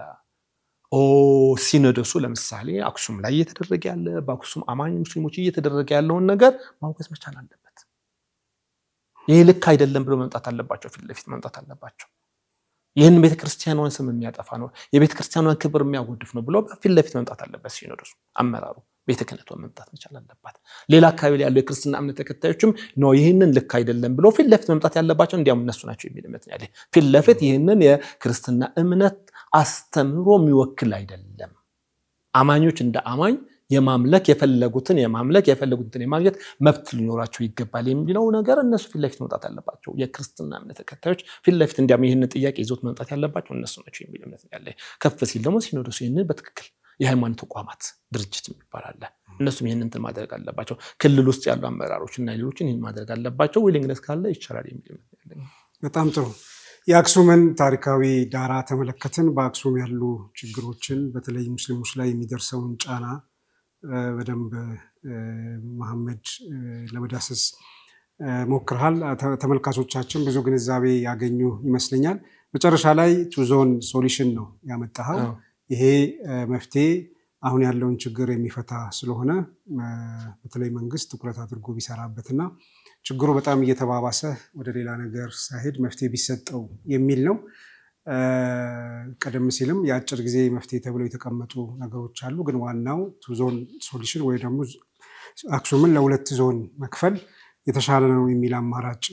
ሲኖዶሱ ለምሳሌ አክሱም ላይ እየተደረገ ያለ በአክሱም አማኝ ሙስሊሞች እየተደረገ ያለውን ነገር ማውገዝ መቻል አለበት። ይህ ልክ አይደለም ብሎ መምጣት አለባቸው፣ ፊት ለፊት መምጣት አለባቸው። ይህን ቤተክርስቲያኗን ስም የሚያጠፋ ነው፣ የቤተክርስቲያኗን ክብር የሚያጎድፍ ነው ብሎ ፊት ለፊት መምጣት አለበት። ሲኖዶሱ አመራሩ ቤተ ክህነቷ መምጣት መቻል አለባት። ሌላ አካባቢ ላይ ያለው የክርስትና እምነት ተከታዮችም ነው ይህንን ልክ አይደለም ብሎ ፊት ለፊት መምጣት ያለባቸው እንዲያውም እነሱ ናቸው የሚል እምነት ያለ። ፊት ለፊት ይህንን የክርስትና እምነት አስተምሮ የሚወክል አይደለም። አማኞች እንደ አማኝ የማምለክ የፈለጉትን የማግኘት መብት ሊኖራቸው ይገባል የሚለው ነገር እነሱ ፊት ለፊት መምጣት አለባቸው። የክርስትና እምነት ተከታዮች ፊት ለፊት እንዲያውም ይህንን ጥያቄ ይዞት መምጣት ያለባቸው እነሱ ናቸው የሚል እምነት ያለ። ከፍ ሲል ደግሞ ሲኖዶሱ ይህንን በትክክል የሃይማኖት ተቋማት ድርጅት የሚባል አለ። እነሱም ይህንን እንትን ማድረግ አለባቸው። ክልል ውስጥ ያሉ አመራሮች እና ሌሎችን ይህን ማድረግ አለባቸው። ዊሊንግነስ ካለ ይቻላል የሚል እምነት። በጣም ጥሩ። የአክሱምን ታሪካዊ ዳራ ተመለከትን። በአክሱም ያሉ ችግሮችን በተለይ ሙስሊሞች ላይ የሚደርሰውን ጫና በደንብ መሐመድ ለመዳሰስ ሞክረሃል። ተመልካቾቻችን ብዙ ግንዛቤ ያገኙ ይመስለኛል። መጨረሻ ላይ ቱ ዞን ሶሉሽን ነው ያመጣኸው። ይሄ መፍትሄ አሁን ያለውን ችግር የሚፈታ ስለሆነ በተለይ መንግስት ትኩረት አድርጎ ቢሰራበትና ችግሩ በጣም እየተባባሰ ወደ ሌላ ነገር ሳይሄድ መፍትሄ ቢሰጠው የሚል ነው። ቀደም ሲልም የአጭር ጊዜ መፍትሄ ተብለው የተቀመጡ ነገሮች አሉ። ግን ዋናው ቱ ዞን ሶሉሽን ወይ ደግሞ አክሱምን ለሁለት ዞን መክፈል የተሻለ ነው የሚል አማራጭ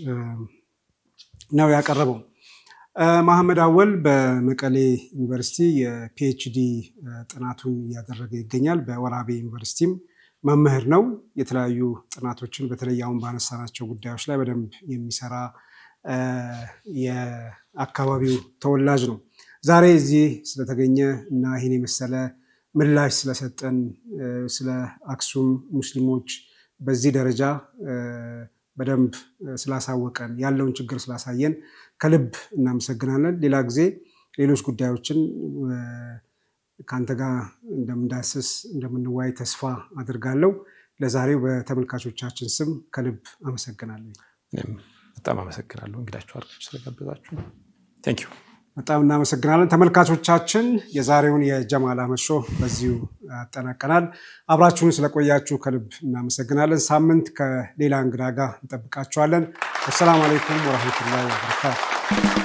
ነው ያቀረበው። መሐመድ አወል በመቀሌ ዩኒቨርሲቲ የፒኤችዲ ጥናቱን እያደረገ ይገኛል። በወራቤ ዩኒቨርሲቲም መምህር ነው። የተለያዩ ጥናቶችን በተለይ አሁን ባነሳናቸው ጉዳዮች ላይ በደንብ የሚሰራ የአካባቢው ተወላጅ ነው። ዛሬ እዚህ ስለተገኘ እና ይህን የመሰለ ምላሽ ስለሰጠን ስለ አክሱም ሙስሊሞች በዚህ ደረጃ በደንብ ስላሳወቀን ያለውን ችግር ስላሳየን ከልብ እናመሰግናለን። ሌላ ጊዜ ሌሎች ጉዳዮችን ከአንተ ጋር እንደምንዳስስ እንደምንዋይ ተስፋ አድርጋለሁ። ለዛሬው በተመልካቾቻችን ስም ከልብ አመሰግናለሁ። በጣም አመሰግናለሁ እንግዳችሁ አድርጋችሁ ስለጋበዛችሁ። ቴንክ ዩ። በጣም እናመሰግናለን። ተመልካቾቻችን የዛሬውን የጀማል አህመድ ሾው በዚሁ ያጠናቀናል። አብራችሁን ስለቆያችሁ ከልብ እናመሰግናለን። ሳምንት ከሌላ እንግዳ ጋር እንጠብቃችኋለን። አሰላሙ አለይኩም ወረህመቱላሂ ወበረካቱ።